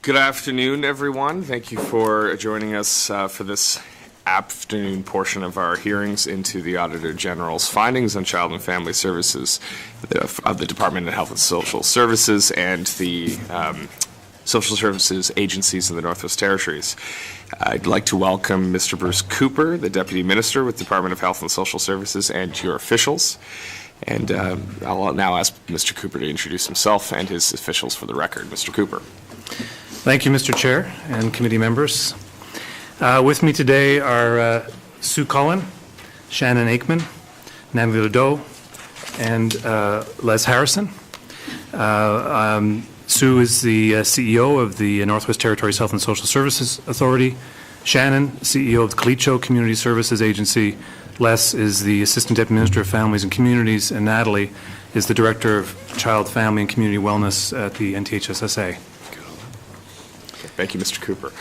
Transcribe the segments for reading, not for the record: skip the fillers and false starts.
Good afternoon, everyone. Thank you for joining us for this afternoon portion of our hearings into the Auditor General's findings on Child and Family Services of the Department of Health and Social Services and the social services agencies in the Northwest Territories. I'd like to welcome Mr. Bruce Cooper, the Deputy Minister with the Department of Health and Social Services, and your officials. And I'll now ask Mr. Cooper to introduce himself and his officials for the record. Mr. Cooper. Thank you, Mr. Chair and committee members. With me today are Sue Cullen, Shannon Aikman, Natalie Ledoux, and Les Harrison. Sue is the CEO of the Northwest Territories Health and Social Services Authority. Shannon, CEO of the Calicho Community Services Agency. Les is the Assistant Deputy Minister of Families and Communities, and Natalie is the Director of Child, Family and Community Wellness at the NTHSSA. Thank you, Mr. Cooper.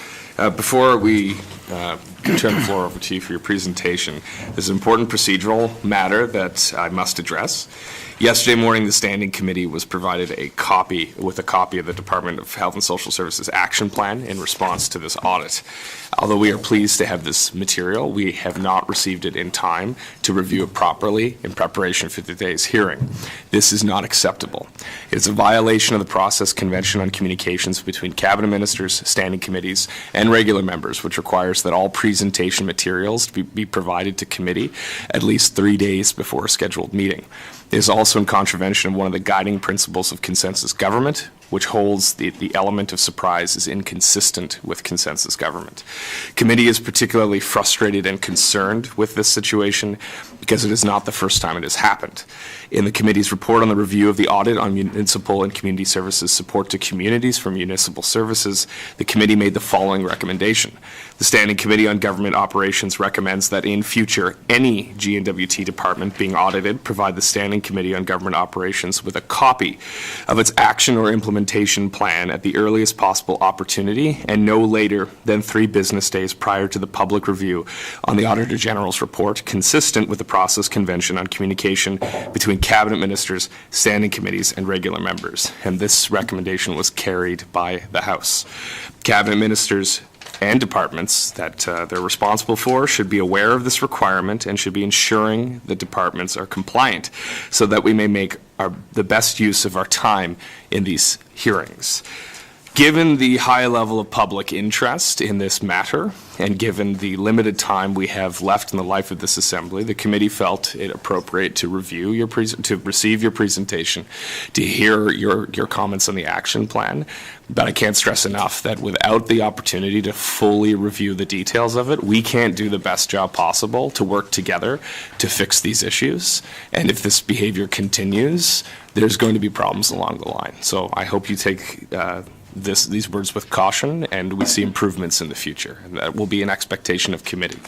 Before we turn the floor over to you for your presentation, there's an important procedural matter that I must address. Yesterday morning, the Standing Committee was provided a copy of the Department of Health and Social Services Action Plan in response to this audit. Although we are pleased to have this material, we have not received it in time to review it properly in preparation for today's hearing. This is not acceptable. It is a violation of the Process Convention on Communications between Cabinet Ministers, Standing Committees, and regular members, which requires that all presentation materials be provided to committee at least 3 days before a scheduled meeting. It is also in contravention of one of the guiding principles of consensus government, which holds the element of surprise is inconsistent with consensus government. Committee is particularly frustrated and concerned with this situation because it is not the first time it has happened. In the committee's report on the review of the audit on municipal and community services support to communities for municipal services, the committee made the following recommendation. The Standing Committee on Government Operations recommends that in future, any GNWT department being audited provide the Standing Committee on Government Operations with a copy of its action or implementation plan at the earliest possible opportunity and no later than 3 business days prior to the public review on the Auditor General's report, consistent with the Process Convention on Communication between Cabinet Ministers, Standing Committees, and regular members. And this recommendation was carried by the House. Cabinet Ministers and departments that they're responsible for should be aware of this requirement and should be ensuring the departments are compliant so that we may make the best use of our time in these hearings. Given the high level of public interest in this matter, and given the limited time we have left in the life of this assembly, the committee felt it appropriate to receive your presentation, to hear your comments on the action plan. But I can't stress enough that without the opportunity to fully review the details of it, we can't do the best job possible to work together to fix these issues. And if this behavior continues, there's going to be problems along the line. So I hope you take these words with caution, and we see improvements in the future. And that will be an expectation of committee.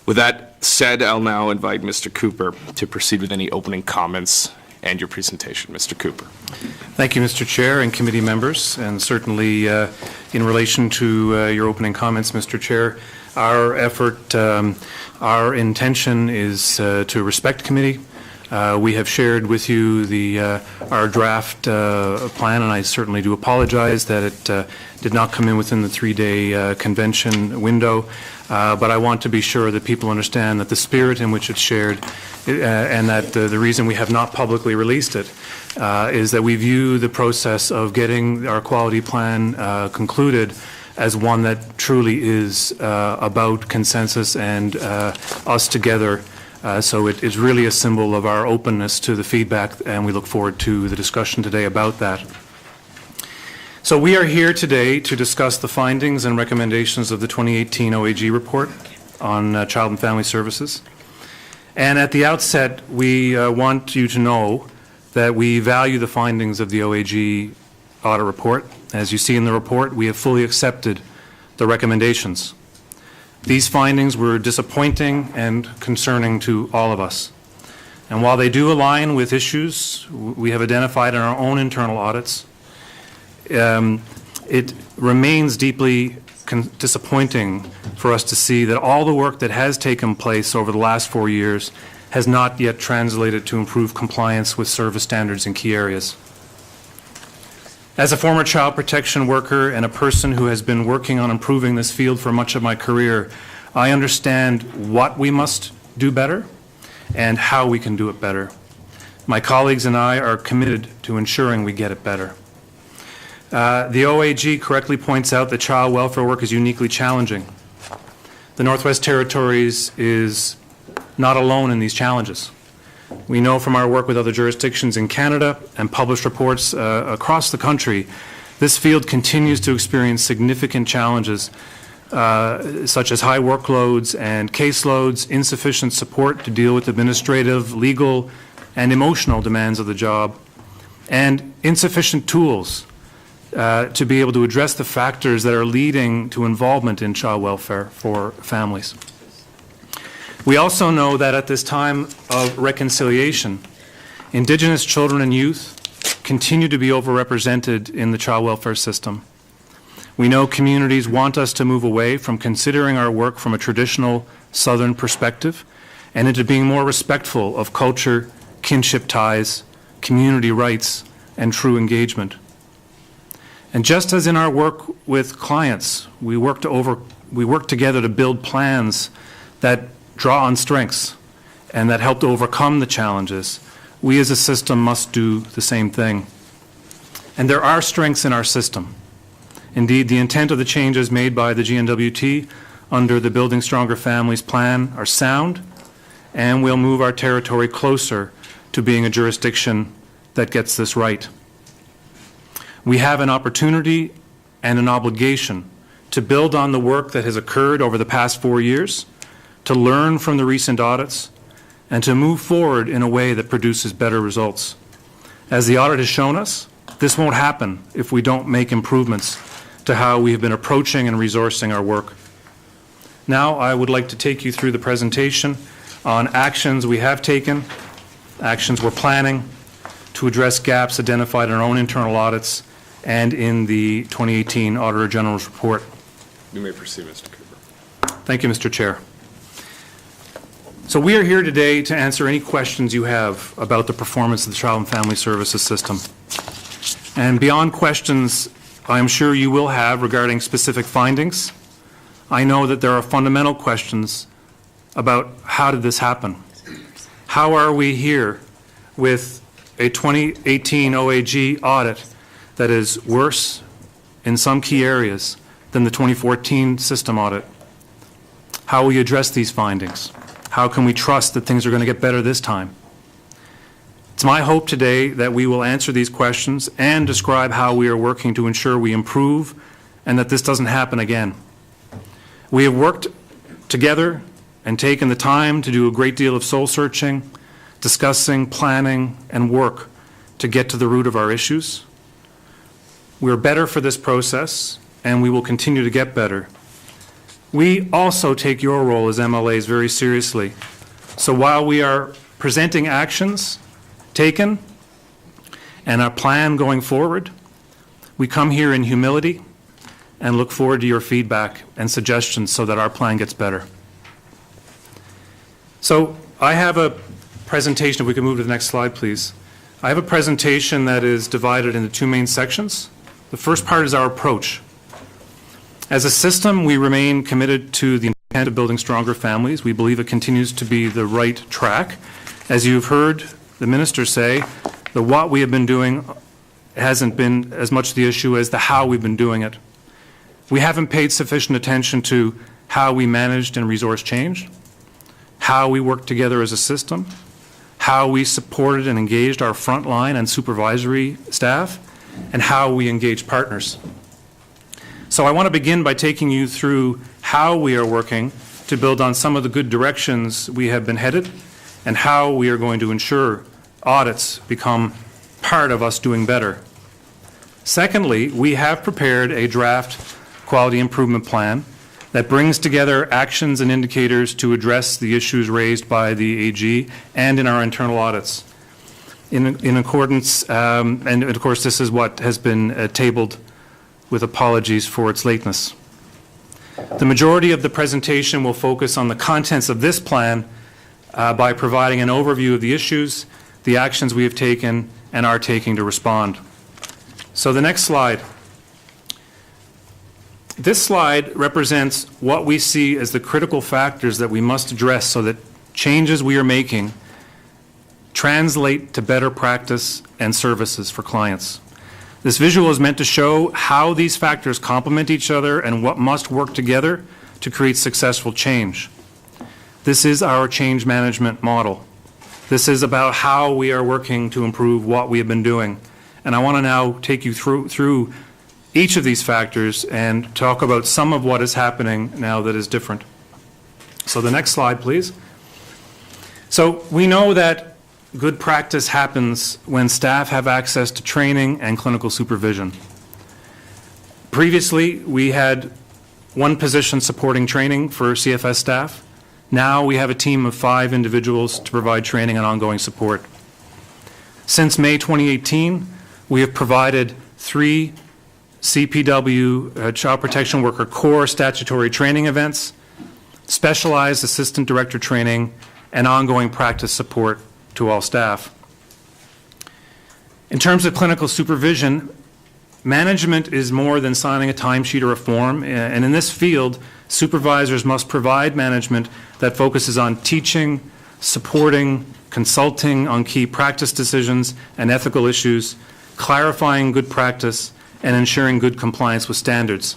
With that said, I'll now invite Mr. Cooper to proceed with any opening comments and your presentation. Mr. Cooper. Thank you, Mr. Chair and committee members, and certainly in relation to your opening comments, Mr. Chair, our effort, our intention is to respect committee. We have shared with you our draft plan, and I certainly do apologize that it did not come in within the 3-day convention window. But I want to be sure that people understand that the spirit in which it's shared and that the reason we have not publicly released it is that we view the process of getting our quality plan concluded as one that truly is about consensus and us together. So it is really a symbol of our openness to the feedback, and we look forward to the discussion today about that. So we are here today to discuss the findings and recommendations of the 2018 OAG report on Child and Family Services. And at the outset, we want you to know that we value the findings of the OAG audit report. As you see in the report, we have fully accepted the recommendations. These findings were disappointing and concerning to all of us. And while they do align with issues we have identified in our own internal audits, it remains deeply disappointing for us to see that all the work that has taken place over the last 4 years has not yet translated to improved compliance with service standards in key areas. As a former child protection worker and a person who has been working on improving this field for much of my career, I understand what we must do better and how we can do it better. My colleagues and I are committed to ensuring we get it better. The OAG correctly points out that child welfare work is uniquely challenging. The Northwest Territories is not alone in these challenges. We know from our work with other jurisdictions in Canada and published reports across the country, this field continues to experience significant challenges such as high workloads and caseloads, insufficient support to deal with administrative, legal, and emotional demands of the job, and insufficient tools to be able to address the factors that are leading to involvement in child welfare for families. We also know that at this time of reconciliation, Indigenous children and youth continue to be overrepresented in the child welfare system. We know communities want us to move away from considering our work from a traditional Southern perspective and into being more respectful of culture, kinship ties, community rights, and true engagement. And just as in our work with clients, we work together to build plans that draw on strengths and that help to overcome the challenges, we as a system must do the same thing. And there are strengths in our system. Indeed, the intent of the changes made by the GNWT under the Building Stronger Families plan are sound, and will move our territory closer to being a jurisdiction that gets this right. We have an opportunity and an obligation to build on the work that has occurred over the past 4 years, to learn from the recent audits, and to move forward in a way that produces better results. As the audit has shown us, this won't happen if we don't make improvements to how we have been approaching and resourcing our work. Now I would like to take you through the presentation on actions we have taken, actions we're planning to address gaps identified in our own internal audits and in the 2018 Auditor General's report. You may proceed, Mr. Cooper. Thank you, Mr. Chair. So we are here today to answer any questions you have about the performance of the Child and Family Services system. And beyond questions I am sure you will have regarding specific findings, I know that there are fundamental questions about how did this happen? How are we here with a 2018 OAG audit that is worse in some key areas than the 2014 system audit? How will we address these findings? How can we trust that things are going to get better this time? It's my hope today that we will answer these questions and describe how we are working to ensure we improve and that this doesn't happen again. We have worked together and taken the time to do a great deal of soul searching, discussing, planning, and work to get to the root of our issues. We are better for this process, and we will continue to get better. We also take your role as MLAs very seriously. So while we are presenting actions taken and our plan going forward, we come here in humility and look forward to your feedback and suggestions so that our plan gets better. So I have a presentation, if we can move to the next slide, please. I have a presentation that is divided into two main sections. The first part is our approach. As a system, we remain committed to the intent of building stronger families. We believe it continues to be the right track. As you've heard the minister say, the what we have been doing hasn't been as much the issue as the how we've been doing it. We haven't paid sufficient attention to how we managed and resource change, how we worked together as a system, how we supported and engaged our frontline and supervisory staff, and how we engaged partners. So I want to begin by taking you through how we are working to build on some of the good directions we have been headed and how we are going to ensure audits become part of us doing better. Secondly, we have prepared a draft quality improvement plan that brings together actions and indicators to address the issues raised by the AG and in our internal audits. In accordance, and of course this is what has been tabled with apologies for its lateness. The majority of the presentation will focus on the contents of this plan by providing an overview of the issues, the actions we have taken and are taking to respond. So the next slide. This slide represents what we see as the critical factors that we must address so that changes we are making translate to better practice and services for clients. This visual is meant to show how these factors complement each other and what must work together to create successful change. This is our change management model. This is about how we are working to improve what we have been doing. And I want to now take you through each of these factors and talk about some of what is happening now that is different. So the next slide, please. So we know that good practice happens when staff have access to training and clinical supervision. Previously, we had one position supporting training for CFS staff. Now we have a team of 5 individuals to provide training and ongoing support. Since May 2018, we have provided 3 CPW, Child Protection Worker Core statutory training events, specialized assistant director training, and ongoing practice support to all staff. In terms of clinical supervision, management is more than signing a timesheet or a form, and in this field, supervisors must provide management that focuses on teaching, supporting, consulting on key practice decisions and ethical issues, clarifying good practice, and ensuring good compliance with standards.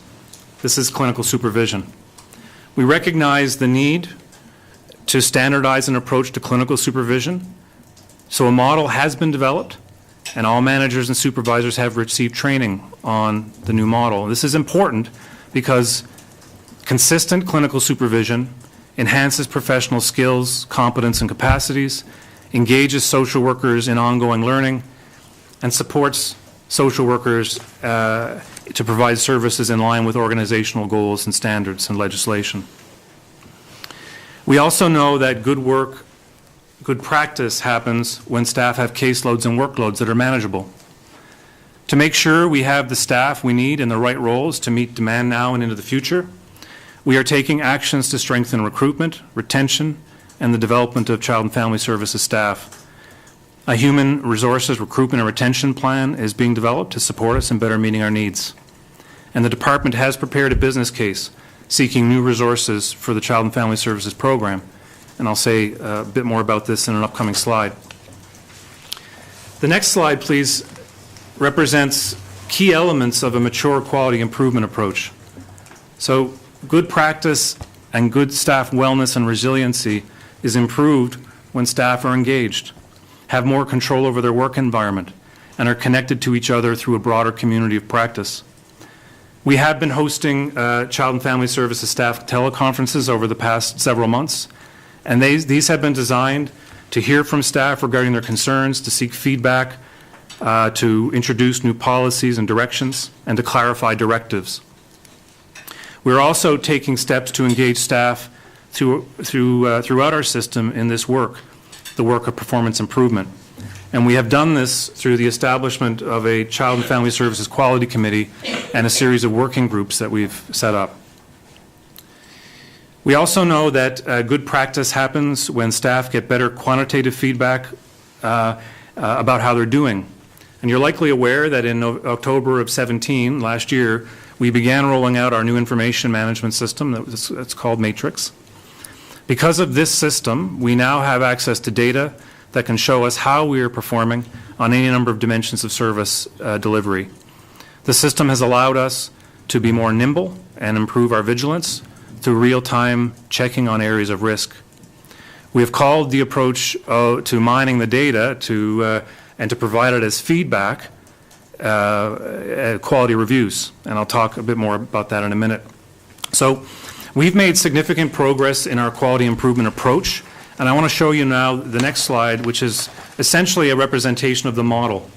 This is clinical supervision. We recognize the need to standardize an approach to clinical supervision, so a model has been developed, and all managers and supervisors have received training on the new model. This is important because consistent clinical supervision enhances professional skills, competence, and capacities, engages social workers in ongoing learning, and supports social workers to provide services in line with organizational goals and standards and legislation. We also know that good practice happens when staff have caseloads and workloads that are manageable. To make sure we have the staff we need in the right roles to meet demand now and into the future, we are taking actions to strengthen recruitment, retention, and the development of Child and Family Services staff. A human resources recruitment and retention plan is being developed to support us in better meeting our needs. And the department has prepared a business case seeking new resources for the Child and Family Services program. And I'll say a bit more about this in an upcoming slide. The next slide, please, represents key elements of a mature quality improvement approach. So good practice and good staff wellness and resiliency is improved when staff are engaged, have more control over their work environment, and are connected to each other through a broader community of practice. We have been hosting Child and Family Services staff teleconferences over the past several months, and these have been designed to hear from staff regarding their concerns, to seek feedback, to introduce new policies and directions, and to clarify directives. We're also taking steps to engage staff throughout our system in this work, the work of performance improvement. And we have done this through the establishment of a Child and Family Services Quality Committee and a series of working groups that we've set up. We also know that good practice happens when staff get better quantitative feedback about how they're doing. And you're likely aware that in October of 17, last year, we began rolling out our new information management system that's called Matrix. Because of this system, we now have access to data that can show us how we are performing on any number of dimensions of service delivery. The system has allowed us to be more nimble and improve our vigilance through real-time checking on areas of risk. We have called the approach to mining the data and to provide it as feedback, quality reviews, and I'll talk a bit more about that in a minute. So we've made significant progress in our quality improvement approach, and I want to show you now the next slide, which is essentially a representation of the model.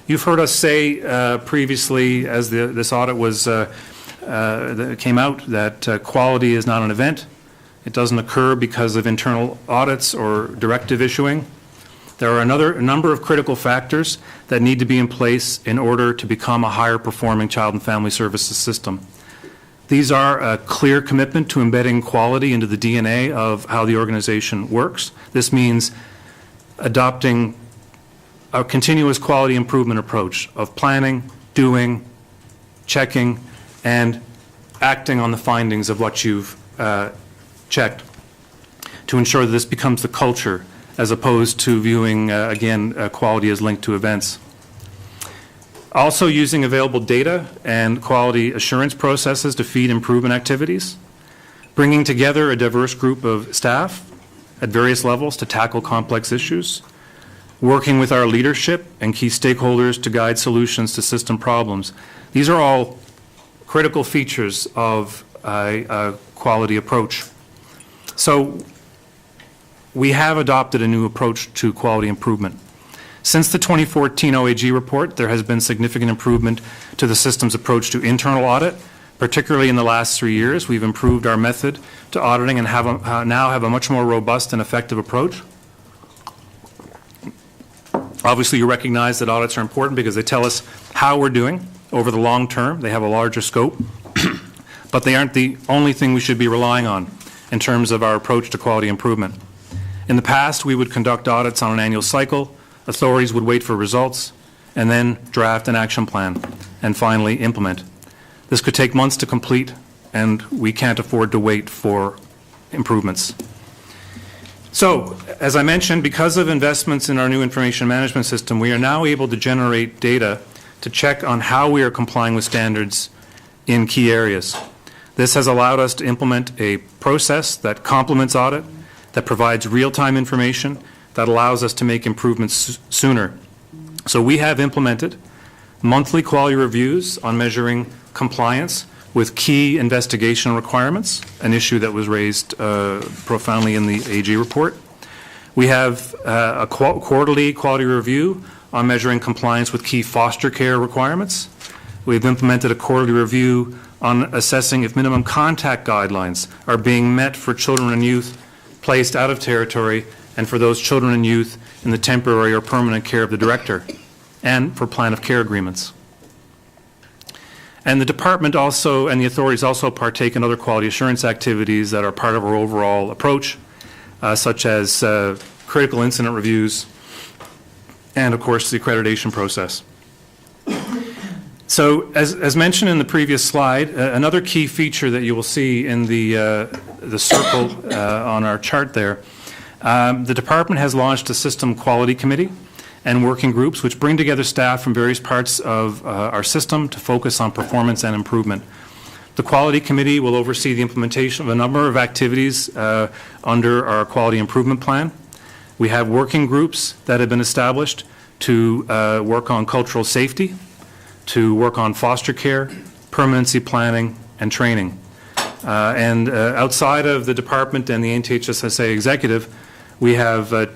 You've heard us say previously, as this audit came out, that quality is not an event. It doesn't occur because of internal audits or directive issuing. There are a number of critical factors that need to be in place in order to become a higher performing child and family services system. These are a clear commitment to embedding quality into the DNA of how the organization works. This means adopting a continuous quality improvement approach of planning, doing, checking, and acting on the findings of what you've checked to ensure that this becomes the culture as opposed to viewing, quality as linked to events. Also using available data and quality assurance processes to feed improvement activities. Bringing together a diverse group of staff at various levels to tackle complex issues. Working with our leadership and key stakeholders to guide solutions to system problems. These are all critical features of a quality approach. So we have adopted a new approach to quality improvement. Since the 2014 OAG report, there has been significant improvement to the system's approach to internal audit, particularly in the last 3 years. We've improved our method to auditing and now have a much more robust and effective approach. Obviously, you recognize that audits are important because they tell us how we're doing over the long term. They have a larger scope, but they aren't the only thing we should be relying on in terms of our approach to quality improvement. In the past, we would conduct audits on an annual cycle. Authorities would wait for results and then draft an action plan and finally implement. This could take months to complete, and we can't afford to wait for improvements. So, as I mentioned, because of investments in our new information management system, we are now able to generate data to check on how we are complying with standards in key areas. This has allowed us to implement a process that complements audit, that provides real-time information, that allows us to make improvements sooner. So we have implemented monthly quality reviews on measuring compliance with key investigation requirements, an issue that was raised profoundly in the AG report. We have a quarterly quality review on measuring compliance with key foster care requirements. We've implemented a quarterly review on assessing if minimum contact guidelines are being met for children and youth placed out of territory and for those children and youth in the temporary or permanent care of the director, and for plan of care agreements. And the department also, and the authorities also partake in other quality assurance activities that are part of our overall approach, such as critical incident reviews, and of course the accreditation process. So, as mentioned in the previous slide, another key feature that you will see in the circle on our chart there, the department has launched a system quality committee and working groups which bring together staff from various parts of our system to focus on performance and improvement. The quality committee will oversee the implementation of a number of activities under our quality improvement plan. We have working groups that have been established to work on cultural safety, to work on foster care, permanency planning, and training. And outside of the department and the NTHSSA executive, we have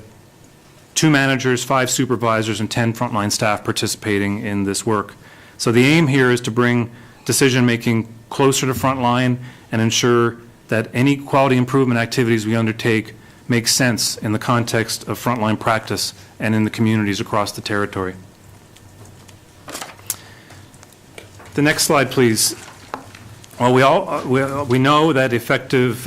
2 managers, 5 supervisors, and 10 frontline staff participating in this work. So the aim here is to bring decision-making closer to frontline and ensure that any quality improvement activities we undertake make sense in the context of frontline practice and in the communities across the territory. The next slide, please. Well, we know that effective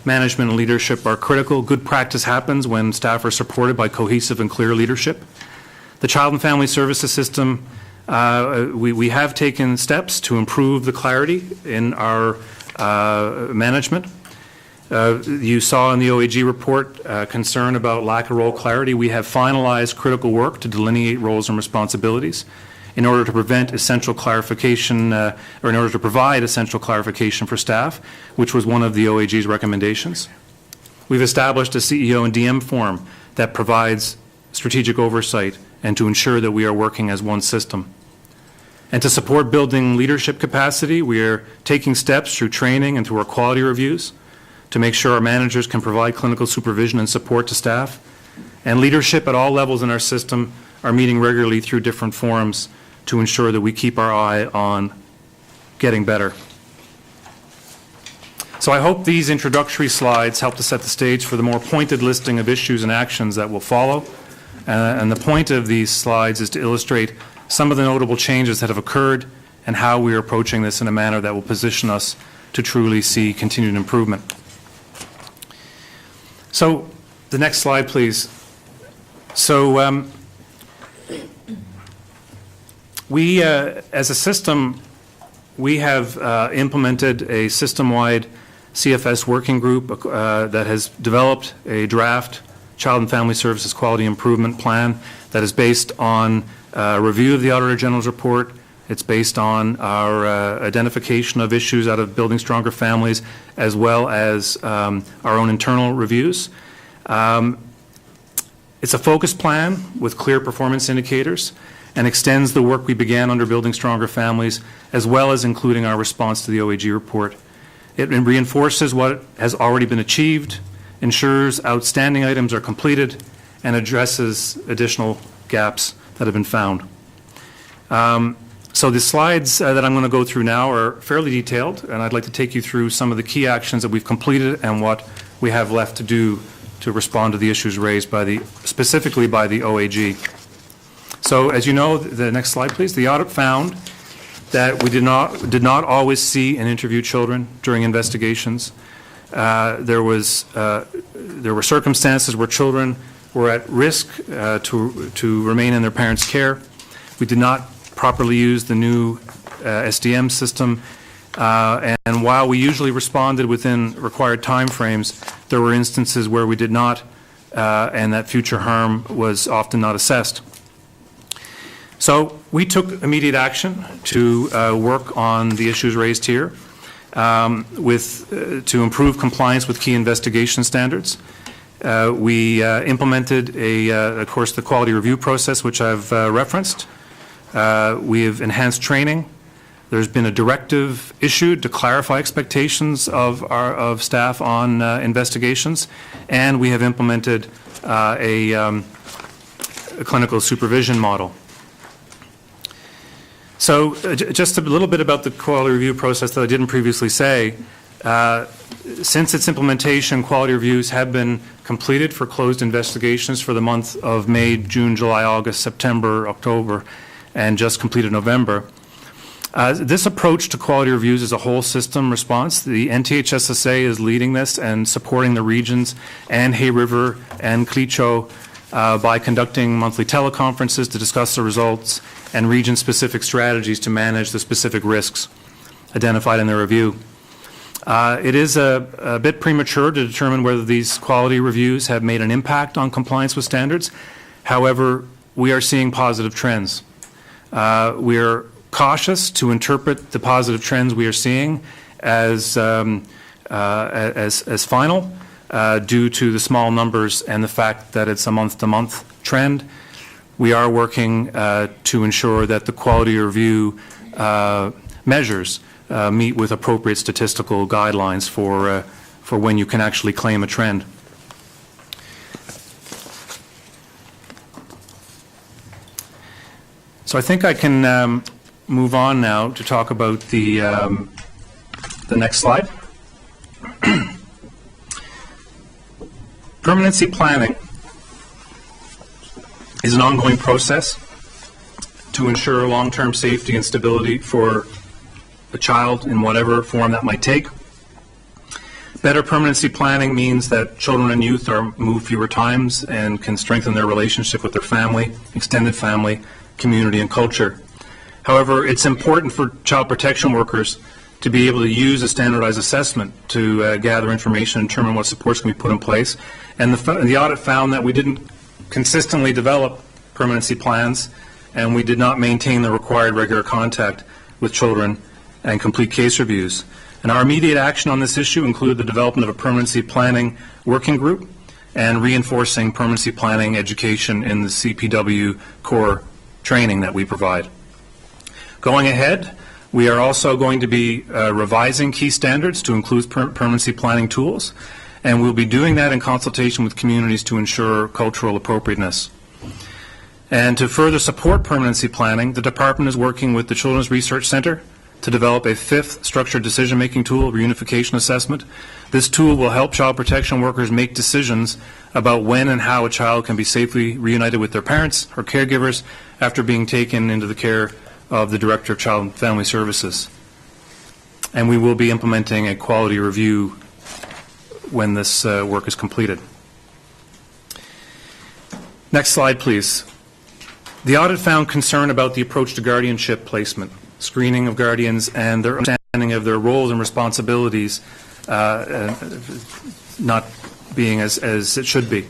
management and leadership are critical. Good practice happens when staff are supported by cohesive and clear leadership. The Child and Family Services system, we have taken steps to improve the clarity in our management. You saw in the OAG report concern about lack of role clarity. We have finalized critical work to delineate roles and responsibilities in order to prevent essential clarification, or in order to provide essential clarification for staff, which was one of the OAG's recommendations. We've established a CEO and DM forum that provides strategic oversight and to ensure that we are working as one system. And to support building leadership capacity, we are taking steps through training and through our quality reviews to make sure our managers can provide clinical supervision and support to staff. And leadership at all levels in our system are meeting regularly through different forums to ensure that we keep our eye on getting better. So I hope these introductory slides help to set the stage for the more pointed listing of issues and actions that will follow. And the point of these slides is to illustrate some of the notable changes that have occurred and how we are approaching this in a manner that will position us to truly see continued improvement. So the next slide, please. So We, as a system, we have implemented a system-wide CFS working group that has developed a draft Child and Family Services Quality Improvement Plan that is based on a review of the Auditor General's report. It's based on our identification of issues out of Building Stronger Families, as well as our own internal reviews. It's a focused plan with clear performance indicators and extends the work we began under Building Stronger Families, as well as including our response to the OAG report. It reinforces what has already been achieved, ensures outstanding items are completed, and addresses additional gaps that have been found. So the slides that I'm going to go through now are fairly detailed, and I'd like to take you through some of the key actions that we've completed and what we have left to do to respond to the issues raised specifically by the OAG. So as you know, the next slide please, the audit found that we did not always see and interview children during investigations. There were circumstances where children were at risk to remain in their parents' care. We did not properly use the new SDM system, and while we usually responded within required timeframes, there were instances where we did not, and that future harm was often not assessed. So we took immediate action to work on the issues raised here to improve compliance with key investigation standards. We implemented, of course, the quality review process, which I've referenced. We have enhanced training. There's been a directive issued to clarify expectations of staff on investigations, and we have implemented a clinical supervision model. So just a little bit about the quality review process that I didn't previously say. Since its implementation, quality reviews have been completed for closed investigations for the month of May, June, July, August, September, October, and just completed November. This approach to quality reviews is a whole system response. The NTHSSA is leading this and supporting the regions and Hay River and Clecho by conducting monthly teleconferences to discuss the results and region-specific strategies to manage the specific risks identified in the review. It is a bit premature to determine whether these quality reviews have made an impact on compliance with standards. However, we are seeing positive trends. We are cautious to interpret the positive trends we are seeing as final due to the small numbers and the fact that it's a month-to-month trend. We are working to ensure that the quality review measures meet with appropriate statistical guidelines for when you can actually claim a trend. So I think I can move on now to talk about the next slide. Permanency planning is an ongoing process to ensure long-term safety and stability for a child in whatever form that might take. Better permanency planning means that children and youth are moved fewer times and can strengthen their relationship with their family, extended family, community, and culture. However, it's important for child protection workers to be able to use a standardized assessment to gather information and determine what supports can be put in place. And the audit found that we didn't consistently develop permanency plans, and we did not maintain the required regular contact with children and complete case reviews. And our immediate action on this issue included the development of a permanency planning working group and reinforcing permanency planning education in the CPW core training that we provide. Going ahead, we are also going to be revising key standards to include permanency planning tools, and we'll be doing that in consultation with communities to ensure cultural appropriateness. And to further support permanency planning, the department is working with the Children's Research Center to develop a fifth structured decision-making tool, reunification assessment. This tool will help child protection workers make decisions about when and how a child can be safely reunited with their parents or caregivers after being taken into the care of the Director of Child and Family Services. And we will be implementing a quality review when this work is completed. Next slide, please. The audit found concern about the approach to guardianship placement, screening of guardians, and their understanding of their roles and responsibilities not being as it should be.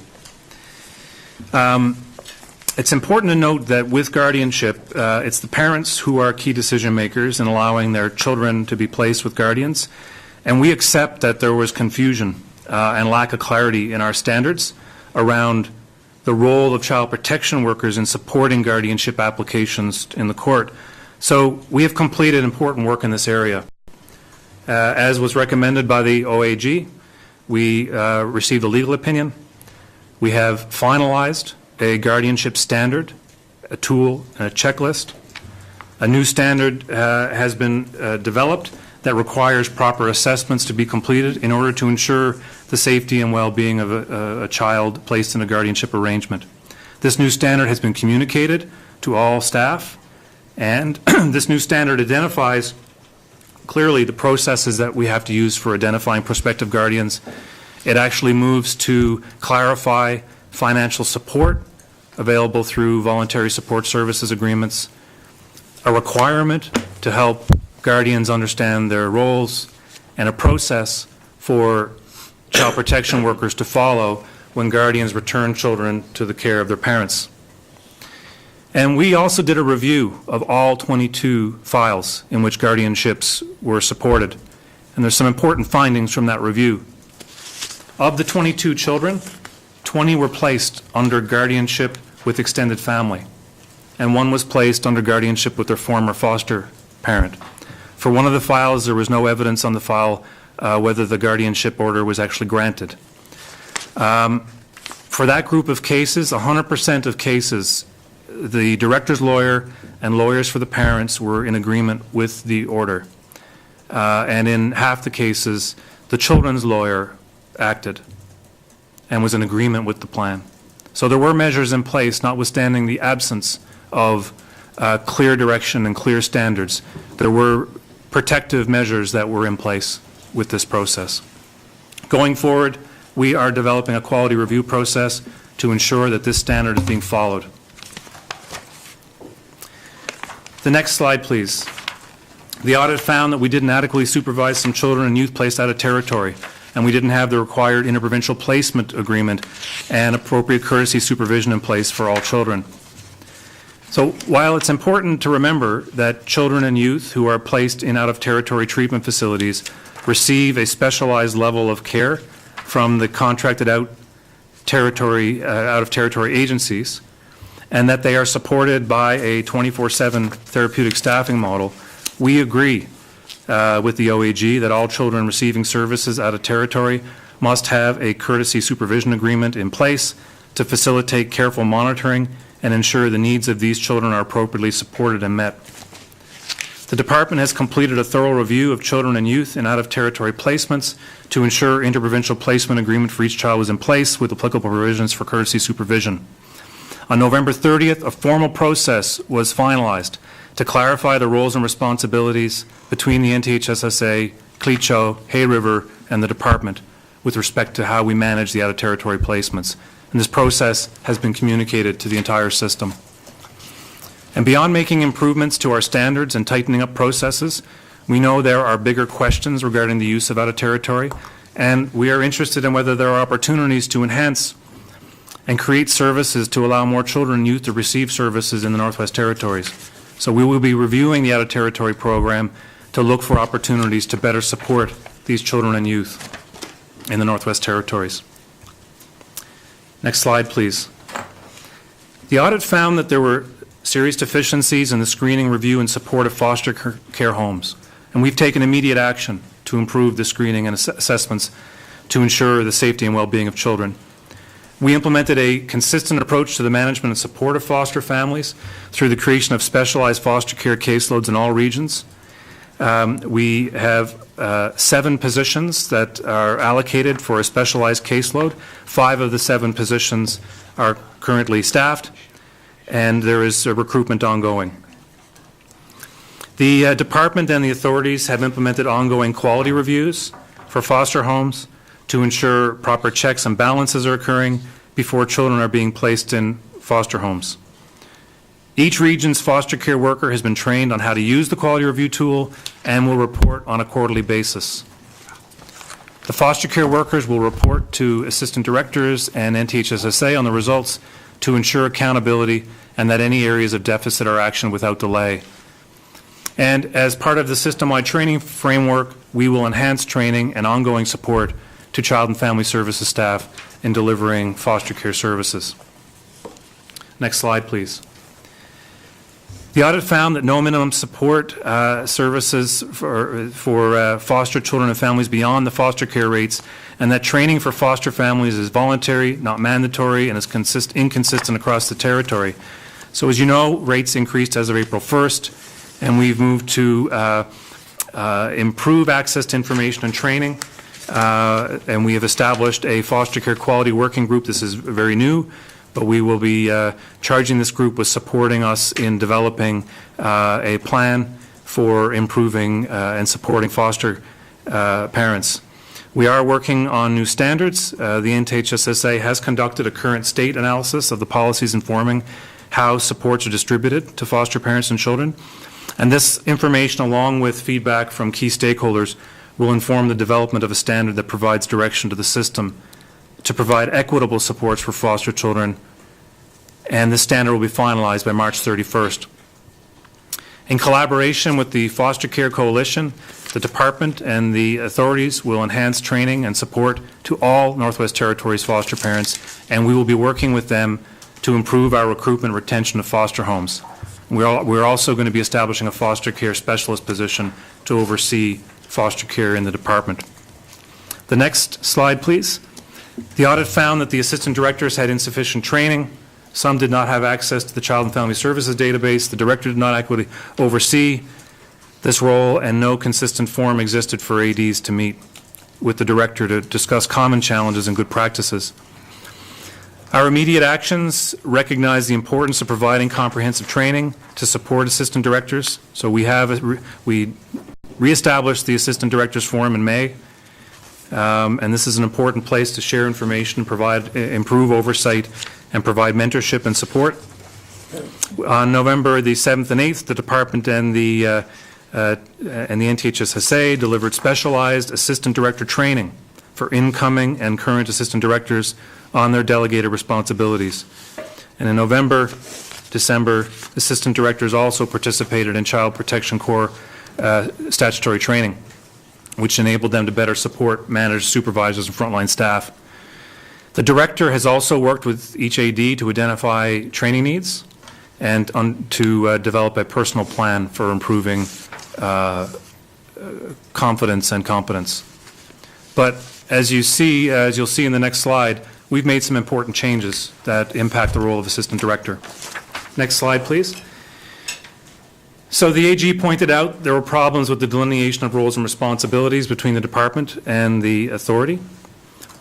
It's important to note that with guardianship, it's the parents who are key decision makers in allowing their children to be placed with guardians, and we accept that there was confusion and lack of clarity in our standards around the role of child protection workers in supporting guardianship applications in the court. So we have completed important work in this area. As was recommended by the OAG, we received a legal opinion. We have finalized a guardianship standard, a tool, and a checklist. A new standard has been developed that requires proper assessments to be completed in order to ensure the safety and well-being of a child placed in a guardianship arrangement. This new standard has been communicated to all staff, and this new standard identifies clearly the processes that we have to use for identifying prospective guardians. It actually moves to clarify financial support available through voluntary support services agreements, a requirement to help guardians understand their roles, and a process for child protection workers to follow when guardians return children to the care of their parents. And we also did a review of all 22 files in which guardianships were supported. And there's some important findings from that review. Of the 22 children, 20 were placed under guardianship with extended family, and one was placed under guardianship with their former foster parent. For one of the files, there was no evidence on the file whether the guardianship order was actually granted. For that group of cases, 100% of cases, the director's lawyer and lawyers for the parents were in agreement with the order. And in half the cases, the children's lawyer acted and was in agreement with the plan. So there were measures in place, notwithstanding the absence of clear direction and clear standards. There were protective measures that were in place with this process. Going forward, we are developing a quality review process to ensure that this standard is being followed. The next slide, please. The audit found that we didn't adequately supervise some children and youth placed out of territory, and we didn't have the required interprovincial placement agreement and appropriate courtesy supervision in place for all children. So while it's important to remember that children and youth who are placed in out-of-territory treatment facilities receive a specialized level of care from the contracted out-of-territory agencies, and that they are supported by a 24/7 therapeutic staffing model, we agree with the OAG that all children receiving services out of territory must have a courtesy supervision agreement in place to facilitate careful monitoring and ensure the needs of these children are appropriately supported and met. The department has completed a thorough review of children and youth in out-of-territory placements to ensure interprovincial placement agreement for each child was in place with applicable provisions for courtesy supervision. On November 30th, a formal process was finalized to clarify the roles and responsibilities between the NTHSSA, Clecho, Hay River, and the department with respect to how we manage the out-of-territory placements. And this process has been communicated to the entire system. And beyond making improvements to our standards and tightening up processes, we know there are bigger questions regarding the use of out-of-territory, and we are interested in whether there are opportunities to enhance and create services to allow more children and youth to receive services in the Northwest Territories. So we will be reviewing the out-of-territory program to look for opportunities to better support these children and youth in the Northwest Territories. Next slide, please. The audit found that there were serious deficiencies in the screening, review, and support of foster care homes, and we've taken immediate action to improve the screening and assessments to ensure the safety and well-being of children. We implemented a consistent approach to the management and support of foster families through the creation of specialized foster care caseloads in all regions. We have 7 positions that are allocated for a specialized caseload. 5 of the 7 positions are currently staffed, and there is a recruitment ongoing. The department and the authorities have implemented ongoing quality reviews for foster homes to ensure proper checks and balances are occurring before children are being placed in foster homes. Each region's foster care worker has been trained on how to use the quality review tool and will report on a quarterly basis. The foster care workers will report to assistant directors and NTHSSA on the results to ensure accountability and that any areas of deficit are actioned without delay. And as part of the system-wide training framework, we will enhance training and ongoing support to Child and Family Services staff in delivering foster care services. Next slide, please. The audit found that no minimum support services for foster children and families beyond the foster care rates, and that training for foster families is voluntary, not mandatory, and is inconsistent across the territory. So as you know, rates increased as of April 1st, and we've moved to improve access to information and training, and we have established a foster care quality working group. This is very new, but we will be charging this group with supporting us in developing a plan for improving and supporting foster parents. We are working on new standards. The NTHSSA has conducted a current state analysis of the policies informing how supports are distributed to foster parents and children. And this information, along with feedback from key stakeholders, will inform the development of a standard that provides direction to the system to provide equitable supports for foster children, and this standard will be finalized by March 31st. In collaboration with the Foster Care Coalition, the Department and the authorities will enhance training and support to all Northwest Territories foster parents, and we will be working with them to improve our recruitment and retention of foster homes. We're also going to be establishing a foster care specialist position to oversee foster care in the department. The next slide, please. The audit found that the assistant directors had insufficient training. Some did not have access to the Child and Family Services database. The director did not adequately oversee this role, and no consistent forum existed for ADs to meet with the director to discuss common challenges and good practices. Our immediate actions recognize the importance of providing comprehensive training to support assistant directors. So we reestablished the Assistant Directors Forum in May, and this is an important place to share information, improve oversight, and provide mentorship and support. On November the 7th and 8th, the Department and the NTHSSA delivered specialized Assistant Director training for incoming and current Assistant Directors on their delegated responsibilities. And in November, December, Assistant Directors also participated in Child Protection Corps statutory training, which enabled them to better support, manage supervisors and frontline staff. The Director has also worked with each AD to identify training needs and to develop a personal plan for improving confidence and competence. But as you'll see in the next slide, we've made some important changes that impact the role of Assistant Director. Next slide, please. So the AG pointed out there were problems with the delineation of roles and responsibilities between the department and the authority.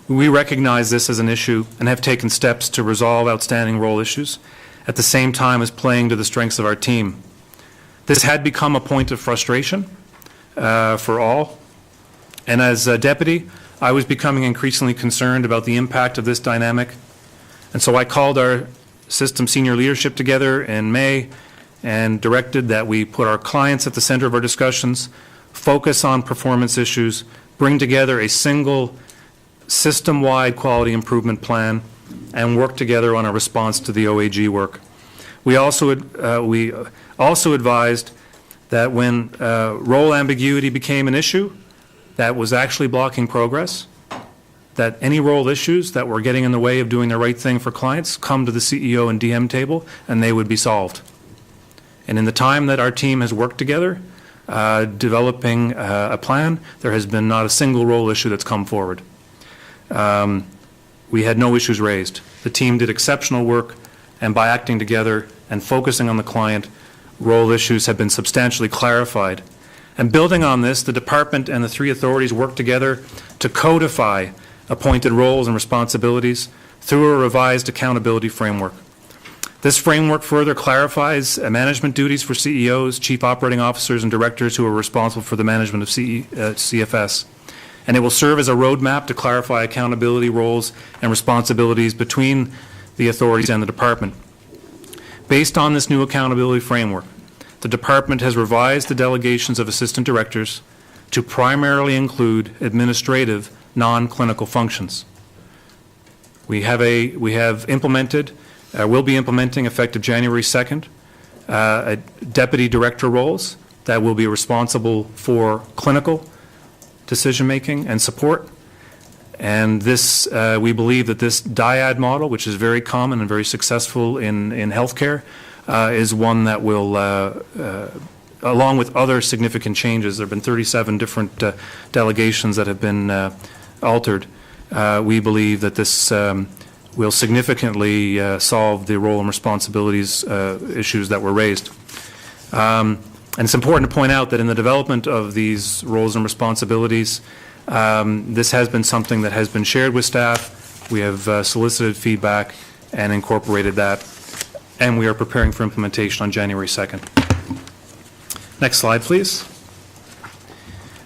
We recognize this as an issue and have taken steps to resolve outstanding role issues at the same time as playing to the strengths of our team. This had become a point of frustration for all, and as a deputy, I was becoming increasingly concerned about the impact of this dynamic, and so I called our system senior leadership together in May and directed that we put our clients at the center of our discussions, focus on performance issues, bring together a single system-wide quality improvement plan, and work together on a response to the OAG work. We also advised that when role ambiguity became an issue that was actually blocking progress, that any role issues that were getting in the way of doing the right thing for clients come to the CEO and DM table and they would be solved. And in the time that our team has worked together, developing a plan, there has been not a single role issue that's come forward. We had no issues raised. The team did exceptional work, and by acting together and focusing on the client, role issues have been substantially clarified. And building on this, the department and the three authorities worked together to codify appointed roles and responsibilities through a revised accountability framework. This framework further clarifies management duties for CEOs, chief operating officers, and directors who are responsible for the management of CFS. And it will serve as a roadmap to clarify accountability roles and responsibilities between the authorities and the department. Based on this new accountability framework, the department has revised the delegations of assistant directors to primarily include administrative, non-clinical functions. We have implemented, will be implementing effective January 2nd, deputy director roles that will be responsible for clinical decision-making and support. And this, we believe that this dyad model, which is very common and very successful in healthcare, is one that will, along with other significant changes, there have been 37 different delegations that have been altered. We believe that this will significantly solve the role and responsibilities issues that were raised. And it's important to point out that in the development of these roles and responsibilities, this has been something that has been shared with staff. We have solicited feedback and incorporated that, and we are preparing for implementation on January 2nd. Next slide, please.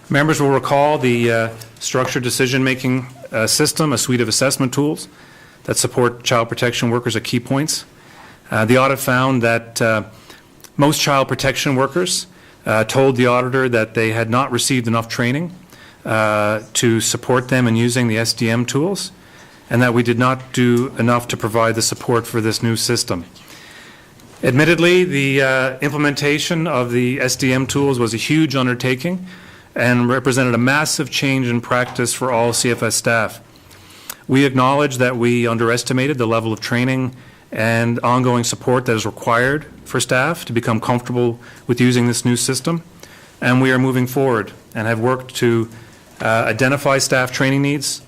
Members will recall the structured decision-making system, a suite of assessment tools that support child protection workers at key points. The audit found that most child protection workers told the auditor that they had not received enough training to support them in using the SDM tools, and that we did not do enough to provide the support for this new system. Admittedly, the implementation of the SDM tools was a huge undertaking and represented a massive change in practice for all CFS staff. We acknowledge that we underestimated the level of training and ongoing support that is required for staff to become comfortable with using this new system, and we are moving forward and have worked to identify staff training needs.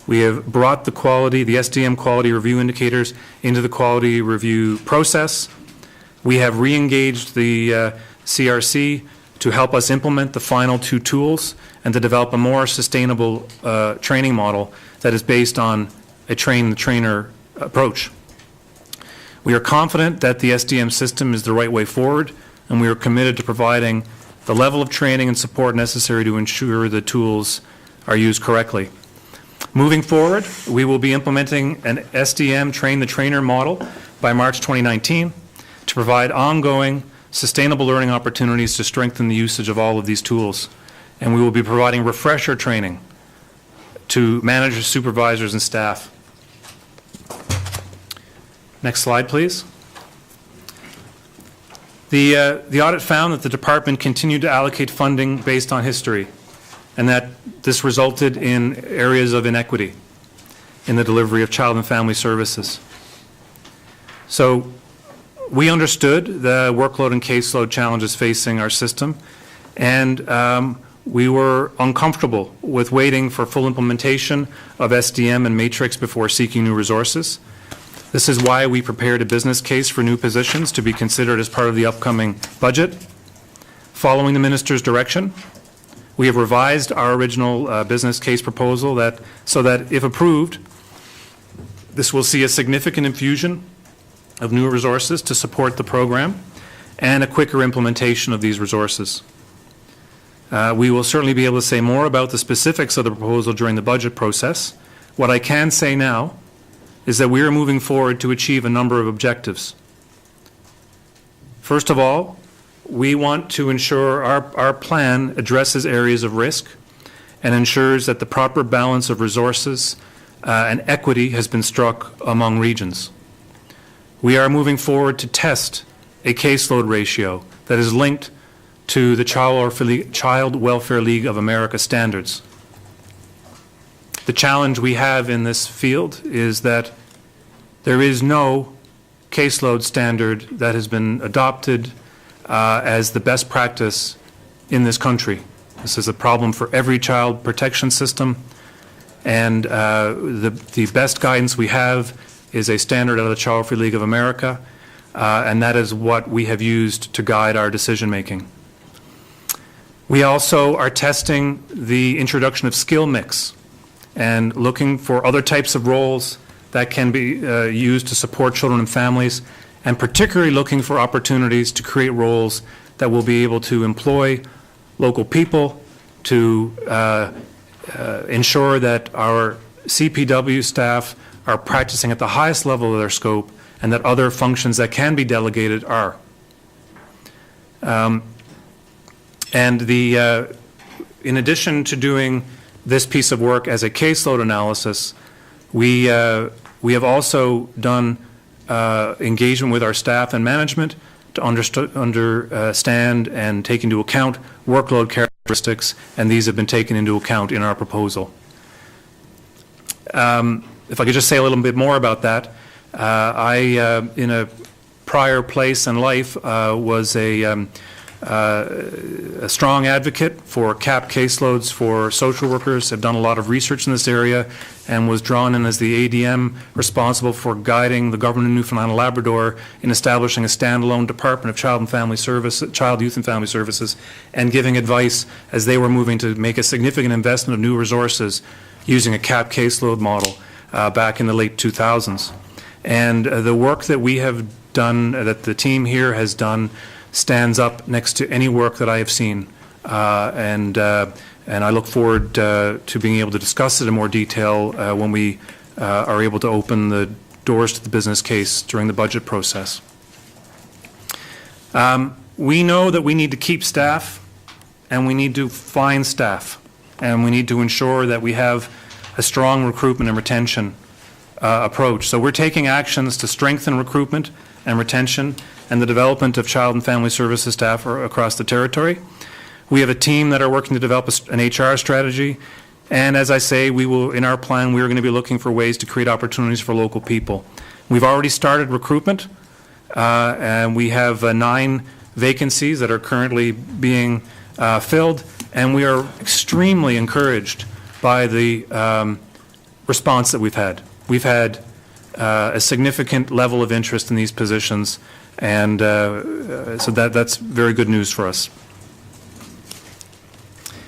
We have brought the SDM quality review indicators into the quality review process. We have re-engaged the CRC to help us implement the final two tools and to develop a more sustainable training model that is based on a train-the-trainer approach. We are confident that the SDM system is the right way forward, and we are committed to providing the level of training and support necessary to ensure the tools are used correctly. Moving forward, we will be implementing an SDM train-the-trainer model by March 2019 to provide ongoing sustainable learning opportunities to strengthen the usage of all of these tools. And we will be providing refresher training to managers, supervisors, and staff. Next slide, please. The audit found that the department continued to allocate funding based on history, and that this resulted in areas of inequity in the delivery of child and family services. So we understood the workload and caseload challenges facing our system, and we were uncomfortable with waiting for full implementation of SDM and Matrix before seeking new resources. This is why we prepared a business case for new positions to be considered as part of the upcoming budget. Following the minister's direction, we have revised our original business case proposal so that if approved, this will see a significant infusion of new resources to support the program and a quicker implementation of these resources. We will certainly be able to say more about the specifics of the proposal during the budget process. What I can say now is that we are moving forward to achieve a number of objectives. First of all, we want to ensure our plan addresses areas of risk and ensures that the proper balance of resources and equity has been struck among regions. We are moving forward to test a caseload ratio that is linked to the Child Welfare League of America standards. The challenge we have in this field is that there is no caseload standard that has been adopted as the best practice in this country. This is a problem for every child protection system, and the best guidance we have is a standard out of the Child Welfare League of America, and that is what we have used to guide our decision making. We also are testing the introduction of skill mix and looking for other types of roles that can be used to support children and families, and particularly looking for opportunities to create roles that will be able to employ local people to ensure that our CPW staff are practicing at the highest level of their scope and that other functions that can be delegated are. In addition to doing this piece of work as a caseload analysis, we have also done engagement with our staff and management to understand and take into account workload characteristics, and these have been taken into account in our proposal. If I could just say a little bit more about that, in a prior place in life, was a strong advocate for capped caseloads for social workers, have done a lot of research in this area, and was drawn in as the ADM responsible for guiding the government of Newfoundland and Labrador in establishing a standalone Department of Child, Youth and Family Services, and giving advice as they were moving to make a significant investment of new resources using a capped caseload model back in the late 2000s. And the work that we have done, that the team here has done, stands up next to any work that I have seen, and I look forward to being able to discuss it in more detail when we are able to open the doors to the business case during the budget process. We know that we need to keep staff, and we need to find staff, and we need to ensure that we have a strong recruitment and retention approach. So we're taking actions to strengthen recruitment and retention and the development of child and family services staff across the territory. We have a team that are working to develop an HR strategy, and as I say, we will, in our plan, we are going to be looking for ways to create opportunities for local people. We've already started recruitment, and we have 9 vacancies that are currently being filled, and we are extremely encouraged by the response that we've had. We've had a significant level of interest in these positions, and so that's very good news for us.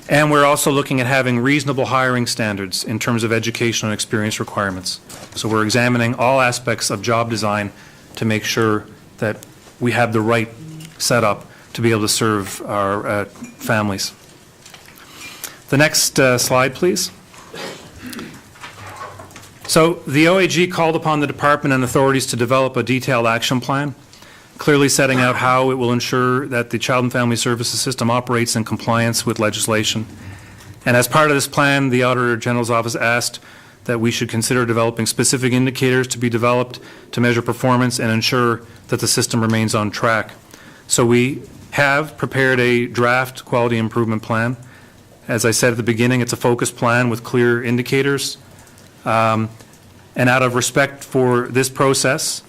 And we're also looking at having reasonable hiring standards in terms of education and experience requirements. So we're examining all aspects of job design to make sure that we have the right setup to be able to serve our families. The next slide, please. So the OAG called upon the department and authorities to develop a detailed action plan, clearly setting out how it will ensure that the Child and Family Services system operates in compliance with legislation. And as part of this plan, the Auditor General's office asked that we should consider developing specific indicators to be developed to measure performance and ensure that the system remains on track. So we have prepared a draft quality improvement plan. As I said at the beginning, it's a focused plan with clear indicators. And out of respect for this process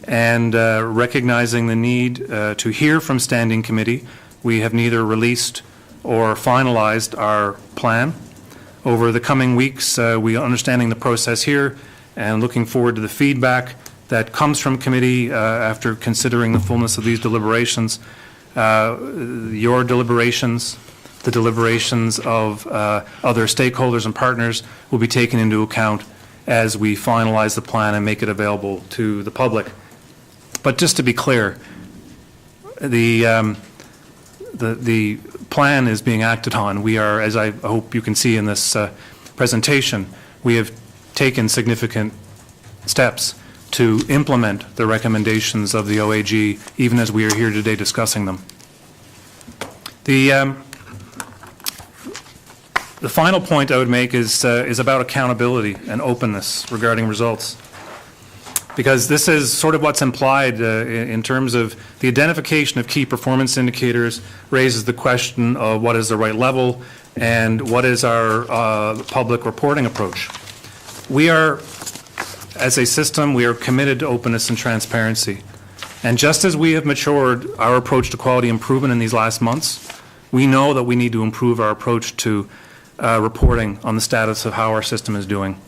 and recognizing the need to hear from Standing Committee, we have neither released or finalized our plan. Over the coming weeks, we are understanding the process here and looking forward to the feedback that comes from committee after considering the fullness of these deliberations. Your deliberations, the deliberations of other stakeholders and partners will be taken into account as we finalize the plan and make it available to the public. But just to be clear, the plan is being acted on. We are, as I hope you can see in this presentation, we have taken significant steps to implement the recommendations of the OAG, even as we are here today discussing them. The final point I would make is about accountability and openness regarding results, because this is sort of what's implied in terms of the identification of key performance indicators raises the question of what is the right level and what is our public reporting approach. We are, as a system, we are committed to openness and transparency. And just as we have matured our approach to quality improvement in these last months, we know that we need to improve our approach to reporting on the status of how our system is doing.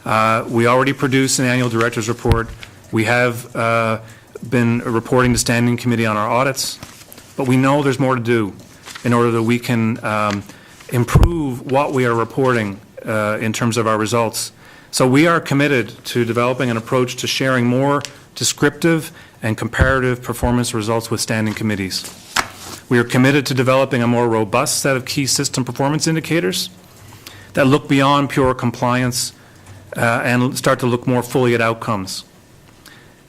We already produced an annual director's report. We have been reporting to Standing Committee on our audits, but we know there's more to do in order that we can improve what we are reporting in terms of our results. So we are committed to developing an approach to sharing more descriptive and comparative performance results with standing committees. We are committed to developing a more robust set of key system performance indicators that look beyond pure compliance and start to look more fully at outcomes.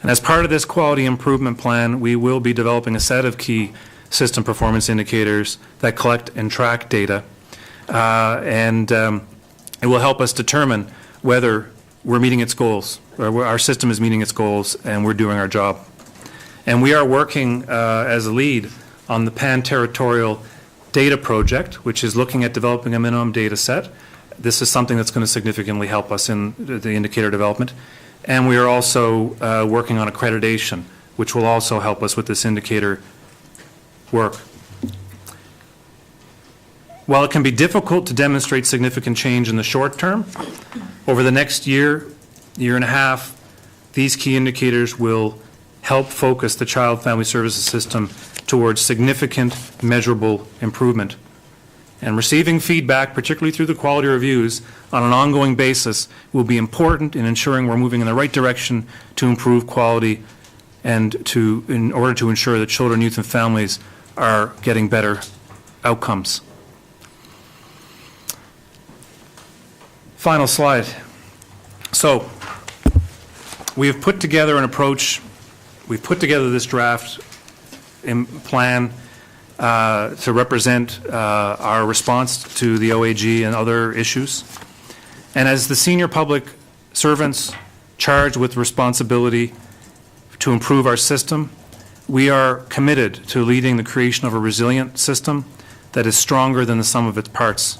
And as part of this quality improvement plan, we will be developing a set of key system performance indicators that collect and track data, it will help us determine whether we're meeting its goals, or our system is meeting its goals, and we're doing our job. And we are working as a lead on the pan-territorial data project, which is looking at developing a minimum data set. This is something that's going to significantly help us in the indicator development. And we are also working on accreditation, which will also help us with this indicator work. While it can be difficult to demonstrate significant change in the short term, over the next year, year and a half, these key indicators will help focus the child family services system towards significant measurable improvement. And receiving feedback, particularly through the quality reviews, on an ongoing basis will be important in ensuring we're moving in the right direction to improve quality and in order to ensure that children, youth, and families are getting better outcomes. Final slide. So, we have put together an approach. We've put together this draft plan to represent our response to the OAG and other issues. And as the senior public servants charged with responsibility to improve our system, we are committed to leading the creation of a resilient system that is stronger than the sum of its parts.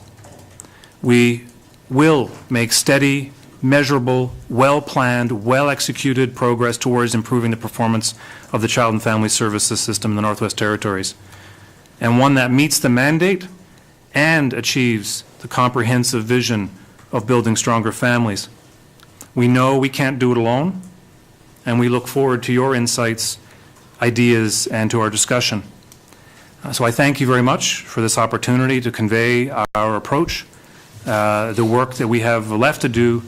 We will make steady, measurable, well-planned, well-executed progress towards improving the performance of the Child and Family Services system in the Northwest Territories, and one that meets the mandate and achieves the comprehensive vision of building stronger families. We know we can't do it alone, and we look forward to your insights, ideas, and to our discussion. So I thank you very much for this opportunity to convey our approach, the work that we have left to do,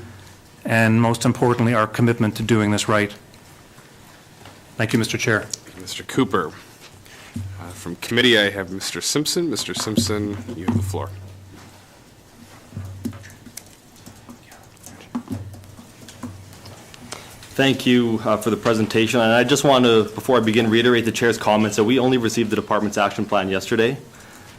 and most importantly, our commitment to doing this right. Thank you, Mr. Chair. Mr. Cooper. From committee, I have Mr. Simpson. Mr. Simpson, you have the floor. Thank you for the presentation. And I just want to, before I begin, reiterate the Chair's comments that we only received the Department's action plan yesterday,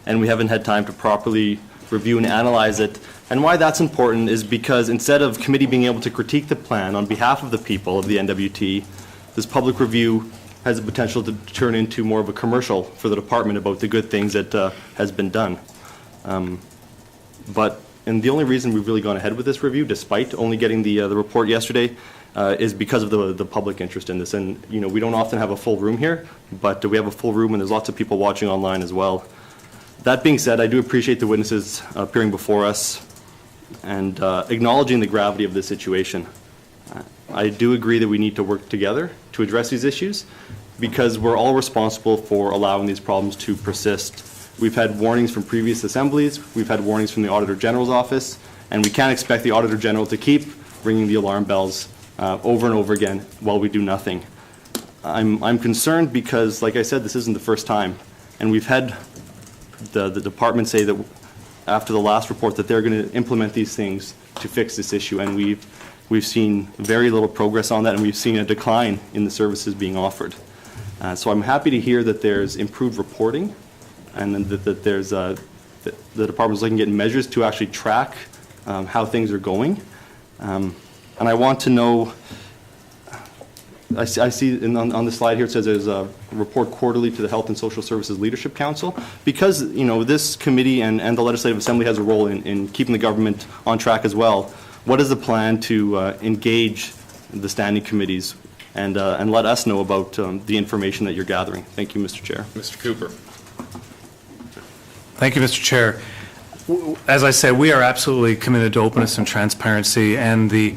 and we haven't had time to properly review and analyze it. And why that's important is because instead of committee being able to critique the plan on behalf of the people of the NWT, this public review has the potential to turn into more of a commercial for the department about the good things that has been done. And the only reason we've really gone ahead with this review, despite only getting the report yesterday, is because of the public interest in this. And you know, we don't often have a full room here, but we have a full room, and there's lots of people watching online as well. That being said, I do appreciate the witnesses appearing before us and acknowledging the gravity of this situation. I do agree that we need to work together to address these issues because we're all responsible for allowing these problems to persist. We've had warnings from previous assemblies, we've had warnings from the Auditor General's office, and we can't expect the Auditor General to keep ringing the alarm bells over and over again while we do nothing. I'm concerned because, like I said, this isn't the first time, and we've had the department say that after the last report that they're going to implement these things to fix this issue, and we've seen very little progress on that, and we've seen a decline in the services being offered. So I'm happy to hear that there's improved reporting, and that there's the department's looking at measures to actually track how things are going. And I want to know, I see on the slide here it says there's a report quarterly to the Health and Social Services Leadership Council. Because you know this committee and the Legislative Assembly has a role in keeping the government on track as well, what is the plan to engage the standing committees and let us know about the information that you're gathering? Thank you, Mr. Chair. Mr. Cooper. Thank you, Mr. Chair. As I said, we are absolutely committed to openness and transparency, and the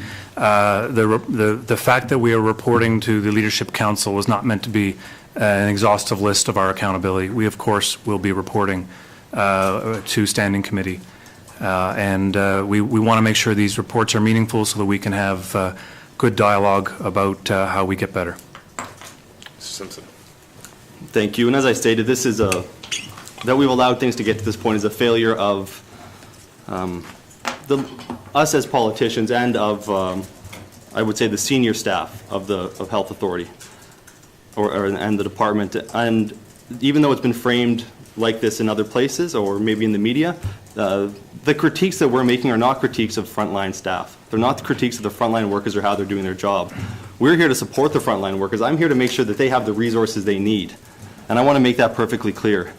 fact that we are reporting to the Leadership Council was not meant to be an exhaustive list of our accountability. We, of course, will be reporting to Standing Committee, and we want to make sure these reports are meaningful so that we can have good dialogue about how we get better. Mr. Simpson. Thank you. And as I stated, this is that we've allowed things to get to this point is a failure of us as politicians and of I would say, the senior staff of Health Authority and the department. And even though it's been framed like this in other places or maybe in the media, the critiques that we're making are not critiques of frontline staff. They're not the critiques of the frontline workers or how they're doing their job. We're here to support the frontline workers. I'm here to make sure that they have the resources they need. And I want to make that perfectly clear.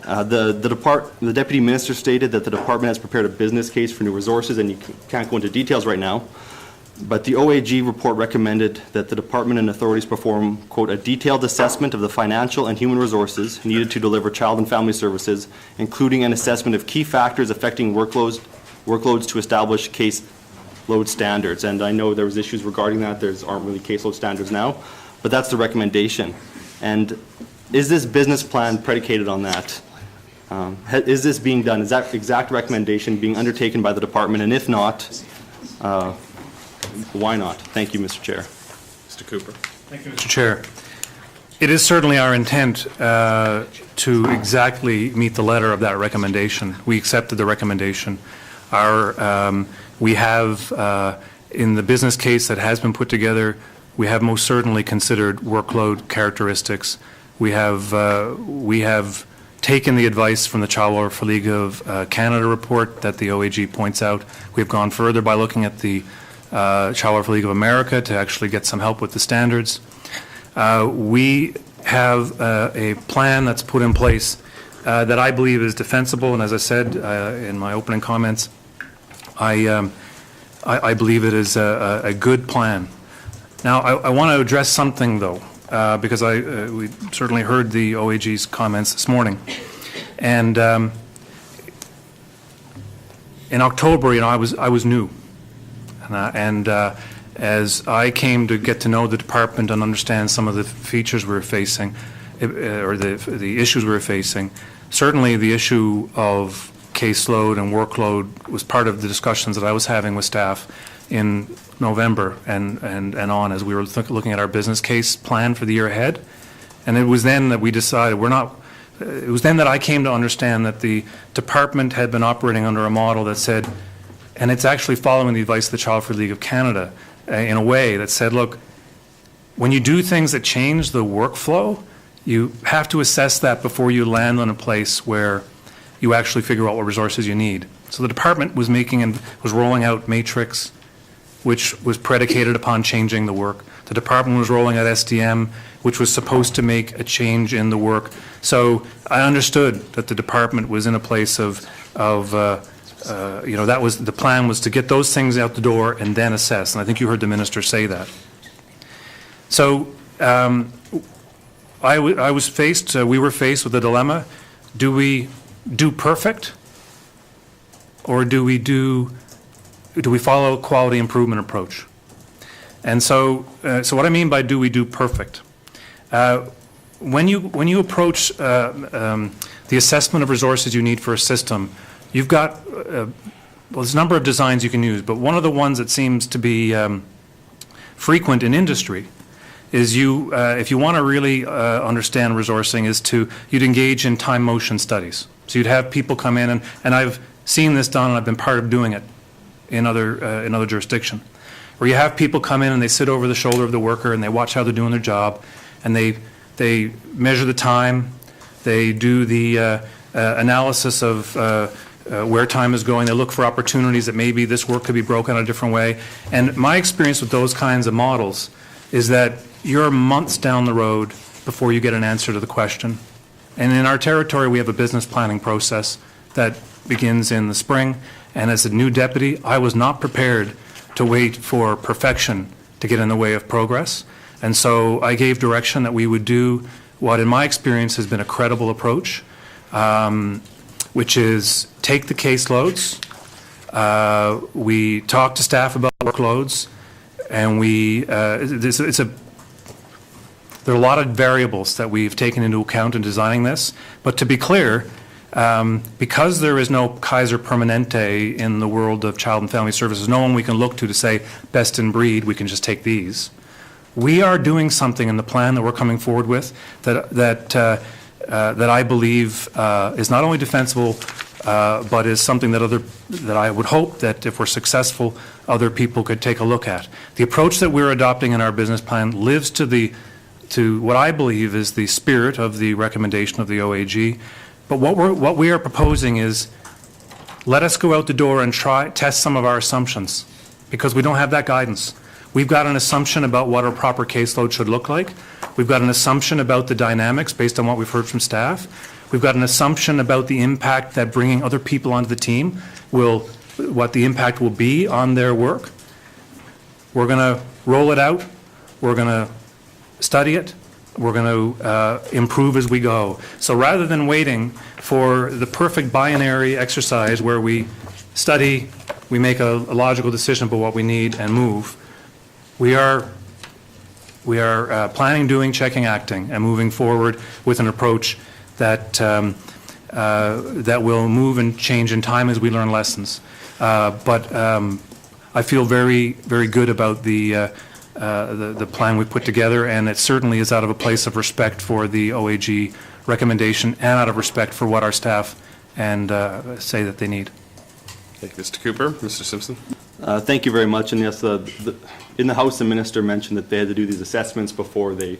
The Deputy Minister stated that the department has prepared a business case for new resources, and you can't go into details right now. But the OAG report recommended that the department and authorities perform, quote, a detailed assessment of the financial and human resources needed to deliver child and family services, including an assessment of key factors affecting workloads to establish caseload standards. And I know there was issues regarding that. There aren't really caseload standards now, but that's the recommendation. And is this business plan predicated on that? Is this being done? Is that exact recommendation being undertaken by the department? And if not, why not? Thank you, Mr. Chair. Mr. Cooper. Thank you, Mr. Chair. It is certainly our intent to exactly meet the letter of that recommendation. We accepted the recommendation. We have, in the business case that has been put together, we have most certainly considered workload characteristics. We have taken the advice from the Child Welfare League of Canada report that the OAG points out. We've gone further by looking at the Child Welfare League of America to actually get some help with the standards. We have a plan that's put in place that I believe is defensible, and as I said in my opening comments, I believe it is a good plan. Now, I want to address something, though, because we certainly heard the OAG's comments this morning. And in October, I was new. And as I came to get to know the department and understand some of the features we were facing, or the issues we were facing, certainly the issue of caseload and workload was part of the discussions that I was having with staff in November and on as we were looking at our business case plan for the year ahead. And it was then that we decided it was then that I came to understand that the department had been operating under a model that said, and it's actually following the advice of the Child Welfare League of Canada in a way that said, look, when you do things that change the workflow, you have to assess that before you land on a place where you actually figure out what resources you need. So the department was rolling out Matrix, which was predicated upon changing the work. The department was rolling out SDM, which was supposed to make a change in the work. So I understood that the department was in a place that was the plan, was to get those things out the door and then assess. And I think you heard the minister say that. So we were faced with a dilemma. Do we do perfect, or do we follow a quality improvement approach? And so what I mean by do we do perfect? When you approach the assessment of resources you need for a system, you've got there's a number of designs you can use, but one of the ones that seems to be frequent in industry is if you want to really understand resourcing, you'd engage in time motion studies. So you'd have people come in, and I've seen this done, and I've been part of doing it in other jurisdiction, where you have people come in and they sit over the shoulder of the worker and they watch how they're doing their job, and they measure the time, they do the analysis of where time is going, they look for opportunities that maybe this work could be broken a different way. And my experience with those kinds of models is that you're months down the road before you get an answer to the question. And in our territory, we have a business planning process that begins in the spring. And as a new deputy, I was not prepared to wait for perfection to get in the way of progress. And so I gave direction that we would do what, in my experience, has been a credible approach, which is take the caseloads. We talk to staff about workloads, and there are a lot of variables that we've taken into account in designing this. But to be clear, because there is no Kaiser Permanente in the world of child and family services, no one we can look to say best in breed, we can just take these. We are doing something in the plan that we're coming forward with that I believe is not only defensible but is something that I would hope that if we're successful, other people could take a look at. The approach that we're adopting in our business plan lives to what I believe is the spirit of the recommendation of the OAG. But what we are proposing is, let us go out the door and test some of our assumptions, because we don't have that guidance. We've got an assumption about what a proper caseload should look like. We've got an assumption about the dynamics based on what we've heard from staff. We've got an assumption about the impact that bringing other people onto the team what the impact will be on their work. We're going to roll it out. We're going to study it. We're going to improve as we go. So rather than waiting for the perfect binary exercise where we study, we make a logical decision about what we need and move, we are planning, doing, checking, acting, and moving forward with an approach that will move and change in time as we learn lessons. But I feel very, very good about the plan we put together, and it certainly is out of a place of respect for the OAG recommendation and out of respect for what our staff say that they need. Thank you, Mr. Cooper. Mr. Simpson? Thank you very much. And yes, in the House, the minister mentioned that they had to do these assessments before we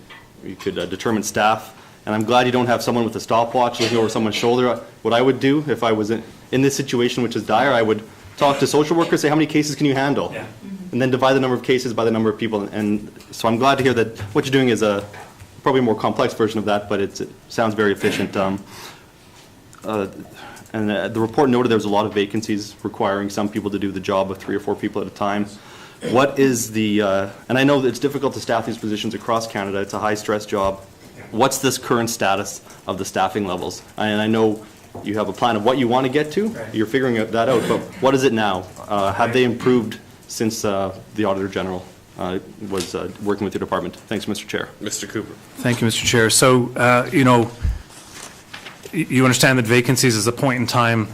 could determine staff. And I'm glad you don't have someone with a stopwatch looking over someone's shoulder. What I would do if I was in this situation, which is dire, I would talk to social workers, say, how many cases can you handle? Yeah. And then divide the number of cases by the number of people. And so I'm glad to hear that what you're doing is probably a more complex version of that, but it sounds very efficient. And the report noted there was a lot of vacancies requiring some people to do the job of 3 or 4 people at a time. What is and I know that it's difficult to staff these positions across Canada. It's a high-stress job. What's this current status of the staffing levels? And I know you have a plan of what you want to get to. Right. You're figuring that out. But what is it now? Have they improved since the Auditor General was working with your department? Thanks, Mr. Chair. Mr. Cooper. Thank you, Mr. Chair. So, you understand that vacancies is a point-in-time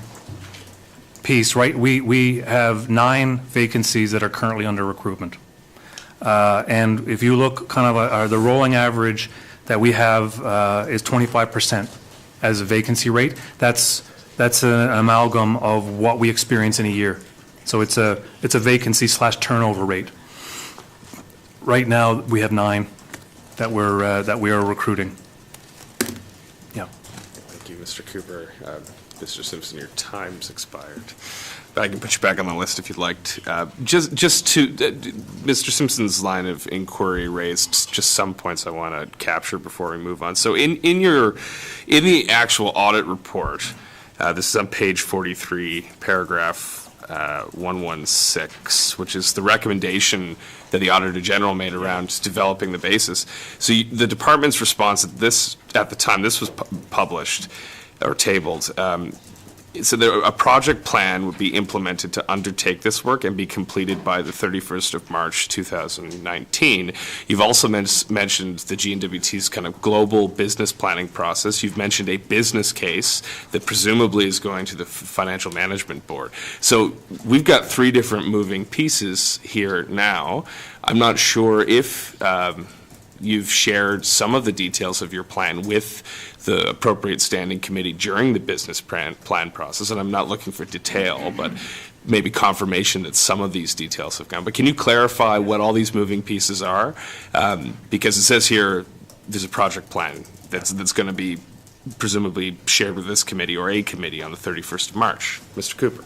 piece, right? We have 9 vacancies that are currently under recruitment. And if you look kind of the rolling average that we have is 25% as a vacancy rate. That's an amalgam of what we experience in a year. So it's a vacancy / turnover rate. Right now we have 9 that we are recruiting. Yeah. Thank you, Mr. Cooper. Mr. Simpson, your time's expired. But I can put you back on the list if you'd like to. Just to Mr. Simpson's line of inquiry raised just some points I want to capture before we move on. So in the actual audit report, this is on page 43, paragraph 116, which is the recommendation that the Auditor General made around developing the basis. So the department's response at the time this was published or tabled, so a project plan would be implemented to undertake this work and be completed by the 31st of March 2019. You've also mentioned the GNWT's kind of global business planning process. You've mentioned a business case that presumably is going to the Financial Management Board. So we've got 3 different moving pieces here now. I'm not sure if you've shared some of the details of your plan with the appropriate standing committee during the business plan process, and I'm not looking for detail, but maybe confirmation that some of these details have gone. But can you clarify what all these moving pieces are? Because it says here there's a project plan that's going to be presumably shared with this committee or a committee on the 31st of March. Mr. Cooper.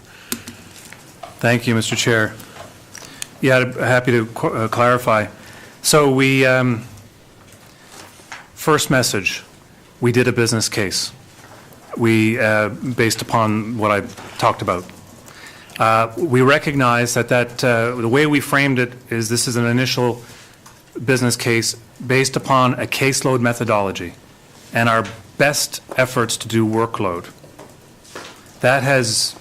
Thank you, Mr. Chair. Yeah, happy to clarify. So we, first message, we did a business case. We, based upon what I talked about. We recognize that the way we framed it is this is an initial business case based upon a caseload methodology and our best efforts to do workload. That has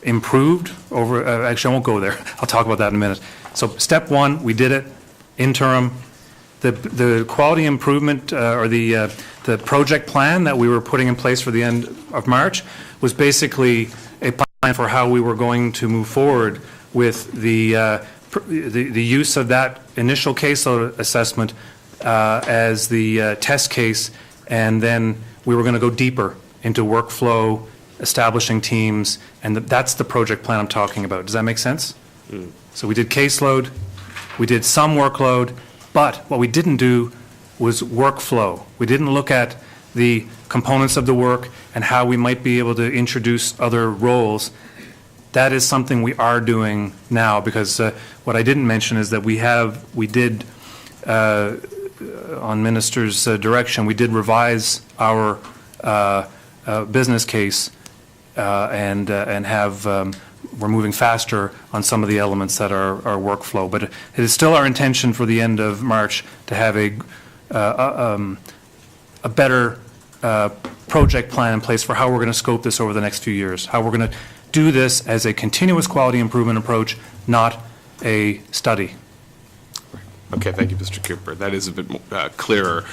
improved over, actually I won't go there. I'll talk about that in a minute. So step 1, we did it, interim. The quality improvement or the project plan that we were putting in place for the end of March was basically a plan for how we were going to move forward with the use of that initial caseload assessment as the test case, and then we were going to go deeper into workflow establishing teams, and that's the project plan I'm talking about. Does that make sense? So we did caseload, we did some workload, but what we didn't do was workflow. We didn't look at the components of the work and how we might be able to introduce other roles. That is something we are doing now, because what I didn't mention is that we did, on Minister's direction, we did revise our business case and have, we're moving faster on some of the elements that are workflow. But it is still our intention for the end of March to have a better project plan in place for how we're going to scope this over the next few years, how we're going to do this as a continuous quality improvement approach, not a study. Okay, thank you, Mr. Cooper. That is a bit clearer.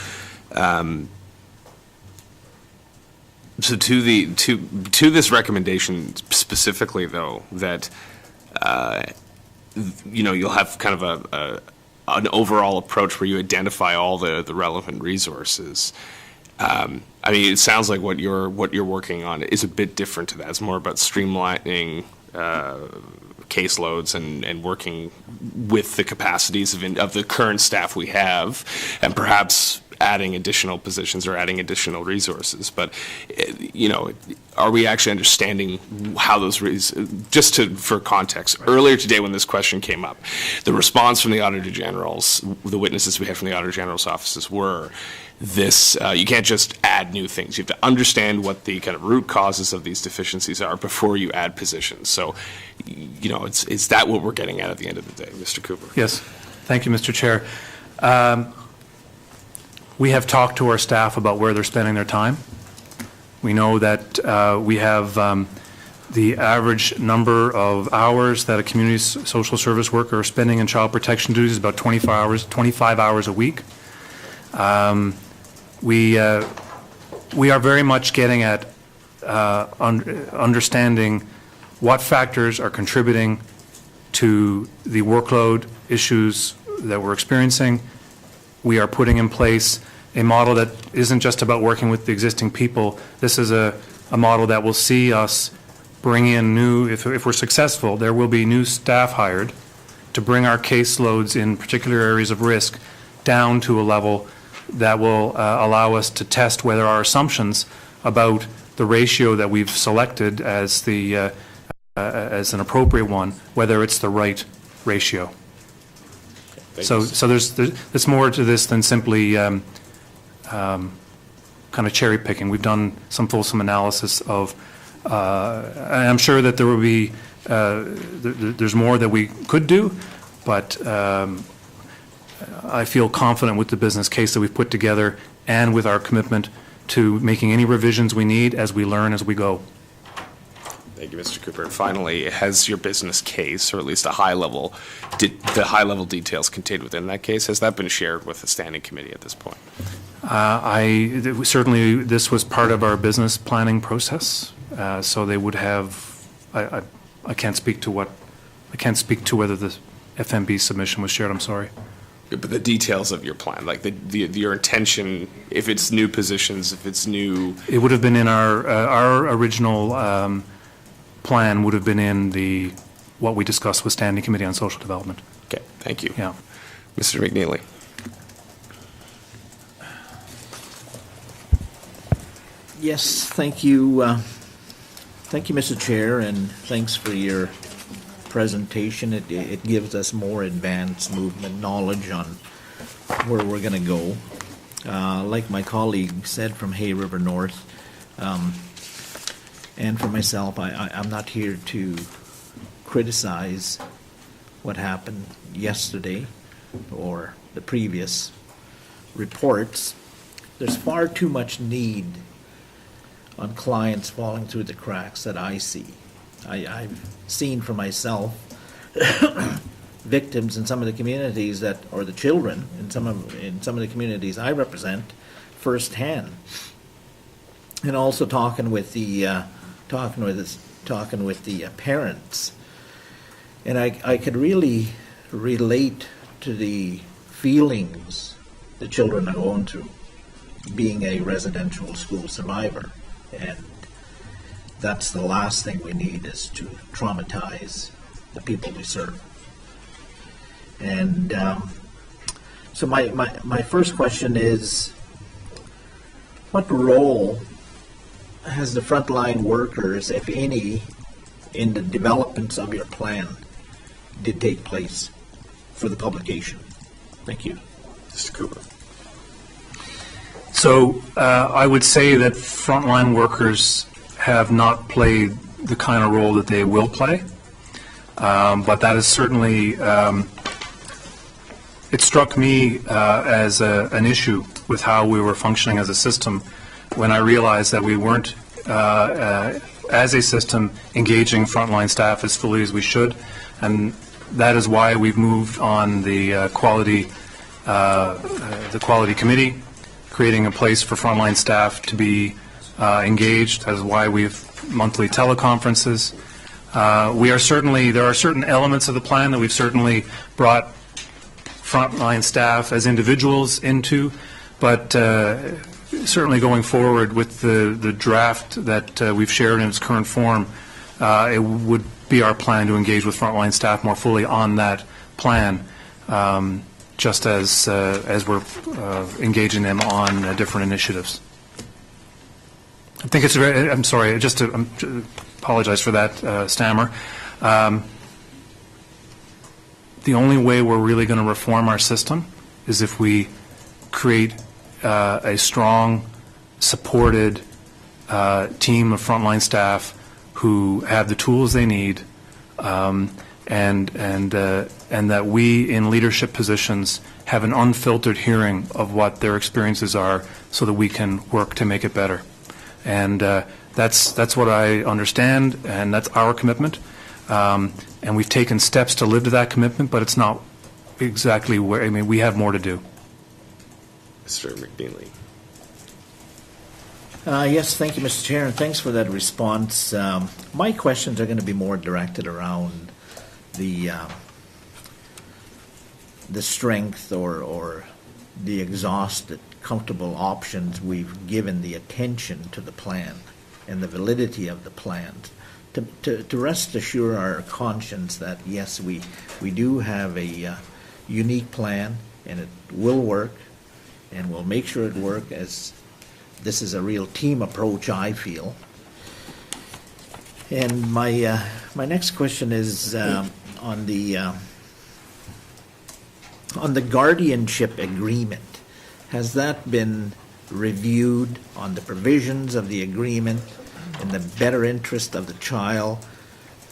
So to this recommendation specifically, though, that you'll have kind of an overall approach where you identify all the relevant resources. I mean, it sounds like what you're working on is a bit different to that. It's more about streamlining caseloads and working with the capacities of the current staff we have, and perhaps adding additional positions or adding additional resources. But, are we actually understanding how those, for context, earlier today when this question came up, the response from the Auditor General's, the witnesses we had from the Auditor General's offices were, this, you can't just add new things. You have to understand what the kind of root causes of these deficiencies are before you add positions. So, is that what we're getting at the end of the day, Mr. Cooper? Yes. Thank you, Mr. Chair. We have talked to our staff about where they're spending their time. We know that we have the average number of hours that a community social service worker is spending in child protection duties is about 25 hours a week. We are very much getting at understanding what factors are contributing to the workload issues that we're experiencing. We are putting in place a model that isn't just about working with the existing people. This is a model that will see us bring in new, if we're successful, there will be new staff hired to bring our caseloads in particular areas of risk down to a level that will allow us to test whether our assumptions about the ratio that we've selected as the as an appropriate one, whether it's the right ratio. So there's more to this than simply kind of cherry picking. We've done some fulsome analysis of, and I'm sure that there will be, there's more that we could do, but I feel confident with the business case that we've put together and with our commitment to making any revisions we need as we learn as we go. Thank you, Mr. Cooper. And finally, has your business case, or at least the high level details contained within that case, has that been shared with the standing committee at this point? Certainly this was part of our business planning process, so they would have. I can't speak to whether the FMB submission was shared. I'm sorry. But the details of your plan, like your intention, if it's new positions, if it's new, it would have been in our original plan. Would have been in what we discussed with Standing Committee on Social Development. Okay, thank you. Yeah, Mr. McNeely. Yes, thank you. Thank you, Mr. Chair, and thanks for your presentation. It gives us more advanced movement knowledge on where we're going to go. Like my colleague said from Hay River North, and for myself, I'm not here to criticize what happened yesterday or the previous reports. There's far too much need on clients falling through the cracks that I see. I've seen for myself victims in some of the communities or the children in some of the communities I represent firsthand, and also talking with the parents, and I could really relate to the feelings the children are going through, being a residential school survivor, and that's the last thing we need, is to traumatize the people we serve. And so my first question is, what role has the frontline workers, if any, in the developments of your plan did take place for the publication? Thank you. Mr. Cooper. So I would say that frontline workers have not played the kind of role that they will play, but that is certainly, it struck me as an issue with how we were functioning as a system when I realized that we weren't, as a system, engaging frontline staff as fully as we should, and that is why we've moved on the quality committee, creating a place for frontline staff to be engaged. That is why we have monthly teleconferences. There are certain elements of the plan that we've certainly brought frontline staff as individuals into, but certainly going forward with the draft that we've shared in its current form, it would be our plan to engage with frontline staff more fully on that plan, just as we're engaging them on different initiatives. I think it's very, I'm sorry, just to apologize for that stammer. The only way we're really going to reform our system is if we create a strong, supported team of frontline staff who have the tools they need, and that we in leadership positions have an unfiltered hearing of what their experiences are, so that we can work to make it better. And that's what I understand, and that's our commitment. And we've taken steps to live to that commitment, but it's not exactly where, I mean, we have more to do. Mr. McNeely. Yes, thank you, Mr. Chair, and thanks for that response. My questions are going to be more directed around the strength or the exhausted, comfortable options we've given the attention to the plan and the validity of the plan. To rest assure our conscience that, yes, we do have a unique plan, and it will work, and we'll make sure it works, as this is a real team approach, I feel. And my next question is on the guardianship agreement. Has that been reviewed on the provisions of the agreement in the better interest of the child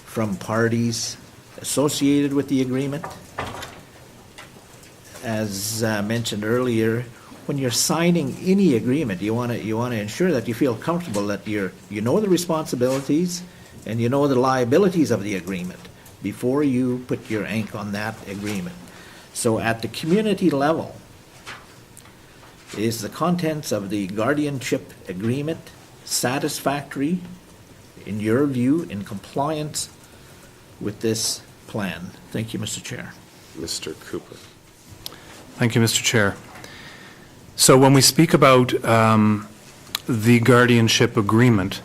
from parties associated with the agreement? As mentioned earlier, when you're signing any agreement, you want to ensure that you feel comfortable that you know the responsibilities and you know the liabilities of the agreement before you put your ink on that agreement. So at the community level, is the contents of the guardianship agreement satisfactory, in your view, in compliance with this plan? Thank you, Mr. Chair. Mr. Cooper. Thank you, Mr. Chair. So when we speak about the guardianship agreement,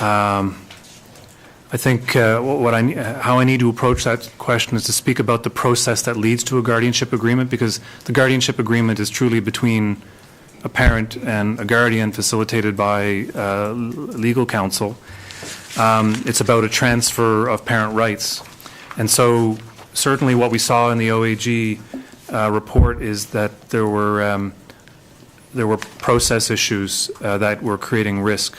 I think how I need to approach that question is to speak about the process that leads to a guardianship agreement, because the guardianship agreement is truly between a parent and a guardian, facilitated by legal counsel. It's about a transfer of parent rights. And so certainly what we saw in the OAG report is that there were process issues that were creating risk.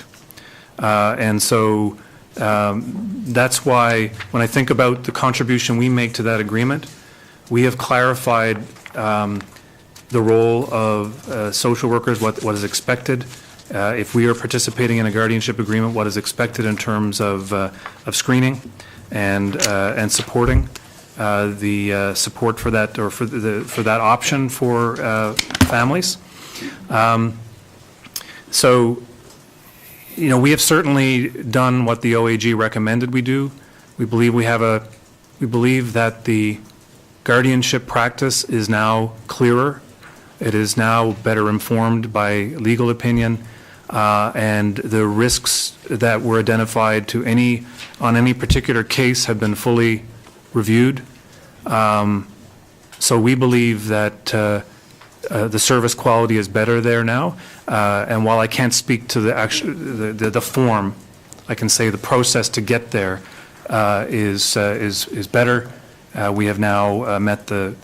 And so that's why when I think about the contribution we make to that agreement, we have clarified the role of social workers, what is expected. If we are participating in a guardianship agreement, what is expected in terms of screening and supporting the support for that, or for that option for families. So, you know, we have certainly done what the OAG recommended we do. We believe we believe that the guardianship practice is now clearer. It is now better informed by legal opinion. and the risks that were identified on any particular case have been fully reviewed. So we believe that the service quality is better there now. And while I can't speak to the form, I can say the process to get there is better. We have now met the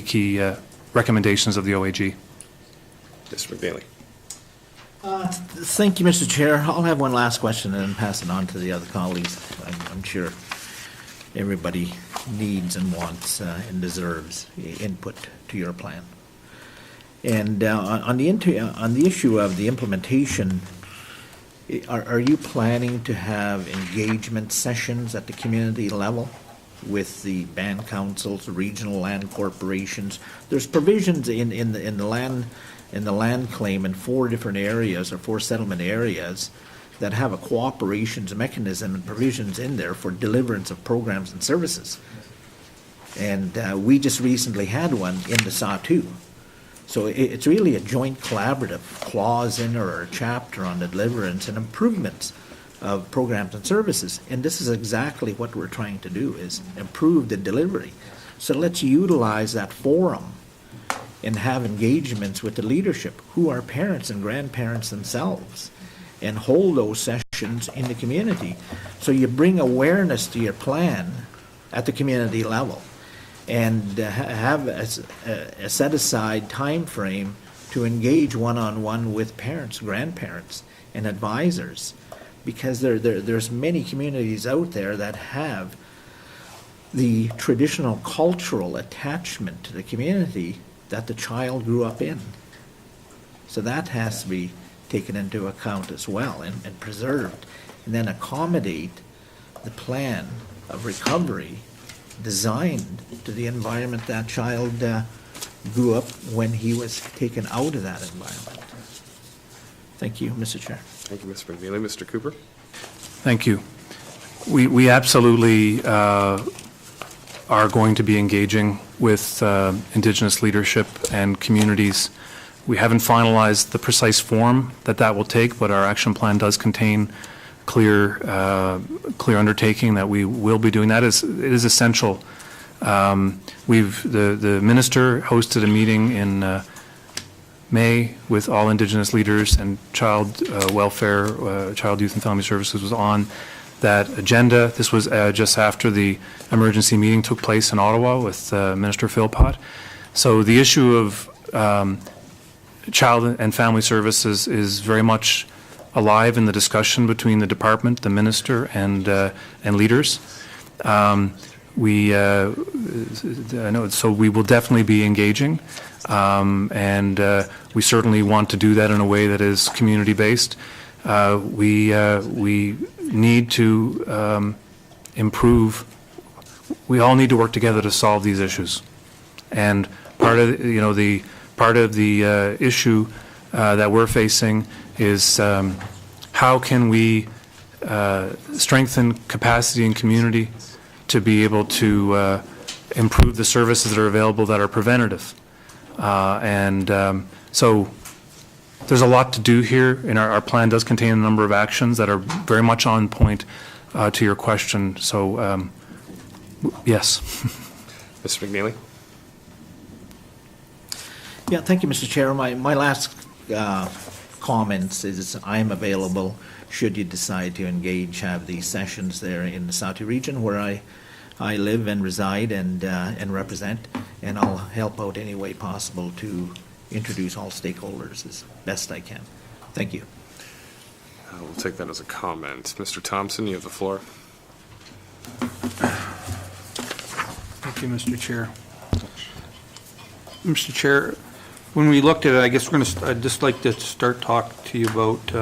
key recommendations of the OAG. Mr. McNeely. Thank you, Mr. Chair. I'll have one last question and then pass it on to the other colleagues. I'm sure everybody needs and wants and deserves input to your plan. And on the issue of the implementation, are you planning to have engagement sessions at the community level with the band councils, regional land corporations? There's provisions in the land claim in 4 different areas or 4 settlement areas that have a cooperations mechanism and provisions in there for deliverance of programs and services. And we just recently had one in the SAW2. So it's really a joint collaborative clause in or a chapter on the deliverance and improvements of programs and services. And this is exactly what we're trying to do, is improve the delivery. So let's utilize that forum and have engagements with the leadership, who are parents and grandparents themselves, and hold those sessions in the community. So you bring awareness to your plan at the community level, and have a set-aside time frame to engage one-on-one with parents, grandparents, and advisors, because there's many communities out there that have the traditional cultural attachment to the community that the child grew up in. So that has to be taken into account as well and preserved, and then accommodate the plan of recovery designed to the environment that child grew up when he was taken out of that environment. Thank you, Mr. Chair. Thank you, Mr. McNeely. Mr. Cooper? Thank you. We absolutely are going to be engaging with Indigenous leadership and communities. We haven't finalized the precise form that will take, but our action plan does contain clear undertaking that we will be doing that. It is essential. The minister hosted a meeting in May with all Indigenous leaders, and child welfare, child, youth and family services was on that agenda. This was just after the emergency meeting took place in Ottawa with Minister Philpott. So the issue of child and family services is very much alive in the discussion between the department, the minister, and leaders. I know, so we will definitely be engaging, and we certainly want to do that in a way that is community-based. We need to improve. We all need to work together to solve these issues, and part of the issue that we're facing is how can we strengthen capacity in community to be able to improve the services that are available that are preventative. So there's a lot to do here, and our plan does contain a number of actions that are very much on point to your question. So, yes. Mr. McNeely? Yeah, thank you, Mr. Chair. My last comments is I am available should you decide to engage, have these sessions there in the Saudi region where I live and reside and represent, and I'll help out any way possible to introduce all stakeholders as best I can. Thank you. We'll take that as a comment. Mr. Thompson, you have the floor. Thank you, Mr. Chair. Mr. Chair, when we looked at it, I guess I'd just like to start talking to you about,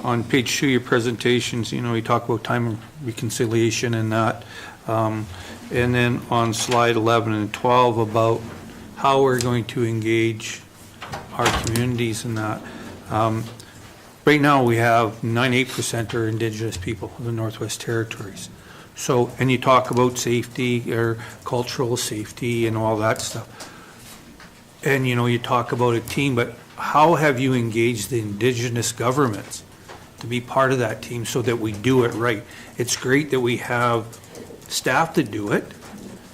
on page 2 of your presentations, you talk about time of reconciliation and that. And then on slide 11 and 12 about how we're going to engage our communities in that. Right now we have 98% are Indigenous people of the Northwest Territories. So, and you talk about safety or cultural safety and all that stuff. And you talk about a team, but how have you engaged the Indigenous governments to be part of that team so that we do it right? It's great that we have staff to do it,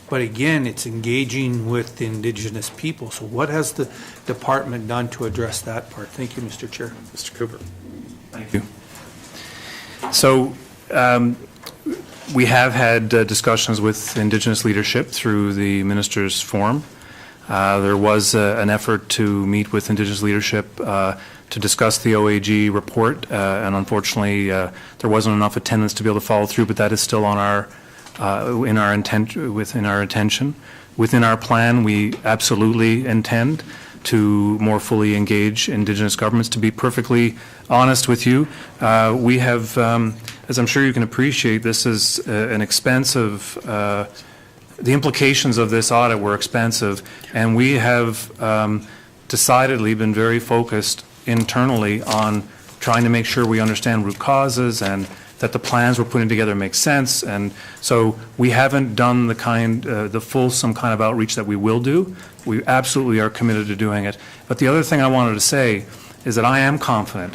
but again, it's engaging with the Indigenous people. So what has the department done to address that part? Thank you, Mr. Chair. Mr. Cooper. Thank you. So we have had discussions with Indigenous leadership through the Ministers' Forum. There was an effort to meet with Indigenous leadership to discuss the OAG report, and unfortunately there wasn't enough attendance to be able to follow through, but that is still on our within our attention. Within our plan, we absolutely intend to more fully engage Indigenous governments. To be perfectly honest with you, we have, as I'm sure you can appreciate, this is an expensive, the implications of this audit were expensive, and we have decidedly been very focused internally on trying to make sure we understand root causes and that the plans we're putting together make sense. And so we haven't done the fulsome kind of outreach that we will do. We absolutely are committed to doing it. But the other thing I wanted to say is that I am confident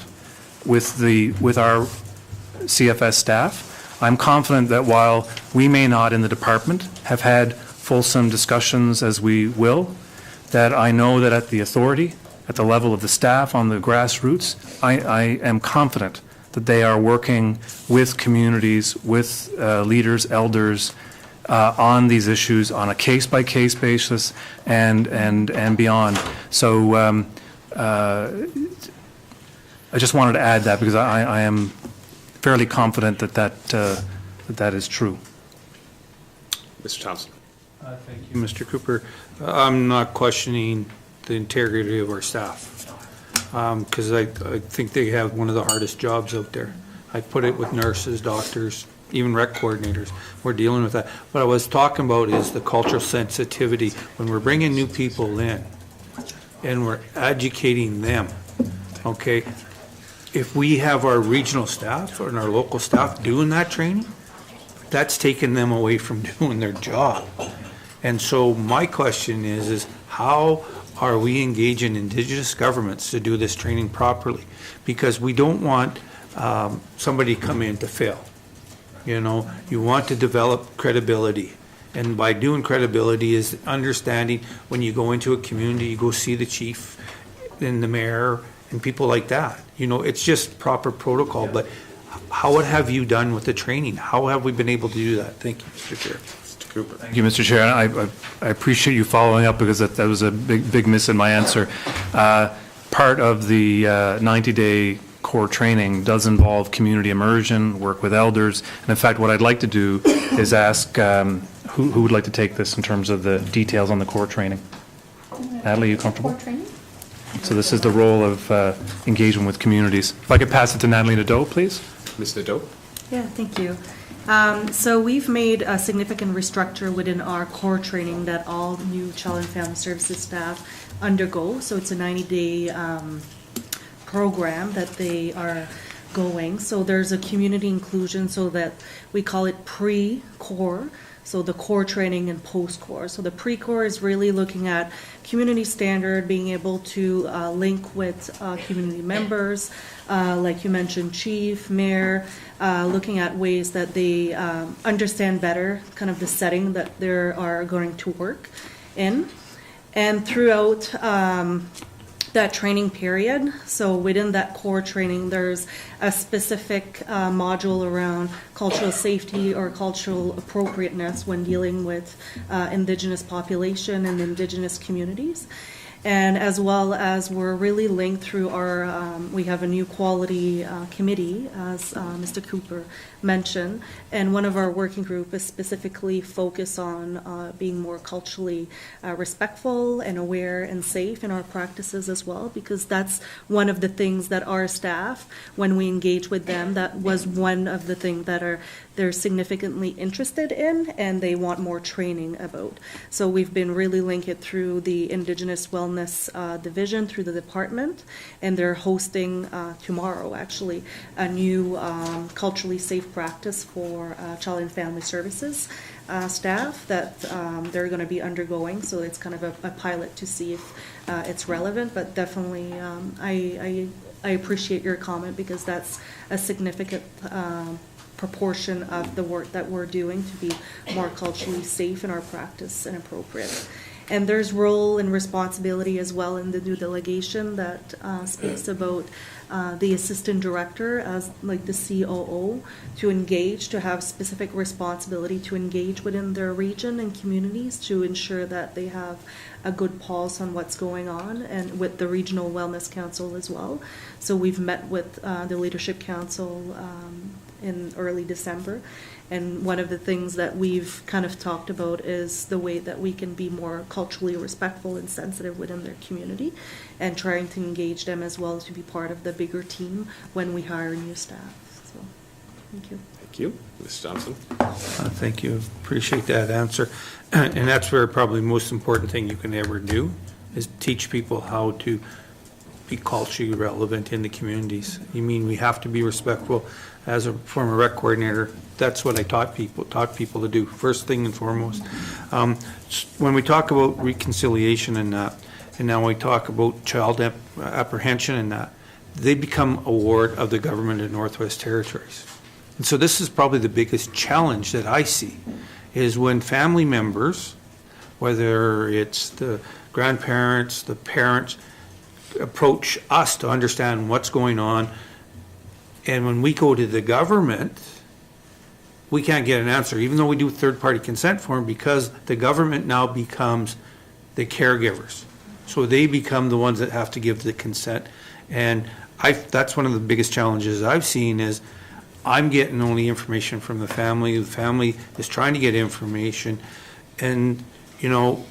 with our CFS staff. I'm confident that while we may not in the department have had fulsome discussions as we will, that I know that at the authority, at the level of the staff on the grassroots, I am confident that they are working with communities, with leaders, elders, on these issues on a case-by-case basis and beyond. So I just wanted to add that because I am fairly confident that is true. Mr. Thompson. Thank you, Mr. Cooper. I'm not questioning the integrity of our staff because I think they have one of the hardest jobs out there. I put it with nurses, doctors, even rec coordinators. We're dealing with that. What I was talking about is the cultural sensitivity. When we're bringing new people in and we're educating them, okay, if we have our regional staff and our local staff doing that training, that's taking them away from doing their job. And so my question is how are we engaging Indigenous governments to do this training properly? Because we don't want somebody to come in to fail. You know, you want to develop credibility. And by doing credibility is understanding when you go into a community, you go see the chief and the mayor and people like that. You know, it's just proper protocol. But how have you done with the training? How have we been able to do that? Thank you, Mr. Chair. Cooper. Thank you, Mr. Chair. I appreciate you following up because that was a big miss in my answer. Part of the 90-day core training does involve community immersion, work with elders, and in fact, what I'd like to do is ask who would like to take this in terms of the details on the core training. Natalie, you comfortable? Core training? So this is the role of engagement with communities. If I could pass it to Natalie Nadeau, please. Ms. Nadeau. Yeah, thank you. So we've made a significant restructure within our core training that all new Child and Family Services staff undergo. So it's a 90-day program that they are going. So there's a community inclusion, so that we call it pre-core. So the core training and post-core. So the pre-core is really looking at community standard, being able to link with community members, like you mentioned, chief, mayor, looking at ways that they understand better kind of the setting that they are going to work in. And throughout that training period, so within that core training, there's a specific module around cultural safety or cultural appropriateness when dealing with Indigenous population and Indigenous communities. And as well as we're really linked through our, we have a new quality committee, as Mr. Cooper mentioned, and one of our working group is specifically focused on being more culturally respectful and aware and safe in our practices as well, because that's one of the things that our staff, when we engage with them, that was one of the things that they're significantly interested in and they want more training about. So we've been really linking it through the Indigenous Wellness Division, through the department, and they're hosting tomorrow actually a new culturally safe practice for Child and Family Services staff that they're going to be undergoing, so it's kind of a pilot to see if it's relevant, but definitely I appreciate your comment because that's a significant proportion of the work that we're doing to be more culturally safe in our practice and appropriate. And there's role and responsibility as well in the new delegation that speaks about the assistant director as like the COO to engage, to have specific responsibility to engage within their region and communities to ensure that they have a good pulse on what's going on, and with the Regional Wellness Council as well. So we've met with the Leadership Council in early December. And one of the things that we've kind of talked about is the way that we can be more culturally respectful and sensitive within their community, and trying to engage them as well to be part of the bigger team when we hire new staff. So, thank you. Thank you. Ms. Johnson? Thank you. Appreciate that answer. And that's where probably the most important thing you can ever do is teach people how to be culturally relevant in the communities. You mean we have to be respectful. As a former rec coordinator, that's what I taught people to do, first thing and foremost. When we talk about reconciliation and that, and now we talk about child apprehension and that, they become a ward of the government of Northwest Territories. And so this is probably the biggest challenge that I see, is when family members, whether it's the grandparents, the parents, approach us to understand what's going on, and when we go to the government, we can't get an answer, even though we do third-party consent form, because the government now becomes the caregivers. So they become the ones that have to give the consent. And that's one of the biggest challenges I've seen is I'm getting only information from the family. The family is trying to get information. And, you know,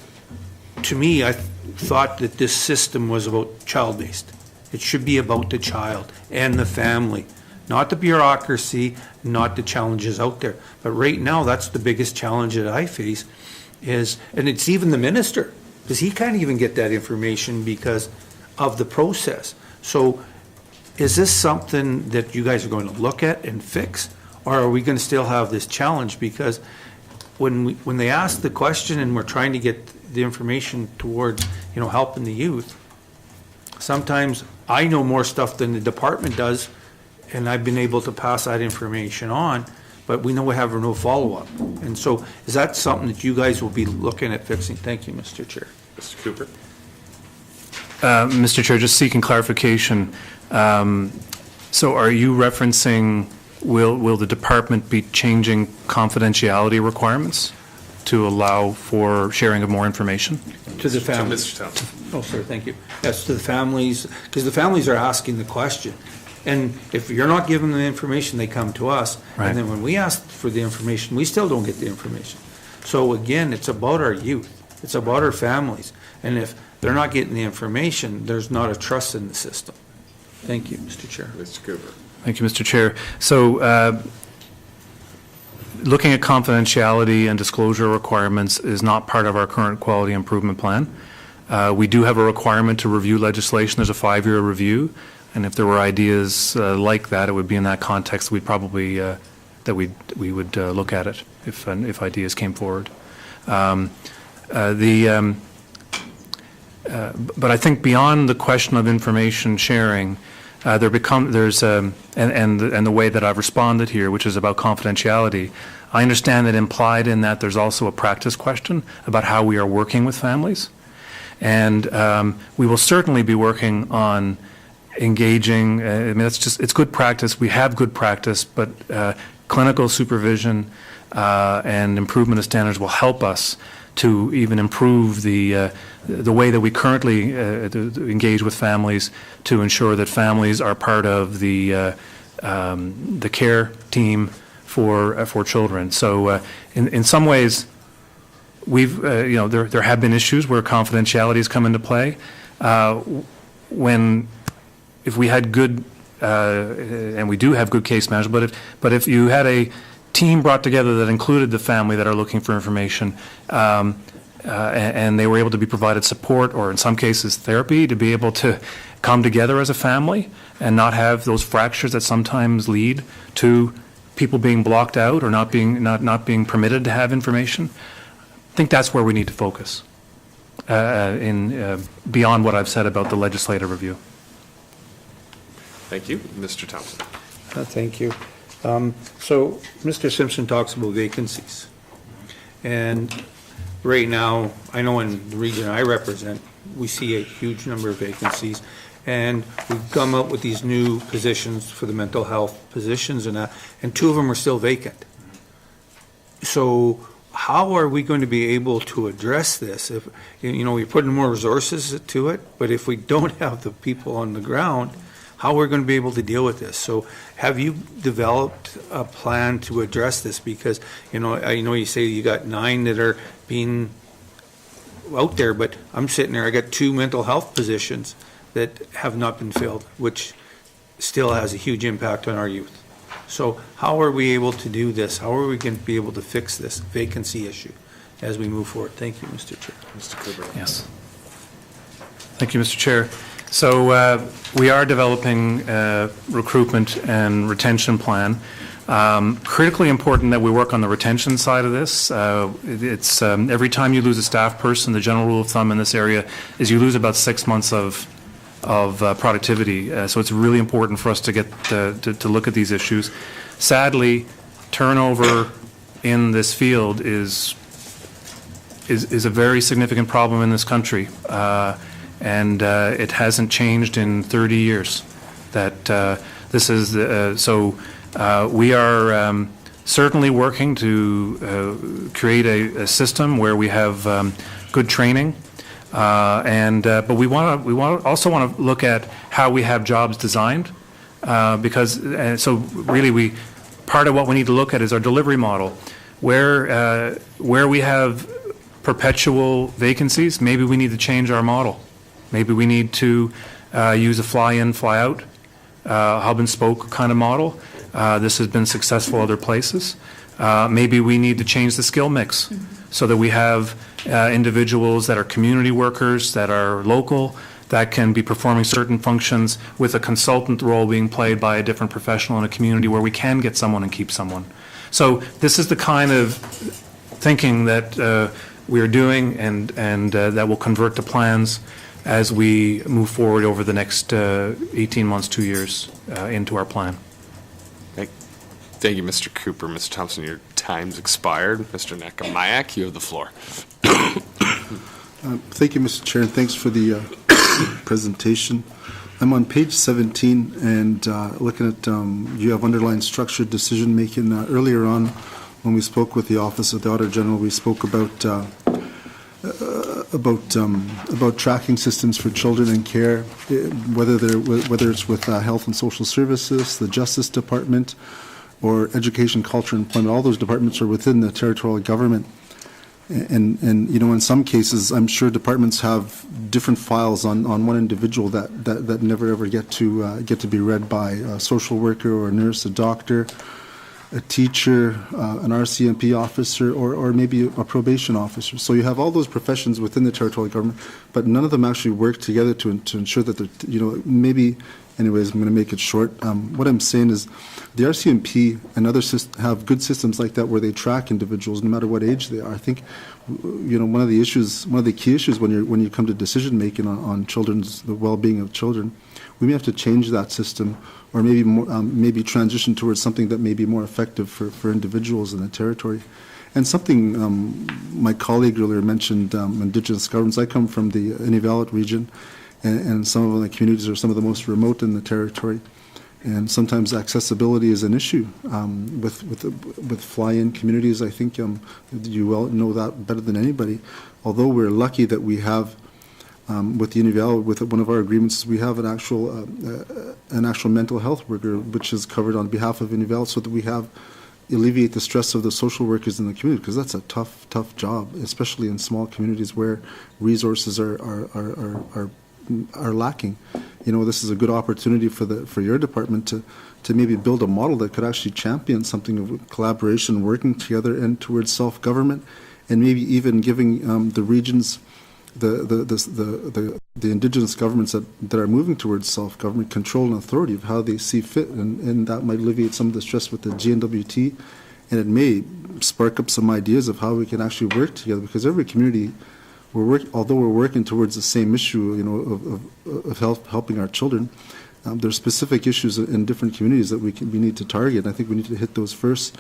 to me, I thought that this system was about child-based. It should be about the child and the family, not the bureaucracy, not the challenges out there. But right now, that's the biggest challenge that I face is, and it's even the minister, because he can't even get that information because of the process. So is this something that you guys are going to look at and fix, or are we going to still have this challenge? Because when they ask the question and we're trying to get the information towards, you know, helping the youth, sometimes I know more stuff than the department does, and I've been able to pass that information on, but we know we have no follow-up. And so is that something that you guys will be looking at fixing? Thank you, Mr. Chair. Mr. Cooper? Mr. Chair, just seeking clarification. So are you referencing, will the department be changing confidentiality requirements to allow for sharing of more information? To the families. Mr. Townsend. Oh, sir, thank you. Yes, to the families, because the families are asking the question. And if you're not giving them the information, they come to us. Right. And then when we ask for the information, we still don't get the information. So again, it's about our youth. It's about our families. And if they're not getting the information, there's not a trust in the system. Thank you, Mr. Chair. Mr. Cooper? Thank you, Mr. Chair. So looking at confidentiality and disclosure requirements is not part of our current quality improvement plan. We do have a requirement to review legislation. There's a 5-year review. And if there were ideas like that, it would be in that context we'd probably, that we would look at it if ideas came forward. But I think beyond the question of information sharing, there's and the way that I've responded here, which is about confidentiality. I understand that implied in that there's also a practice question about how we are working with families, and we will certainly be working on engaging. I mean, it's good practice. We have good practice, but clinical supervision and improvement of standards will help us to even improve the way that we currently engage with families, to ensure that families are part of the care team for children. So in some ways, we've there have been issues where confidentiality has come into play. If we had good, and we do have good case management, but if you had a team brought together that included the family that are looking for information, and they were able to be provided support, or in some cases therapy, to be able to come together as a family and not have those fractures that sometimes lead to people being blocked out or not being permitted to have information. I think that's where we need to focus beyond what I've said about the legislative review. Thank you. Mr. Thompson. Thank you. So Mr. Simpson talks about vacancies. And right now, I know in the region I represent, we see a huge number of vacancies. And we've come up with these new positions for the mental health positions and two of them are still vacant. So how are we going to be able to address this? If, we're putting more resources to it, but if we don't have the people on the ground, how are we going to be able to deal with this? So have you developed a plan to address this? Because, I know you say you got 9 that are being out there, but I'm sitting there, I got 2 mental health positions that have not been filled, which still has a huge impact on our youth. So how are we able to do this? How are we going to be able to fix this vacancy issue as we move forward? Thank you, Mr. Chair. Mr. Cooper. Yes. Thank you, Mr. Chair. So we are developing a recruitment and retention plan. Critically important that we work on the retention side of this. It's every time you lose a staff person, the general rule of thumb in this area is you lose about 6 months of productivity. So it's really important for us to get to look at these issues. Sadly, turnover in this field is a very significant problem in this country, and it hasn't changed in 30 years. We are certainly working to create a system where we have good training. But we also want to look at how we have jobs designed, because part of what we need to look at is our delivery model, where we have perpetual vacancies. Maybe we need to change our model. Maybe we need to use a fly-in, fly-out, hub and spoke kind of model. This has been successful other places. Maybe we need to change the skill mix so that we have individuals that are community workers, that are local, that can be performing certain functions with a consultant role being played by a different professional in a community where we can get someone and keep someone. So this is the kind of thinking that we are doing and that will convert to plans as we move forward over the next 18 months, 2 years into our plan. Thank you, Mr. Cooper. Mr. Thompson, your time's expired. Mr. Nakamayak, you have the floor. Thank you, Mr. Chair, and thanks for the presentation. I'm on page 17, and looking at, you have underlined structured decision-making. Earlier on, when we spoke with the Office of the Auditor General, we spoke about tracking systems for children in care, whether it's with Health and Social Services, the Justice Department, or Education, Culture, and Employment. All those departments are within the territorial government. And in some cases, I'm sure departments have different files on one individual that never ever get to be read by a social worker or a nurse, a doctor, a teacher, an RCMP officer, or maybe a probation officer. So you have all those professions within the territorial government, but none of them actually work together to ensure that they're, maybe, anyways, I'm going to make it short. What I'm saying is the RCMP and others have good systems like that where they track individuals no matter what age they are. I think, one of the key issues when you come to decision making on the well-being of children, we may have to change that system, or maybe transition towards something that may be more effective for individuals in the territory. And something my colleague earlier mentioned, Indigenous governments. I come from the Inuvialuit region, and some of the communities are some of the most remote in the territory. And sometimes accessibility is an issue with fly-in communities. I think you well know that better than anybody. Although we're lucky that we have, with the Inuvialuit, with one of our agreements, we have an actual mental health worker, which is covered on behalf of Inuvialuit, so that we have alleviate the stress of the social workers in the community, because that's a tough job, especially in small communities where resources are lacking. This is a good opportunity for your department to maybe build a model that could actually champion something of collaboration, working together and towards self-government, and maybe even giving the regions the indigenous governments that are moving towards self-government control and authority of how they see fit, and that might alleviate some of the stress with the GNWT, and it may spark up some ideas of how we can actually work together, because every community, although we're working towards the same issue, of helping our children, there's specific issues in different communities that we need to target. I think we need to hit those first.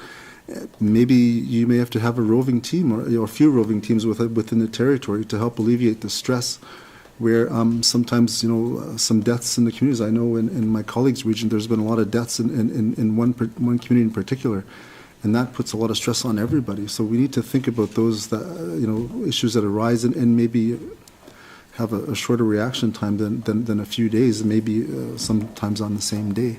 Maybe you may have to have a roving team or a few roving teams within the territory to help alleviate the stress where sometimes, some deaths in the communities. I know in my colleagues' region, there's been a lot of deaths in one community in particular, and that puts a lot of stress on everybody. So we need to think about those issues that arise and maybe have a shorter reaction time than a few days, and maybe sometimes on the same day.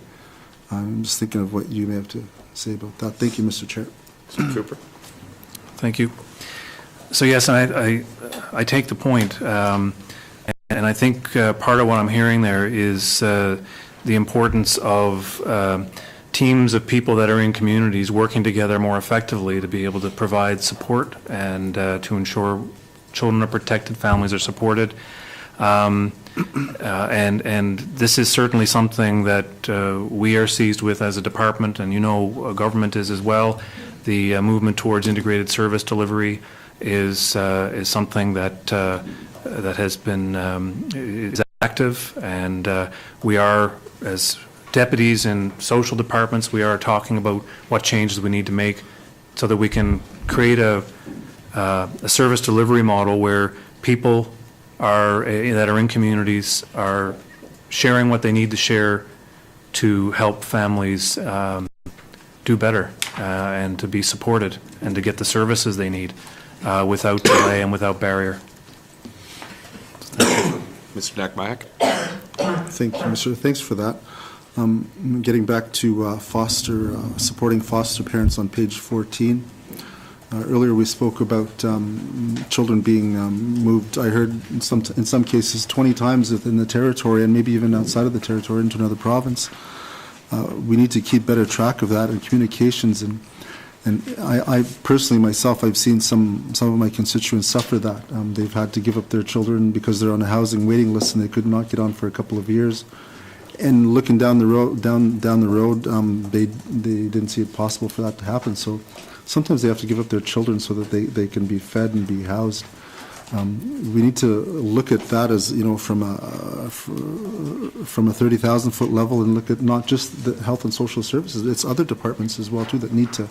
I'm just thinking of what you may have to say about that. Thank you, Mr. Chair. Mr. Cooper. Thank you. So yes, and I take the point, and I think part of what I'm hearing there is the importance of teams of people that are in communities working together more effectively to be able to provide support and to ensure children are protected, families are supported. And this is certainly something that we are seized with as a department, and government is as well. The movement towards integrated service delivery is something that has been is active, and we are, as deputies in social departments, we are talking about what changes we need to make so that we can create a service delivery model where people that are in communities are sharing what they need to share to help families do better and to be supported and to get the services they need without delay and without barrier. Mr. Nakmayak. Thank you, Mr. Thanks for that. Getting back to supporting foster parents on page 14. Earlier we spoke about children being moved, I heard in some cases 20 times within the territory and maybe even outside of the territory into another province. We need to keep better track of that in communications, and I personally myself, I've seen some of my constituents suffer that. They've had to give up their children because they're on a housing waiting list and they could not get on for a couple of years. And looking down the road, they didn't see it possible for that to happen. So sometimes they have to give up their children so that they can be fed and be housed. We need to look at that as, from a 30,000-foot level, and look at not just the health and social services, it's other departments as well too that need to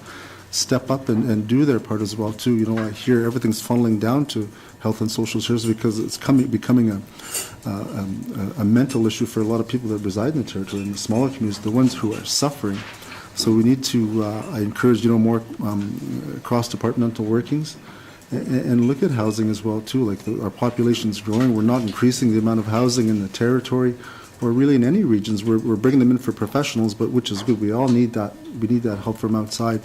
step up and do their part as well too. I hear everything's funneling down to health and social services because it's becoming a mental issue for a lot of people that reside in the territory, in the smaller communities, the ones who are suffering. So we need to, I encourage, more cross-departmental workings and look at housing as well too. Like our population is growing. We're not increasing the amount of housing in the territory or really in any regions. We're bringing them in for professionals, but which is good. We all need that. We need that help from outside.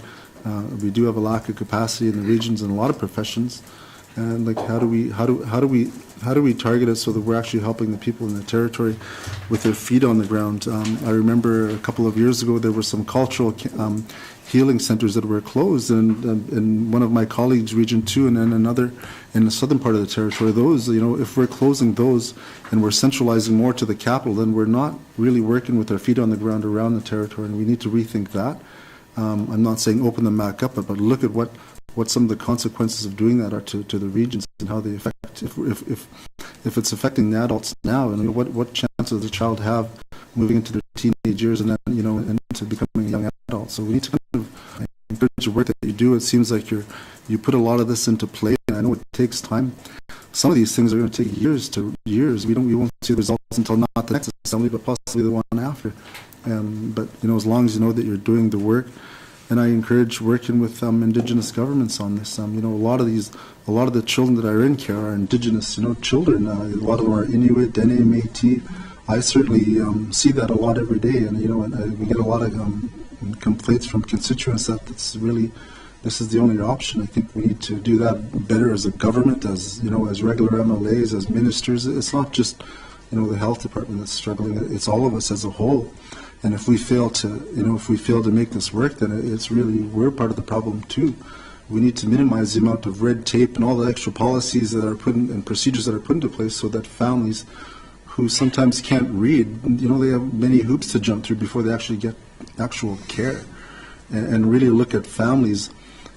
We do have a lack of capacity in the regions in a lot of professions. And like, how do we target it so that we're actually helping the people in the territory with their feet on the ground? I remember a couple of years ago there were some cultural healing centers that were closed, and in one of my colleagues' region 2, and then another in the southern part of the territory. Those, if we're closing those and we're centralizing more to the capital, then we're not really working with our feet on the ground around the territory, and we need to rethink that. I'm not saying open them back up, but look at what some of the consequences of doing that are to the regions and how they affect, if it's affecting the adults now, and what chance does the child have moving into their teenage years and then, and into becoming a young adult. So we need to kind of encourage the work that you do. It seems like you put a lot of this into play, and I know it takes time. Some of these things are going to take years. We won't see the results until not the next assembly, but possibly the one after. But as long as you know that you're doing the work. And I encourage working with Indigenous governments on this. A lot of the children that are in care are Indigenous, children. A lot of them are Inuit, Dene, Métis. I certainly see that a lot every day, and we get a lot of complaints from constituents that this is the only option. I think we need to do that better as a government, as regular MLAs, as ministers. It's not just the health department that's struggling. It's all of us as a whole. And if we fail to make this work, then it's really, we're part of the problem too. we need to minimize the amount of red tape and all the extra policies that are put in, and procedures that are put into place so that families who sometimes can't read, they have many hoops to jump through before they actually get actual care. And really look at families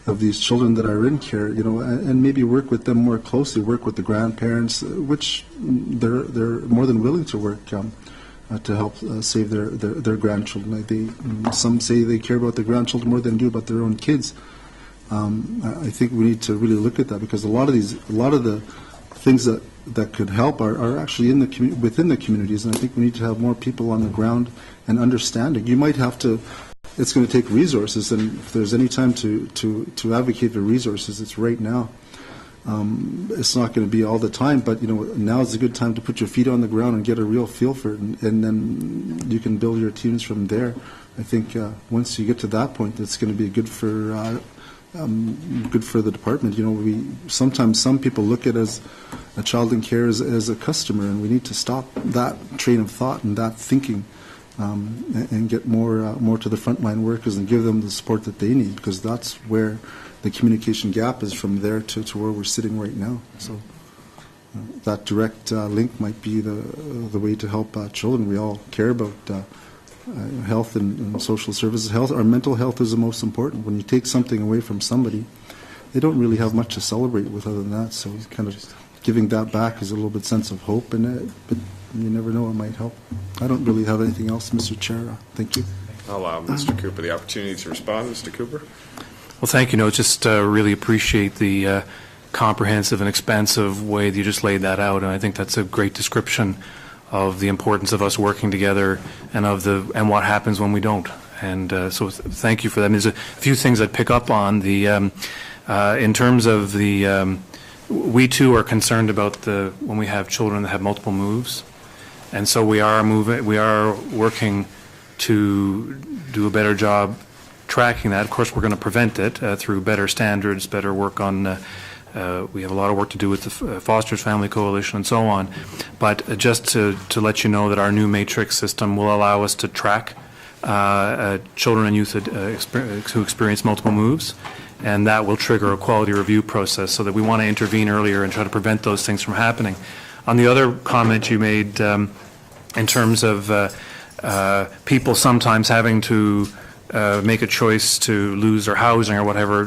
of these children that are in care, and maybe work with them more closely, work with the grandparents, which they're more than willing to work to help save their grandchildren. Some say they care about their grandchildren more than they do about their own kids. I think we need to really look at that, because a lot of the things that could help are actually within the communities, and I think we need to have more people on the ground and understanding. You might have to. It's going to take resources, and if there's any time to advocate for resources, it's right now. It's not going to be all the time, but now is a good time to put your feet on the ground and get a real feel for it, and then you can build your teams from there. I think once you get to that point, it's going to be good for the department. Sometimes some people look at as a child in care as a customer, and we need to stop that train of thought and that thinking. And get more to the frontline workers and give them the support that they need, because that's where the communication gap is from there to where we're sitting right now. So that direct link might be the way to help children. We all care about health and social services. Our mental health is the most important. When you take something away from somebody, they don't really have much to celebrate with other than that. So kind of giving that back is a little bit sense of hope in it, but you never know, it might help. I don't really have anything else, Mr. Chair. Thank you. I'll allow Mr. Cooper the opportunity to respond. Mr. Cooper? Well, thank you. Just really appreciate the comprehensive and expansive way that you just laid that out, and I think that's a great description of the importance of us working together and what happens when we don't. And so thank you for that. There's a few things I'd pick up on. In terms of we too are concerned about when we have children that have multiple moves. And so we are working to do a better job tracking that. Of course, we're going to prevent it through better standards, better work on, we have a lot of work to do with the Foster's Family Coalition and so on. But just to let you know that our new matrix system will allow us to track children and youth who experience multiple moves, and that will trigger a quality review process, so that we want to intervene earlier and try to prevent those things from happening. On the other comment you made in terms of people sometimes having to make a choice to lose their housing or whatever,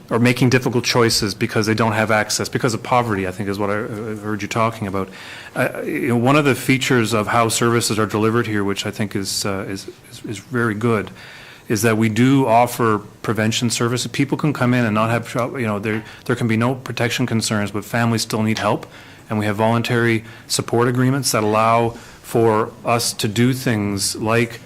or making difficult choices because they don't have access, because of poverty, I think is what I heard you talking about. One of the features of how services are delivered here, which I think is very good, is that we do offer prevention services. People can come in and not have, there can be no protection concerns, but families still need help. And we have voluntary support agreements that allow for us to do things like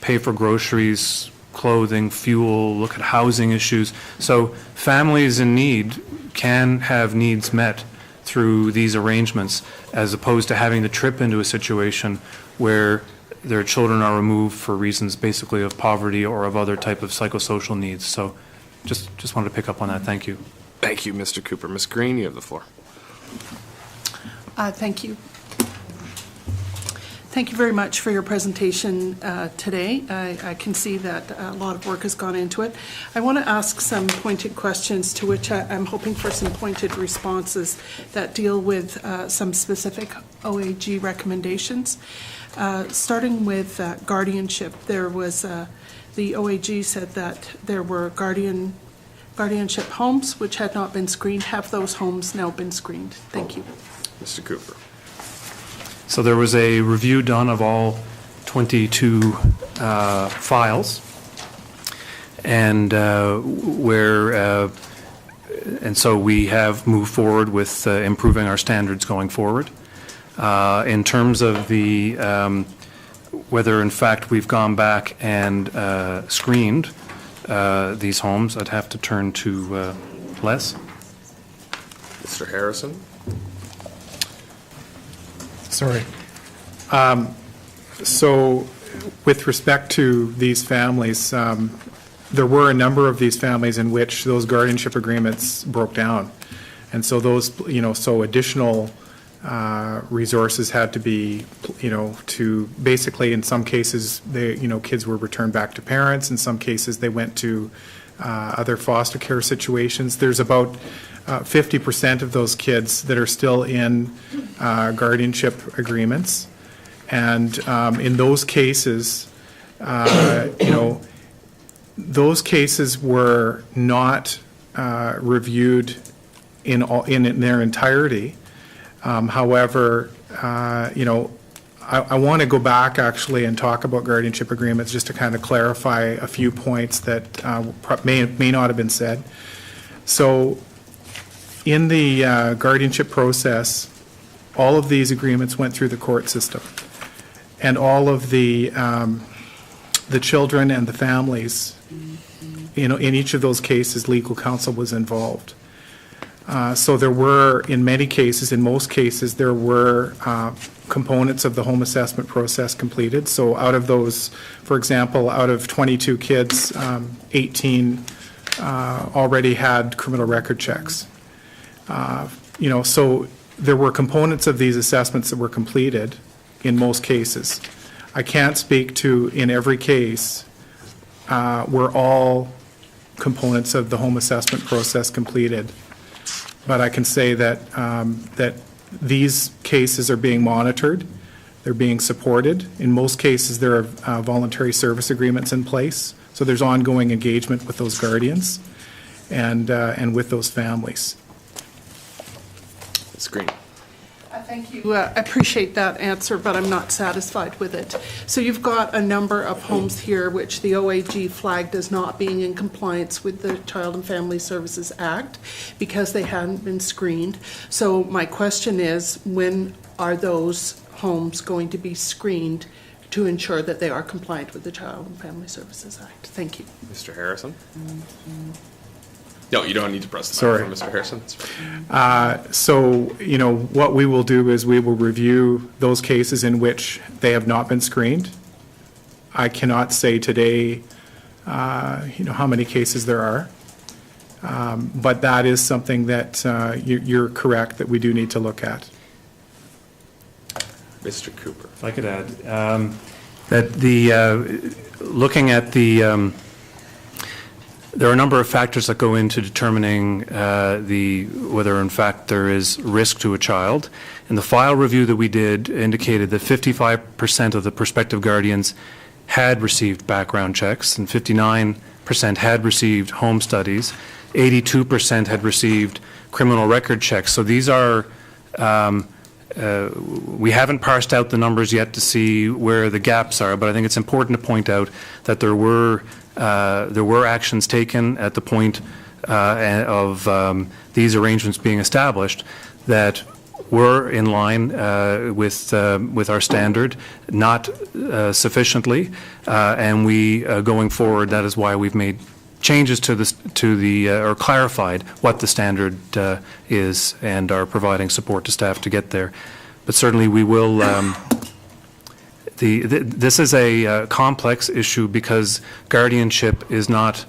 pay for groceries, clothing, fuel, look at housing issues. So families in need can have needs met through these arrangements, as opposed to having to trip into a situation where their children are removed for reasons basically of poverty or of other type of psychosocial needs. So just wanted to pick up on that. Thank you. Thank you, Mr. Cooper. Ms. Green, you have the floor. Thank you. Thank you very much for your presentation today. I can see that a lot of work has gone into it. I want to ask some pointed questions to which I'm hoping for some pointed responses that deal with some specific OAG recommendations. Starting with guardianship, there was, the OAG said that there were guardianship homes which had not been screened. Have those homes now been screened? Thank you. Mr. Cooper. So there was a review done of all 22 files, and and so we have moved forward with improving our standards going forward. In terms of the whether in fact we've gone back and screened these homes, I'd have to turn to Les. Mr. Harrison. Sorry. So with respect to these families, there were a number of these families in which those guardianship agreements broke down. And so those, so additional resources had to be, to basically, in some cases, kids were returned back to parents. In some cases, they went to other foster care situations. There's about 50% of those kids that are still in guardianship agreements. And in those cases, those cases were not reviewed in their entirety. However, I want to go back actually and talk about guardianship agreements just to kind of clarify a few points that may not have been said. So in the guardianship process, all of these agreements went through the court system. And all of the children and the families, in each of those cases, legal counsel was involved. So there were, in many cases, in most cases, there were components of the home assessment process completed. So out of those, for example, out of 22 kids, 18 already had criminal record checks. So there were components of these assessments that were completed in most cases. I can't speak to, in every case, were all components of the home assessment process completed. But I can say that that these cases are being monitored, they're being supported. In most cases, there are voluntary service agreements in place, so there's ongoing engagement with those guardians and with those families. Ms. Green. Thank you. I appreciate that answer, but I'm not satisfied with it. So you've got a number of homes here which the OAG flagged as not being in compliance with the Child and Family Services Act because they hadn't been screened. So my question is, when are those homes going to be screened to ensure that they are compliant with the Child and Family Services Act? Thank you. Mr. Harrison? No, you don't need to press the Sorry. microphone, Mr. Harrison. That's fine. So, what we will do is we will review those cases in which they have not been screened. I cannot say today, how many cases there are. But that is something that you're correct that we do need to look at. Mr. Cooper. If I could add, that looking at there are a number of factors that go into determining whether in fact there is risk to a child. And the file review that we did indicated that 55% of the prospective guardians had received background checks and 59% had received home studies. 82% had received criminal record checks. So these are, we haven't parsed out the numbers yet to see where the gaps are, but I think it's important to point out that there were actions taken at the point of these arrangements being established that were in line with our standard, not sufficiently, and we going forward, that is why we've made changes to or clarified what the standard is and are providing support to staff to get there. But certainly we will. This is a complex issue because guardianship is not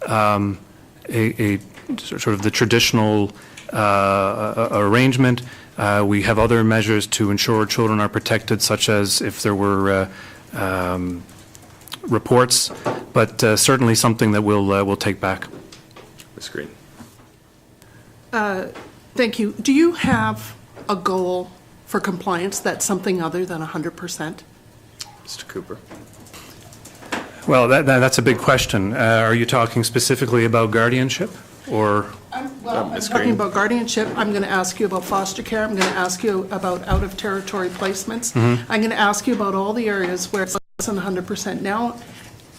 a sort of the traditional arrangement. We have other measures to ensure children are protected, such as if there were reports, but certainly something that we'll take back. Ms. Green. Thank you. Do you have a goal for compliance that's something other than 100%? Mr. Cooper. Well, that's a big question. Are you talking specifically about guardianship, or? I'm Ms. talking Green. about guardianship. I'm going to ask you about foster care. I'm going to ask you about out-of-territory placements. I'm going to ask you about all the areas where it's less than 100% now,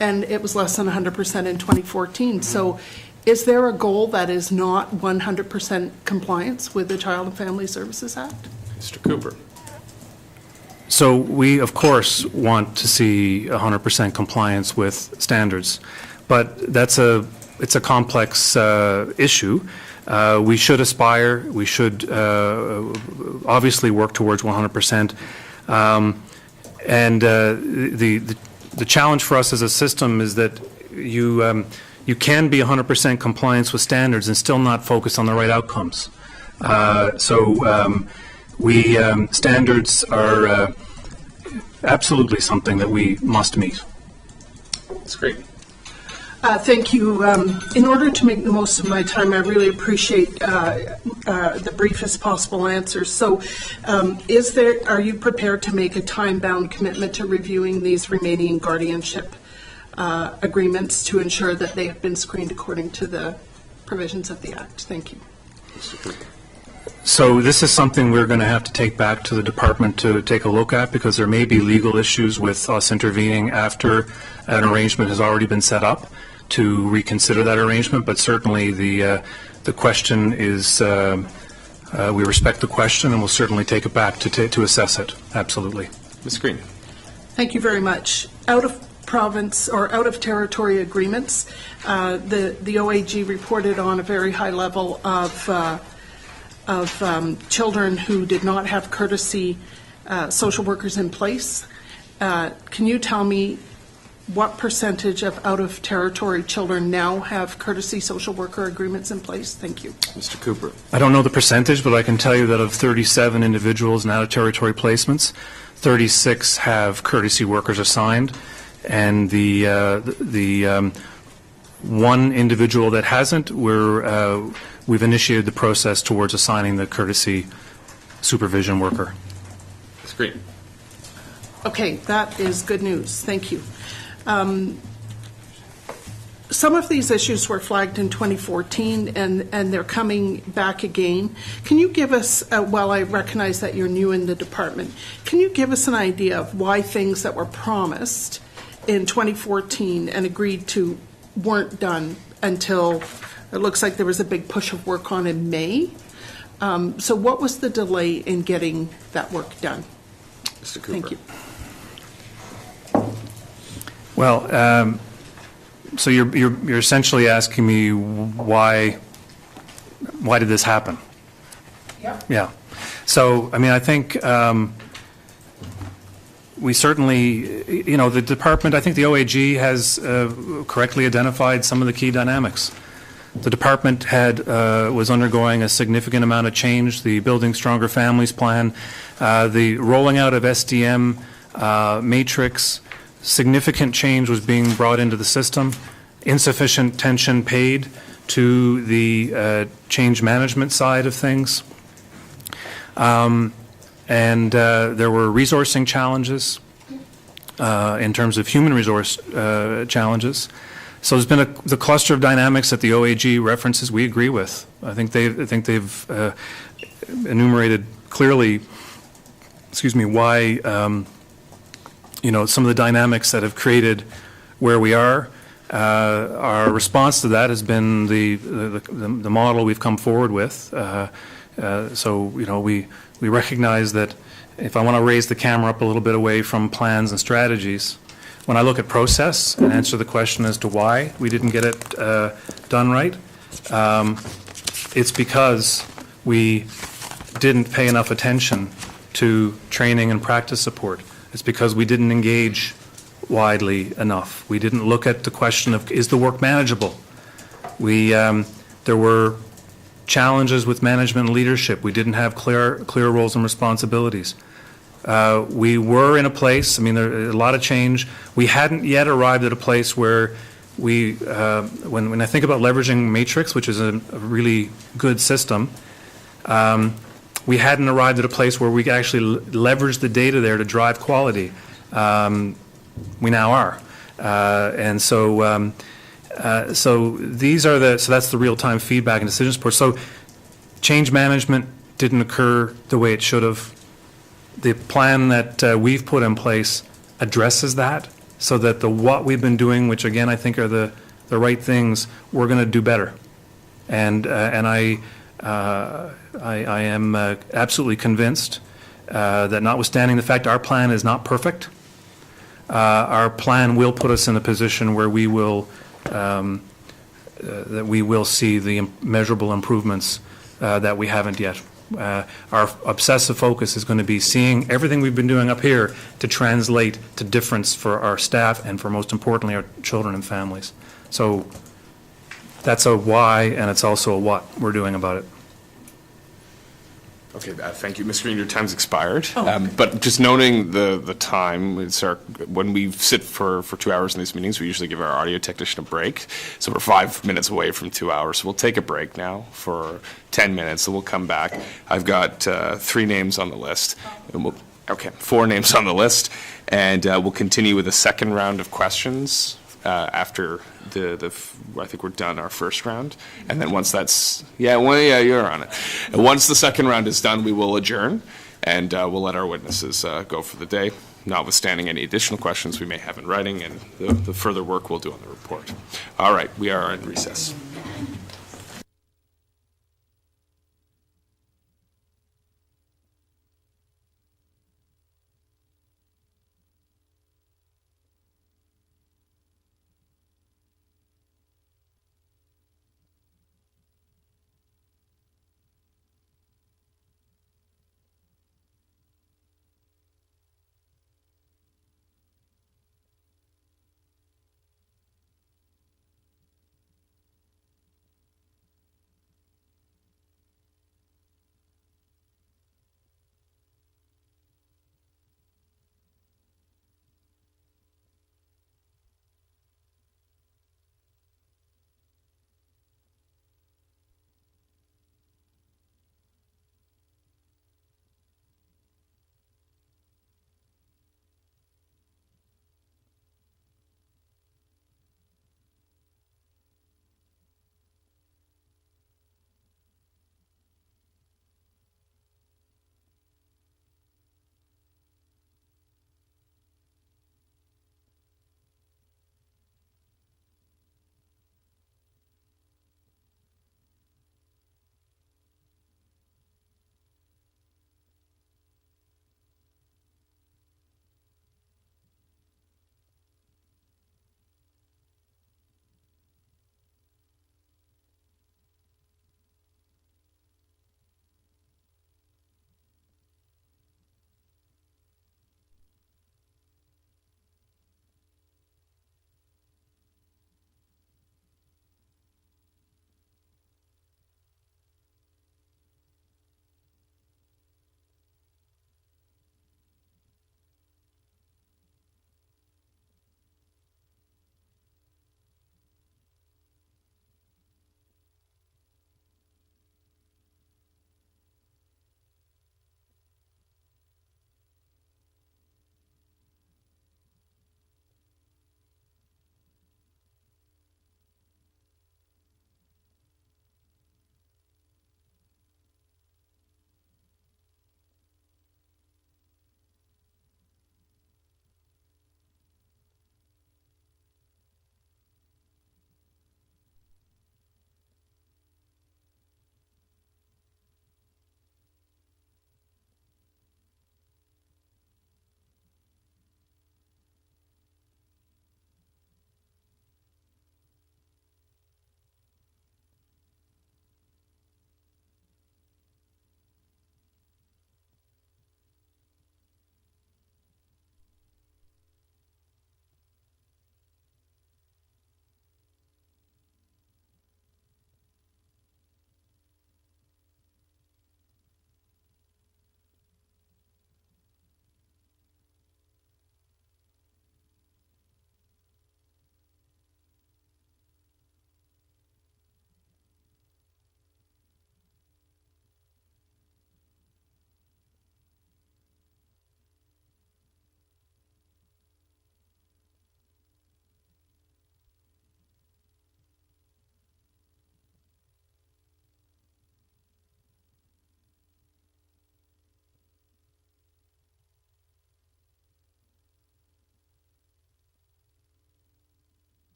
and it was less than 100% in 2014. So is there a goal that is not 100% compliance with the Child and Family Services Act? Mr. Cooper. So we, of course, want to see 100% compliance with standards, but it's a complex issue. We should aspire, we should obviously work towards 100%. And the challenge for us as a system is that you can be 100% compliance with standards and still not focus on the right outcomes. standards are absolutely something that we must meet. That's great. Thank you. In order to make the most of my time, I really appreciate the briefest possible answers. So are you prepared to make a time-bound commitment to reviewing these remaining guardianship agreements to ensure that they have been screened according to the provisions of the Act? Thank you. So this is something we're going to have to take back to the department to take a look at, because there may be legal issues with us intervening after an arrangement has already been set up to reconsider that arrangement. But certainly the question is, we respect the question, and we'll certainly take it back to assess it. Absolutely. Ms. Green. Thank you very much. Out of province or out of territory agreements, the OAG reported on a very high level of children who did not have courtesy social workers in place. Can you tell me what percentage of out-of-territory children now have courtesy social worker agreements in place? Thank you. Mr. Cooper. I don't know the percentage, but I can tell you that of 37 individuals in out-of-territory placements, 36 have courtesy workers assigned, and the one individual that hasn't, we've initiated the process towards assigning the courtesy supervision worker. That's great. Okay, that is good news. Thank you. Some of these issues were flagged in 2014, and they're coming back again. Can you give us, while I recognize that you're new in the department, can you give us an idea of why things that were promised in 2014 and agreed to weren't done until it looks like there was a big push of work on in May? So what was the delay in getting that work done? Mr. Cooper. Thank you. Well, so you're essentially asking me why did this happen? Yeah. So, I mean, I think we certainly, the department, I think the OAG has correctly identified some of the key dynamics. The department was undergoing a significant amount of change, the Building Stronger Families plan, the rolling out of SDM matrix. Significant change was being brought into the system, insufficient attention paid to the change management side of things. And there were resourcing challenges in terms of human resource challenges. So there's been the cluster of dynamics that the OAG references we agree with. I think they've enumerated clearly, why some of the dynamics that have created where we are. Our response to that has been the model we've come forward with. So we recognize that if I want to raise the camera up a little bit away from plans and strategies, when I look at process and answer the question as to why we didn't get it done right, it's because we didn't pay enough attention to training and practice support. It's because we didn't engage widely enough. We didn't look at the question of, is the work manageable? There were challenges with management and leadership. We didn't have clear roles and responsibilities. We were in a place, there a lot of change. We hadn't yet arrived at a place where when I think about leveraging Matrix, which is a really good system, we hadn't arrived at a place where we could actually leverage the data there to drive quality. We now are. And so that's the real-time feedback and decision support. So change management didn't occur the way it should have. The plan that we've put in place addresses that, so that what we've been doing, which again I think are the right things, we're going to do better. And I am absolutely convinced that notwithstanding the fact our plan is not perfect, our plan will put us in a position where we will see the measurable improvements that we haven't yet. Our obsessive focus is going to be seeing everything we've been doing up here to translate to difference for our staff and, for most importantly, our children and families. So that's a why, and it's also a what we're doing about it. Okay, thank you. Ms. Green, your time's expired. But just noting the time, when we sit for 2 hours in these meetings, we usually give our audio technician a break. So we're 5 minutes away from 2 hours. So we'll take a break now for 10 minutes, and we'll come back. I've got 3 names on the list. And 4 names on the list. And we'll continue with a second round of questions after I think we're done our first round. And then once that's, you're on it. And once the second round is done, we will adjourn, and we'll let our witnesses go for the day, notwithstanding any additional questions we may have in writing and the further work we'll do on the report. All right, we are in recess.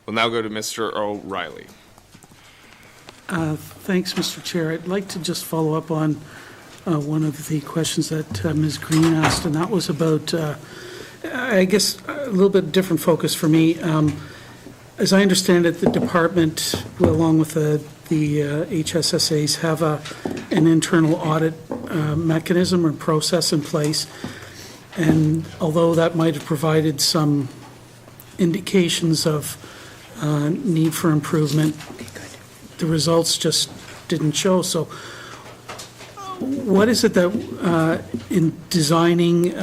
We'll now go to Mr. O'Reilly. Thanks, Mr. Chair. I'd like to just follow up on one of the questions that Ms. Green asked, and that was about, I guess, a little bit different focus for me. As I understand it, the department, along with the HSSAs, have an internal audit mechanism or process in place. And although that might have provided some indications of need for improvement, the results just didn't show. So what is it that, in designing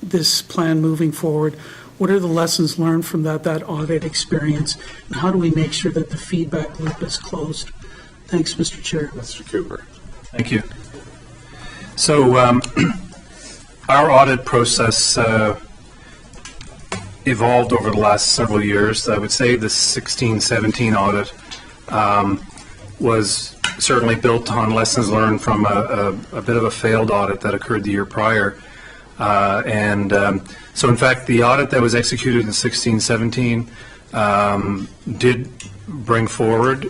this plan moving forward, what are the lessons learned from that audit experience? And how do we make sure that the feedback loop is closed? Thanks, Mr. Chair. Mr. Cooper. Thank you. So our audit process evolved over the last several years. I would say the 16-17 audit was certainly built on lessons learned from a bit of a failed audit that occurred the year prior. So in fact, the audit that was executed in 16-17 did bring forward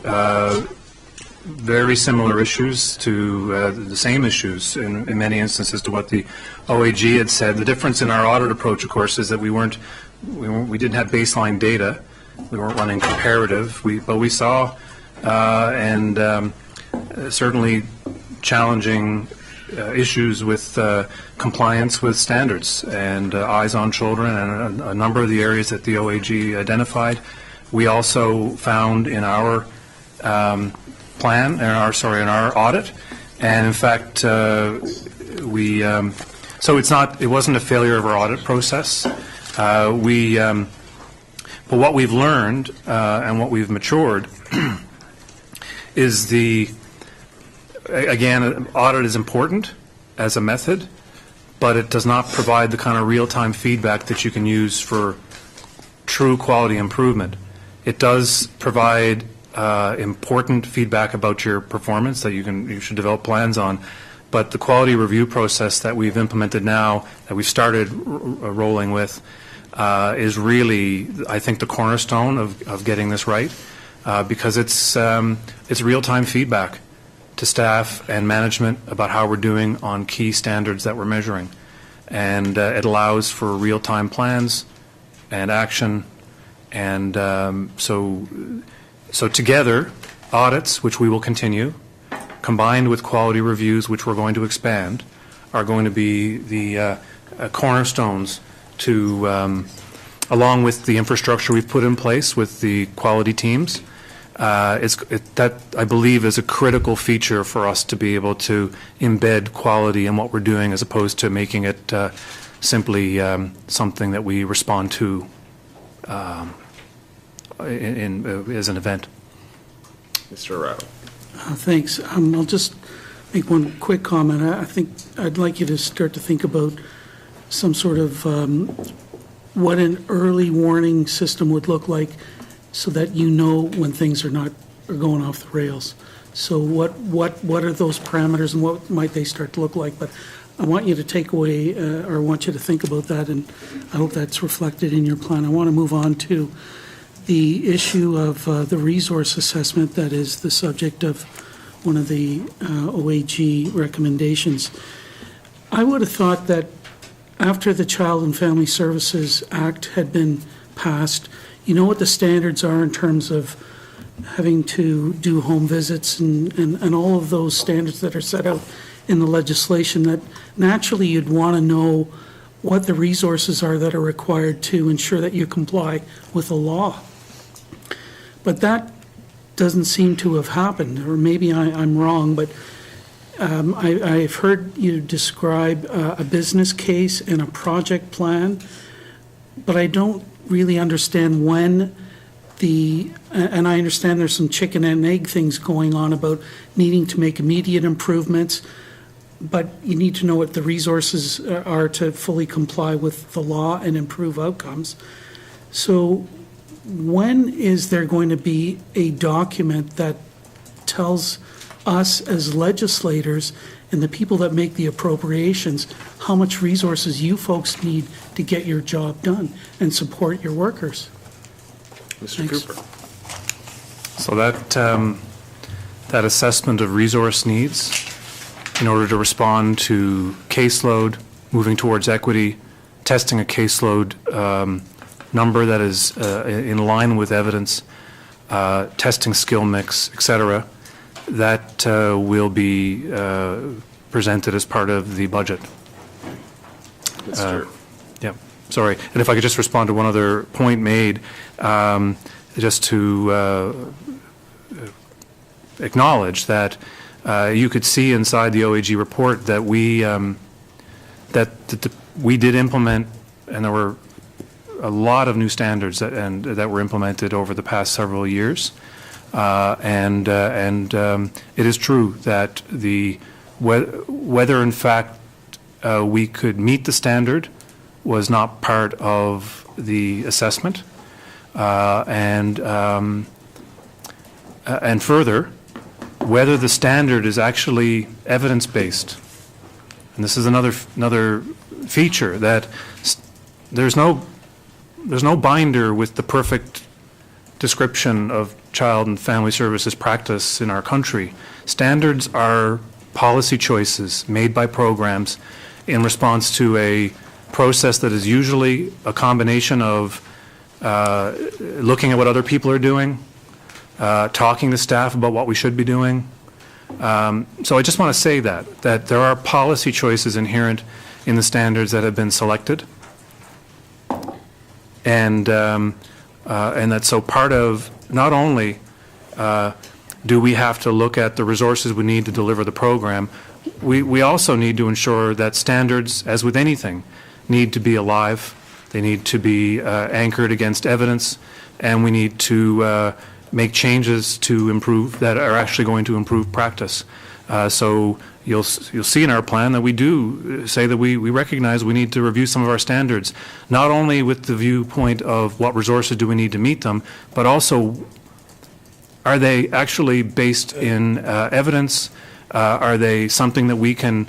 very similar issues to the same issues in many instances to what the OAG had said. The difference in our audit approach, of course, is that we didn't have baseline data. We weren't running comparative, but we saw certainly challenging issues with compliance with standards and eyes on children and a number of the areas that the OAG identified. We also found in our in our audit, and in fact, so it wasn't a failure of our audit process. But what we've learned and what we've matured is again, audit is important as a method, but it does not provide the kind of real-time feedback that you can use for true quality improvement. It does provide important feedback about your performance that you should develop plans on, but the quality review process that we've implemented now, that we've started rolling with, is really, I think, the cornerstone of getting this right, because it's real-time feedback to staff and management about how we're doing on key standards that we're measuring. And it allows for real-time plans and action. And so together, audits, which we will continue, combined with quality reviews, which we're going to expand, are going to be the cornerstones to, along with the infrastructure we've put in place with the quality teams. That, I believe, is a critical feature for us to be able to embed quality in what we're doing, as opposed to making it simply something that we respond to as an event. Mr. O'Reilly. Thanks. I'll just make one quick comment. I think I'd like you to start to think about some sort of what an early warning system would look like, so that you know when things are going off the rails. So what are those parameters and what might they start to look like? But I want you to take away, or I want you to think about that, and I hope that's reflected in your plan. I want to move on to the issue of the resource assessment that is the subject of one of the OAG recommendations. I would have thought that after the Child and Family Services Act had been passed, you know what the standards are in terms of having to do home visits and all of those standards that are set out in the legislation, that naturally you'd want to know what the resources are that are required to ensure that you comply with the law. But that doesn't seem to have happened, or maybe I'm wrong, but I've heard you describe a business case and a project plan, but I don't really understand when and I understand there's some chicken and egg things going on about needing to make immediate improvements, but you need to know what the resources are to fully comply with the law and improve outcomes. So when is there going to be a document that tells us as legislators and the people that make the appropriations how much resources you folks need to get your job done and support your workers? Mr. Thanks. Cooper. So that assessment of resource needs in order to respond to caseload, moving towards equity, testing a caseload number that is in line with evidence, testing skill mix, et cetera, that will be presented as part of the budget. Mr. Yeah, sorry. And if I could just respond to one other point made, just to acknowledge that you could see inside the OAG report that we we did implement, and there were a lot of new standards that were implemented over the past several years. And it is true that whether in fact we could meet the standard was not part of the assessment. And further, whether the standard is actually evidence-based. And this is another feature, that there's no binder with the perfect description of child and family services practice in our country. Standards are policy choices made by programs in response to a process that is usually a combination of looking at what other people are doing, talking to staff about what we should be doing. So I just want to say that there are policy choices inherent in the standards that have been selected. And that so part of, not only do we have to look at the resources we need to deliver the program, we also need to ensure that standards, as with anything, need to be alive. They need to be anchored against evidence, and we need to make changes to improve, that are actually going to improve practice. So you'll see in our plan that we do say that we recognize we need to review some of our standards, not only with the viewpoint of what resources do we need to meet them, but also, are they actually based in evidence? Are they something that we can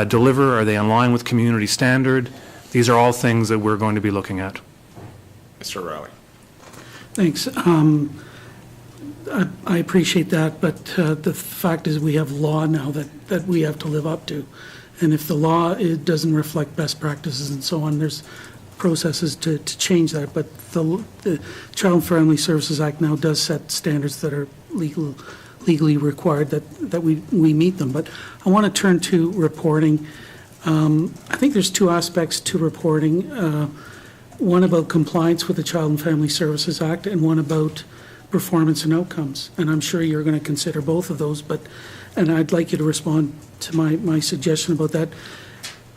deliver? Are they in line with community standard? These are all things that we're going to be looking at. Mr. O'Reilly. Thanks. I appreciate that, but the fact is we have law now that we have to live up to. And if the law doesn't reflect best practices and so on, there's processes to change that. But the Child and Family Services Act now does set standards that are legally required, that we meet them. But I want to turn to reporting. I think there's two aspects to reporting. One about compliance with the Child and Family Services Act, and one about performance and outcomes. And I'm sure you're going to consider both of those, and I'd like you to respond to my suggestion about that.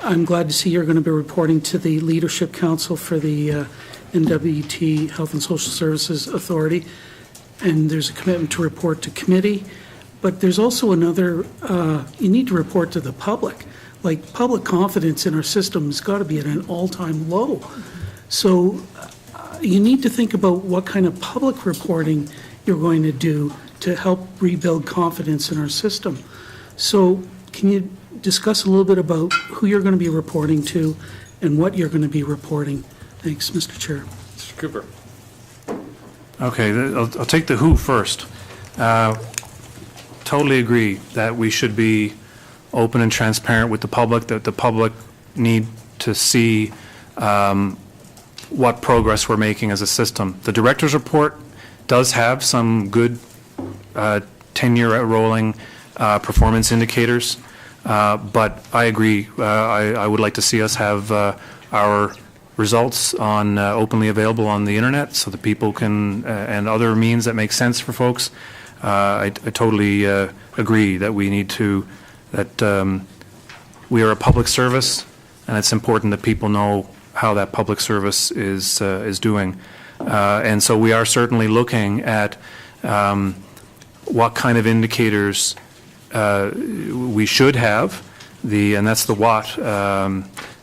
I'm glad to see you're going to be reporting to the Leadership Council for the NWT Health and Social Services Authority, and there's a commitment to report to committee. But there's also another, you need to report to the public. Like, public confidence in our system has got to be at an all-time low. So you need to think about what kind of public reporting you're going to do to help rebuild confidence in our system. So can you discuss a little bit about who you're going to be reporting to and what you're going to be reporting? Thanks, Mr. Chair. Mr. Cooper. Okay, I'll take the who first. Totally agree that we should be open and transparent with the public, that the public need to see what progress we're making as a system. The director's report does have some good 10-year rolling performance indicators, but I agree. I would like to see us have our results on openly available on the internet, so that people can, and other means that make sense for folks. I totally agree that we need to, that we are a public service, and it's important that people know how that public service is doing. And so we are certainly looking at what kind of indicators we should have, and that's the what,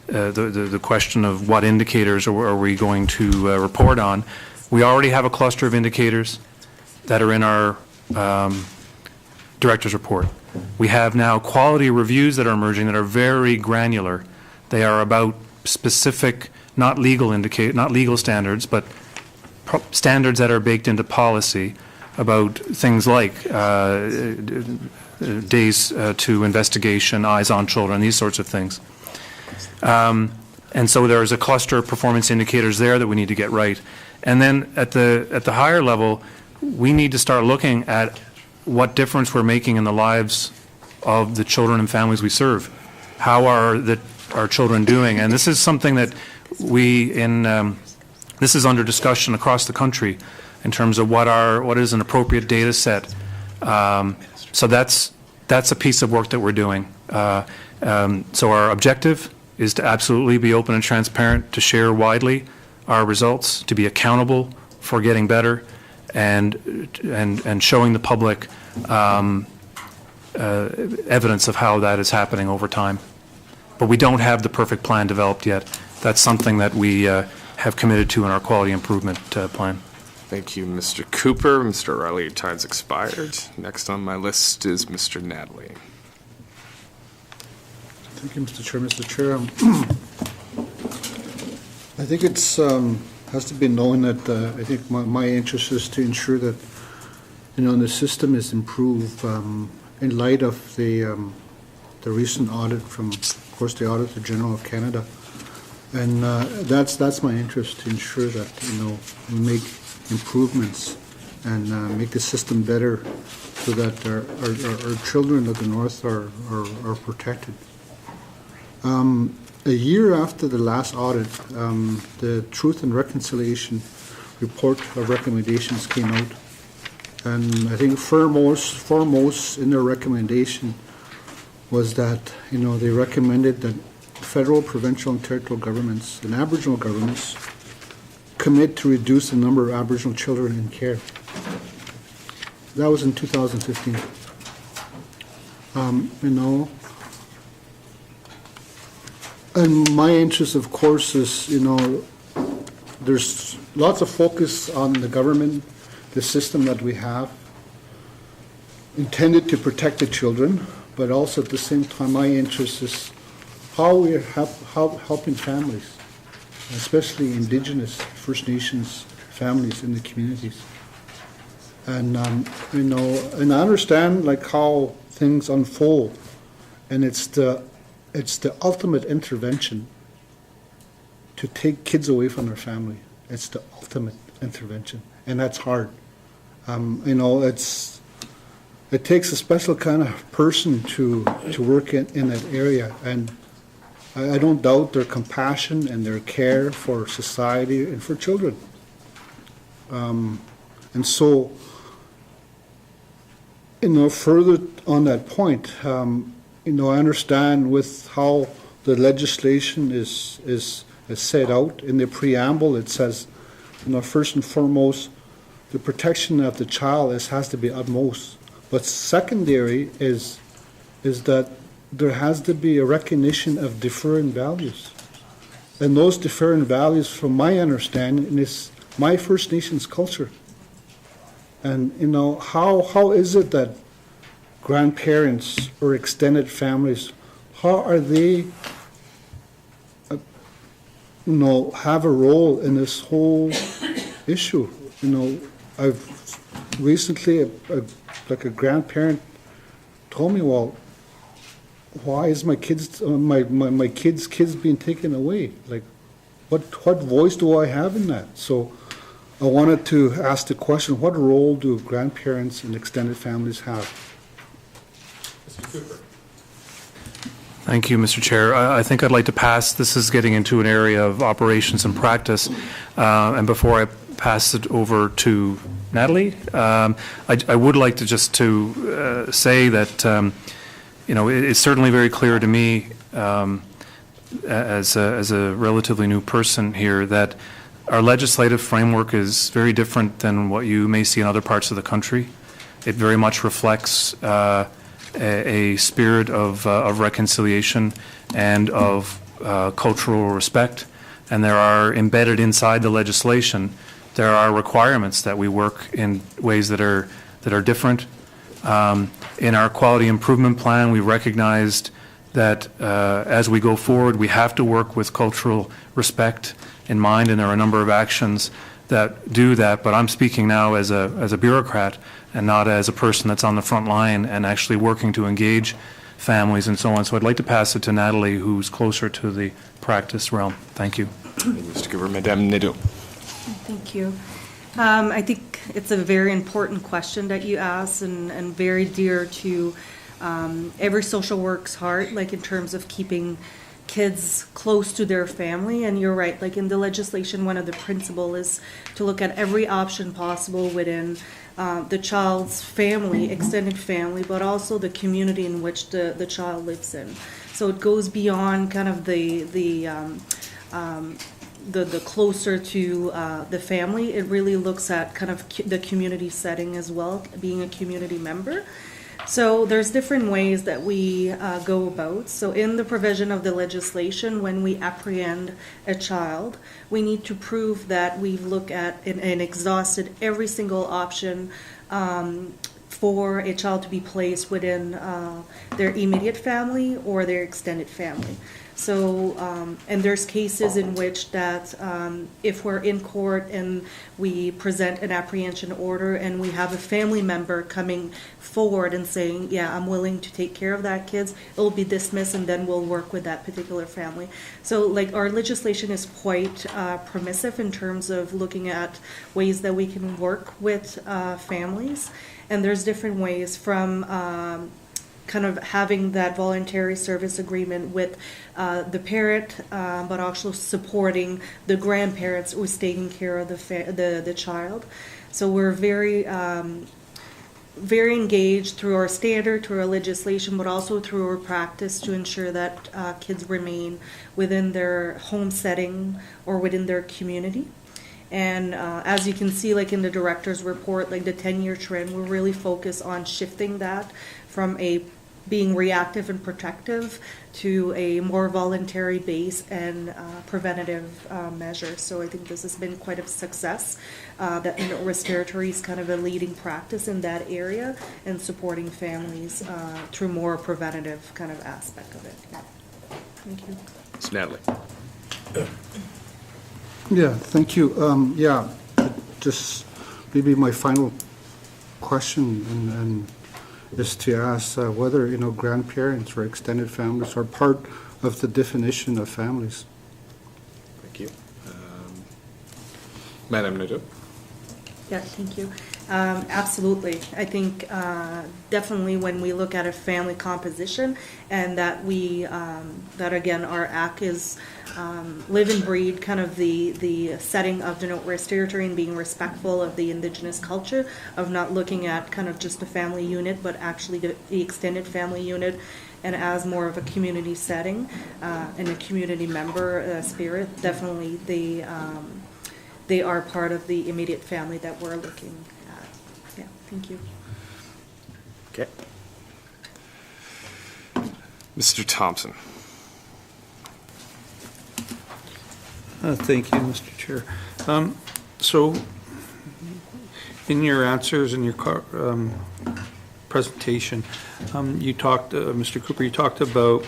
the question of what indicators are we going to report on. We already have a cluster of indicators that are in our director's report. We have now quality reviews that are emerging that are very granular. They are about specific, not legal standards, but standards that are baked into policy about things like days to investigation, eyes on children, these sorts of things. And so there's a cluster of performance indicators there that we need to get right. And then at the higher level, we need to start looking at what difference we're making in the lives of the children and families we serve. How are our children doing? And this is something that this is under discussion across the country in terms of what is an appropriate data set. So that's a piece of work that we're doing. So our objective is to absolutely be open and transparent, to share widely our results, to be accountable for getting better, and showing the public evidence of how that is happening over time. But we don't have the perfect plan developed yet. That's something that we have committed to in our quality improvement plan. Thank you, Mr. Cooper. Mr. O'Reilly, your time's expired. Next on my list is Mr. Natalie. Thank you, Mr. Chair. Mr. Chair, I think it's has to be known that I think my interest is to ensure that the system is improved in light of the recent audit from, of course, the Auditor General of Canada, and that's my interest, to ensure that we make improvements and make the system better so that our children of the North are protected. A year after the last audit, the Truth and Reconciliation report of recommendations came out, and I think foremost in their recommendation was that they recommended that federal, provincial, and territorial governments and Aboriginal governments commit to reduce the number of Aboriginal children in care. That was in 2015. And my interest, of course, is, there's lots of focus on the government, the system that we have, intended to protect the children, but also at the same time, my interest is how we're helping families, especially Indigenous, First Nations families in the communities. And, and I understand how things unfold, and it's the ultimate intervention to take kids away from their family. It's the ultimate intervention, and that's hard. It takes a special kind of person to work in that area, and I don't doubt their compassion and their care for society and for children. And so, further on that point, I understand with how the legislation is set out in the preamble. It says, first and foremost, the protection of the child has to be utmost. But secondary is that there has to be a recognition of different values, and those different values, from my understanding, is my First Nations culture. And how is it that grandparents or extended families, how are they, have a role in this whole issue? I've recently, a grandparent told me, well, why is my kids, my kids being taken away? What voice do I have in that? So I wanted to ask the question, what role do grandparents and extended families have? Mr. Cooper. Thank you, Mr. Chair. I think I'd like to pass. This is getting into an area of operations and practice. And before I pass it over to Natalie, I would like to just to say that it's certainly very clear to me as a relatively new person here that our legislative framework is very different than what you may see in other parts of the country. It very much reflects a spirit of reconciliation and of cultural respect, and there are embedded inside the legislation, there are requirements that we work in ways that are different. In our quality improvement plan, we recognized that as we go forward, we have to work with cultural respect in mind, and there are a number of actions that do that, but I'm speaking now as a bureaucrat and not as a person that's on the front line and actually working to engage families and so on. So I'd like to pass it to Natalie, who's closer to the practice realm. Thank you. Mr. Cooper, Madame Nadeau. Thank you. I think it's a very important question that you asked and very dear to every social work's heart, like in terms of keeping kids close to their family. And you're right, like in the legislation, one of the principles is to look at every option possible within the child's family, extended family, but also the community in which the child lives in. So it goes beyond kind of the closer to the family. It really looks at kind of the community setting as well, being a community member. So there's different ways that we go about. So in the provision of the legislation, when we apprehend a child, we need to prove that we've looked at and exhausted every single option for a child to be placed within their immediate family or their extended family. So, and there's cases in which that if we're in court and we present an apprehension order and we have a family member coming forward and saying, yeah, I'm willing to take care of that kids, it'll be dismissed and then we'll work with that particular family. So like our legislation is quite permissive in terms of looking at ways that we can work with families. And there's different ways from kind of having that voluntary service agreement with the parent, but also supporting the grandparents who's taking care of the child. So we're very very engaged through our standard, through our legislation, but also through our practice to ensure that kids remain within their home setting or within their community. And as you can see, like in the director's report, like the 10-year trend, we're really focused on shifting that from a being reactive and protective to a more voluntary base and preventative measure. So I think this has been quite a success. That Northwest Territory is kind of a leading practice in that area and supporting families through more preventative kind of aspect of it. Yeah. Thank you. Ms. Natalie. Yeah, thank you. Just maybe my final question and is to ask whether, grandparents or extended families are part of the definition of families. Thank you. Madame Nadeau. Yeah, thank you. Absolutely. I think definitely when we look at a family composition and that we, that again, our act is live and breed kind of the setting of the Northwest Territory and being respectful of the Indigenous culture, of not looking at kind of just the family unit, but actually the extended family unit, and as more of a community setting and a community member spirit. Definitely they are part of the immediate family that we're looking at. Yeah, thank you. Okay. Mr. Thompson. Thank you, Mr. Chair. So, in your answers in your presentation, you talked, Mr. Cooper, you talked about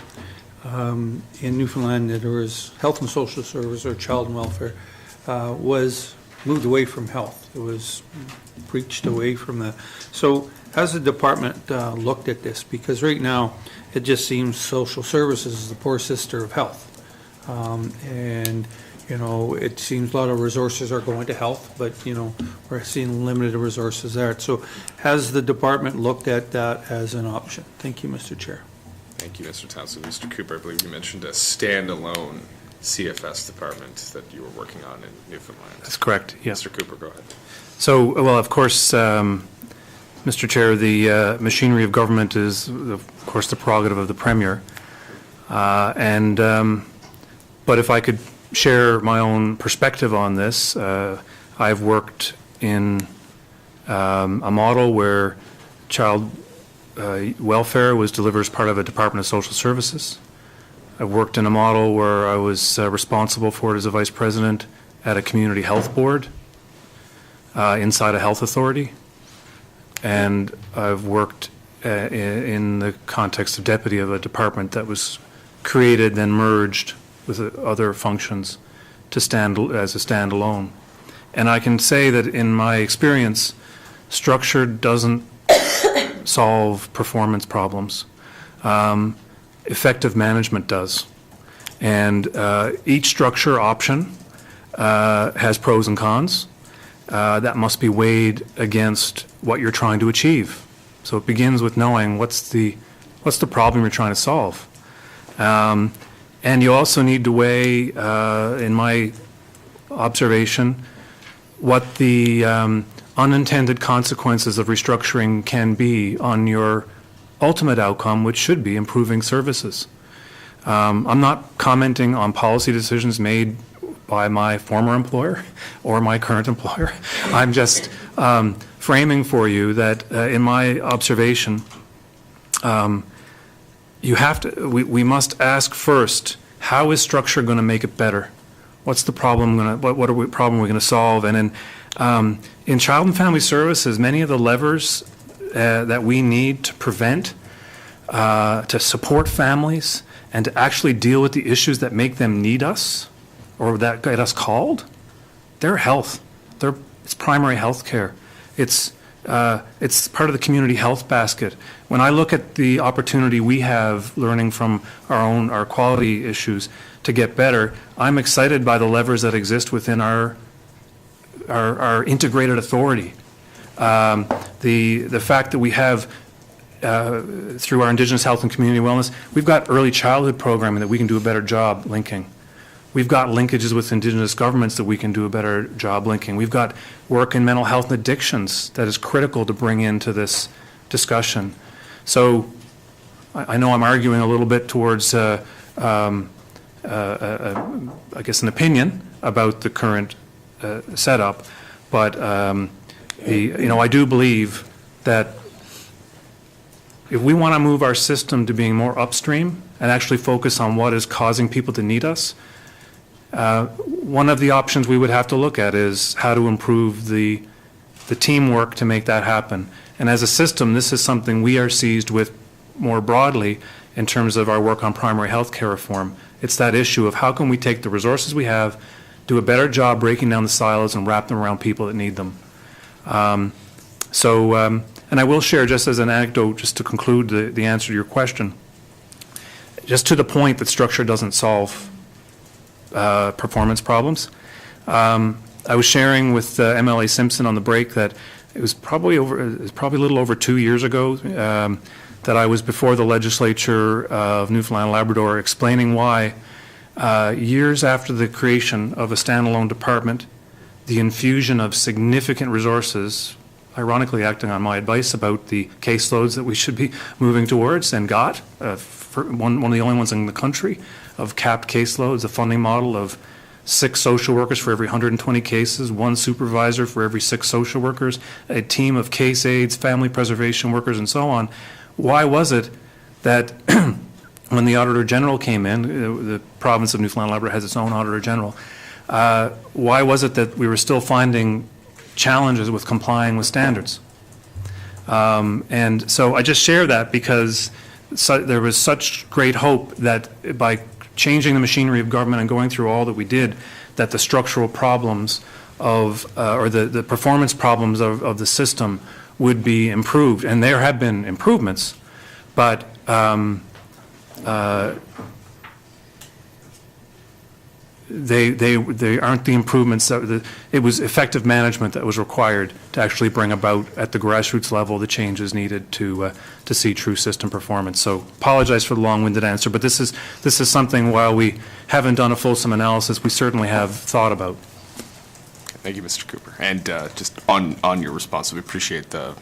in Newfoundland that there was health and social service or child and welfare was moved away from health. It was preached away from that. So, has the department looked at this? Because right now, it just seems social services is the poor sister of health, and it seems a lot of resources are going to health, but, we're seeing limited resources there. So has the department looked at that as an option? Thank you, Mr. Chair. Thank you, Mr. Thompson. Mr. Cooper, I believe you mentioned a standalone CFS department that you were working on in Newfoundland. That's correct, yes. Mr. Cooper, go ahead. So, well, of course, Mr. Chair, the machinery of government is, of course, the prerogative of the Premier. But if I could share my own perspective on this, I've worked in a model where child welfare was delivered as part of a Department of Social Services. I've worked in a model where I was responsible for it as a vice president at a community health board inside a health authority. And I've worked in the context of deputy of a department that was created, then merged with other functions to stand as a standalone. And I can say that in my experience, structure doesn't solve performance problems. Effective management does. And each structure option has pros and cons. That must be weighed against what you're trying to achieve. So it begins with knowing what's the problem you're trying to solve. And you also need to weigh, in my observation, what the unintended consequences of restructuring can be on your ultimate outcome, which should be improving services. I'm not commenting on policy decisions made by my former employer or my current employer. I'm just framing for you that in my observation, we must ask first, how is structure going to make it better? What's the problem problem we're going to solve? And in child and family services, many of the levers that we need to prevent, to support families, and to actually deal with the issues that make them need us or that get us called, they're health. It's primary health care. It's part of the community health basket. When I look at the opportunity we have learning from our quality issues to get better, I'm excited by the levers that exist within our integrated authority. The fact that we have, through our Indigenous Health and Community Wellness, we've got early childhood programming that we can do a better job linking. We've got linkages with Indigenous governments that we can do a better job linking. We've got work in mental health and addictions that is critical to bring into this discussion. So I know I'm arguing a little bit towards, I guess, an opinion about the current setup, but I do believe that if we want to move our system to being more upstream and actually focus on what is causing people to need us, one of the options we would have to look at is how to improve the teamwork to make that happen. And as a system, this is something we are seized with more broadly in terms of our work on primary health care reform. It's that issue of how can we take the resources we have, do a better job breaking down the silos and wrap them around people that need them. And I will share, just as an anecdote, just to conclude the answer to your question, just to the point that structure doesn't solve performance problems. I was sharing with MLA Simpson on the break that it was probably a little over 2 years ago that I was before the legislature of Newfoundland and Labrador explaining why years after the creation of a standalone department, the infusion of significant resources, ironically acting on my advice about the caseloads that we should be moving towards and got, one of the only ones in the country of capped caseloads, a funding model of 6 social workers for every 120 cases, 1 supervisor for every 6 social workers, a team of case aides, family preservation workers, and so on. Why was it that when the Auditor General came in, the province of Newfoundland and Labrador has its own Auditor General, why was it that we were still finding challenges with complying with standards? And so I just share that because there was such great hope that by changing the machinery of government and going through all that we did, that the structural problems of, or the performance problems of the system would be improved. And there have been improvements, but they aren't the improvements that it was effective management that was required to actually bring about at the grassroots level the changes needed to see true system performance. So apologize for the long-winded answer, but this is something, while we haven't done a fulsome analysis, we certainly have thought about. Thank you, Mr. Cooper. And just on your response, we appreciate the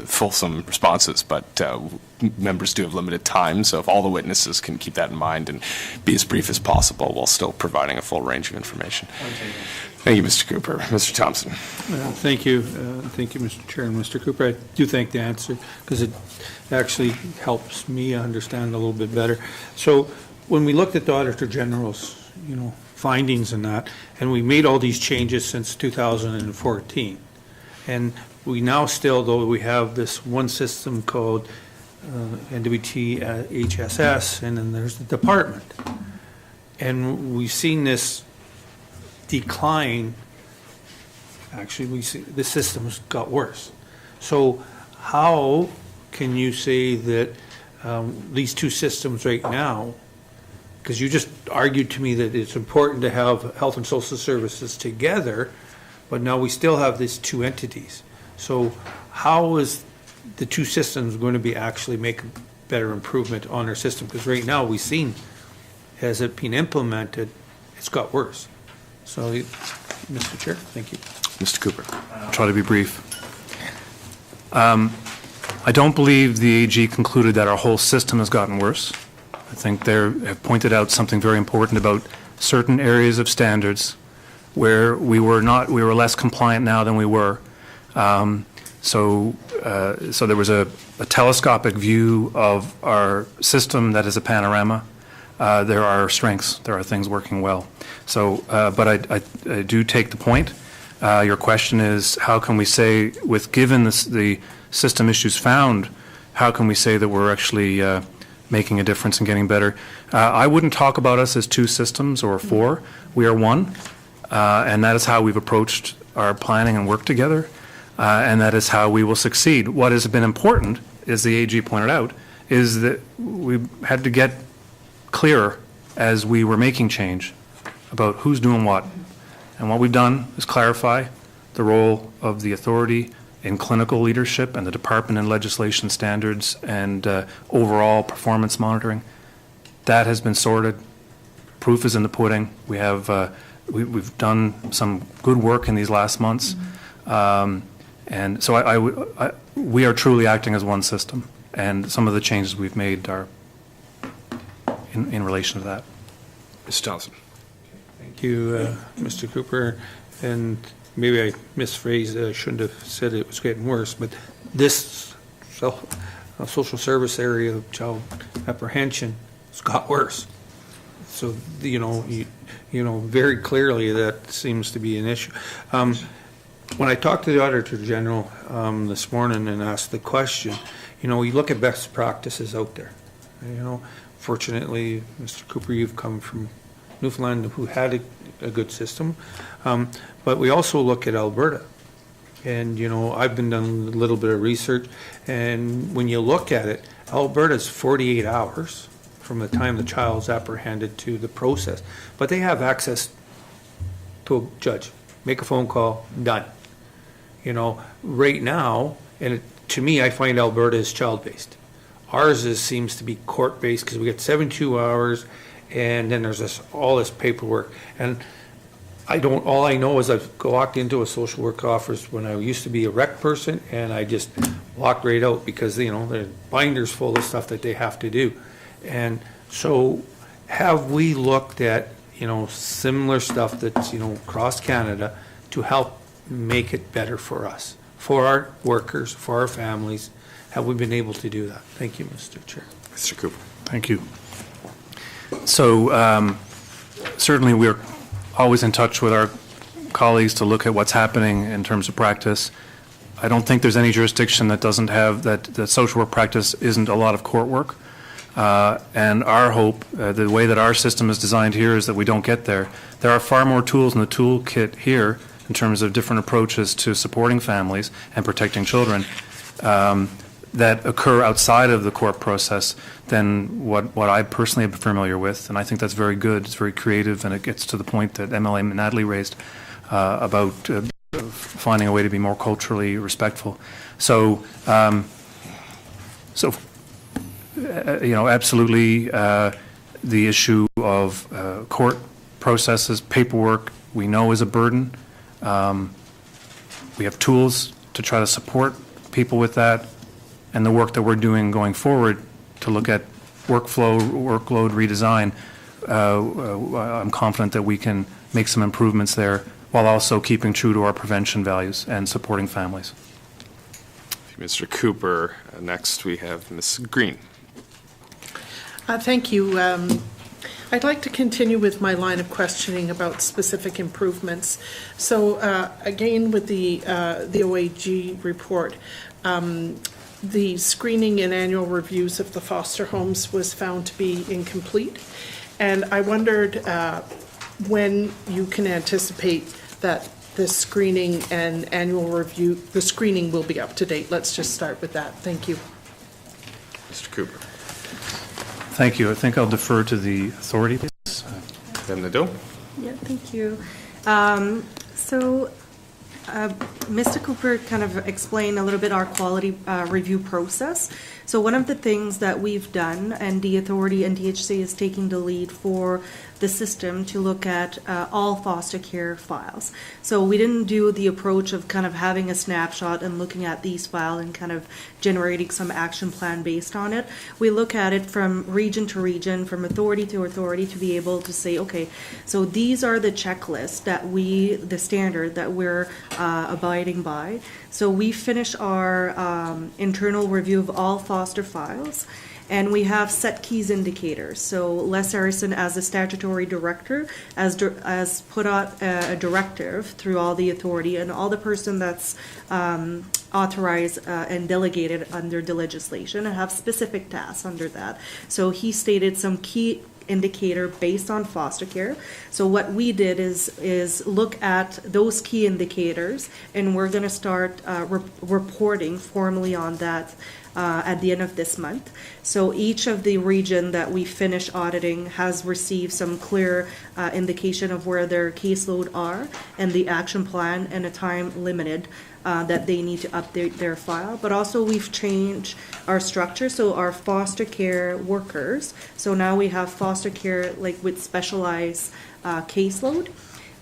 fulsome responses, but members do have limited time, so if all the witnesses can keep that in mind and be as brief as possible while still providing a full range of information. Thank you, Mr. Cooper. Mr. Thompson. Thank you. Thank you, Mr. Chair and Mr. Cooper. I do thank the answer because it actually helps me understand a little bit better. So when we looked at the Auditor General's, findings and that, and we made all these changes since 2014, and we now still, though we have this one system called NWT HSS, and then there's the department. And we've seen this decline actually, we see the system's got worse. So how can you say that these two systems right now, because you just argued to me that it's important to have health and social services together, but now we still have these two entities. So how is the two systems going to be actually make a better improvement on our system? Because right now we've seen, as it been implemented, it's got worse. So, Mr. Chair, thank you. Mr. Cooper. I'll try to be brief. I don't believe the AG concluded that our whole system has gotten worse. I think they have pointed out something very important about certain areas of standards where we were less compliant now than we were. So there was a telescopic view of our system that is a panorama. There are strengths. There are things working well. So, but I do take the point. Your question is, how can we say, given the system issues found, how can we say that we're actually making a difference and getting better? I wouldn't talk about us as two systems or four. We are one, and that is how we've approached our planning and work together, and that is how we will succeed. What has been important, as the AG pointed out, is that we had to get clearer as we were making change about who's doing what. And what we've done is clarify the role of the authority in clinical leadership and the department in legislation standards and overall performance monitoring. That has been sorted. Proof is in the pudding. We have we've done some good work in these last months, and so we are truly acting as one system. And some of the changes we've made are in relation to that. Ms. Johnson. Thank you, Mr. Cooper. And maybe I misphrased, I shouldn't have said it was getting worse, but this social service area of child apprehension has got worse. So, you know, very clearly that seems to be an issue. When I talked to the Auditor General this morning and asked the question, you know, we look at best practices out there. You know, fortunately, Mr. Cooper, you've come from Newfoundland who had a good system, but we also look at Alberta. And, you know, I've been done a little bit of research, and when you look at it, Alberta's 48 hours from the time the child's apprehended to the process. But they have access to a judge. Make a phone call, done. You know, right now, and to me, I find Alberta is child-based. Ours seems to be court-based because we get 72 hours, and then there's all this paperwork. And all I know is I've walked into a social work office when I used to be a rec person, and I just walked right out because, you know, the binder's full of stuff that they have to do. And so have we looked at, you know, similar stuff that's, you know, across Canada to help make it better for us, for our workers, for our families? Have we been able to do that? Thank you, Mr. Chair. Mr. Cooper. Thank you. So certainly we're always in touch with our colleagues to look at what's happening in terms of practice. I don't think there's any jurisdiction that doesn't have that social work practice isn't a lot of court work. And our hope, the way that our system is designed here, is that we don't get there. There are far more tools in the toolkit here in terms of different approaches to supporting families and protecting children that occur outside of the court process than what I personally am familiar with. And I think that's very good. It's very creative, and it gets to the point that MLA Natalie raised about finding a way to be more culturally respectful. So, you know, absolutely the issue of court processes, paperwork, we know is a burden. We have tools to try to support people with that, and the work that we're doing going forward to look at workload redesign, I'm confident that we can make some improvements there while also keeping true to our prevention values and supporting families. Mr. Cooper. Next, we have Ms. Green. Thank you. I'd like to continue with my line of questioning about specific improvements. So again, with the OAG report, the screening and annual reviews of the foster homes was found to be incomplete. And I wondered when you can anticipate that the screening and annual review, the screening will be up to date. Let's just start with that. Thank you. Mr. Cooper. Thank you. I think I'll defer to the authority, please. Then Nadeau. Yeah, thank you. Mr. Cooper kind of explained a little bit our quality review process. So one of the things that we've done, and the authority and DHC is taking the lead for the system to look at all foster care files. So we didn't do the approach of kind of having a snapshot and looking at these files and kind of generating some action plan based on it. We look at it from region to region, from authority to authority, to be able to say, okay, so these are the checklists that the standard that we're abiding by. So we finish our internal review of all foster files, and we have set keys indicators. So Les Harrison, as the statutory director, as put out a directive through all the authority and all the person that's authorized and delegated under the legislation and have specific tasks under that. So he stated some key indicator based on foster care. So what we did is look at those key indicators, and we're going to start reporting formally on that at the end of this month. So each of the region that we finish auditing has received some clear indication of where their caseload are and the action plan and a time limited that they need to update their file. But also we've changed our structure, so our foster care workers, so now we have foster care like with specialized caseload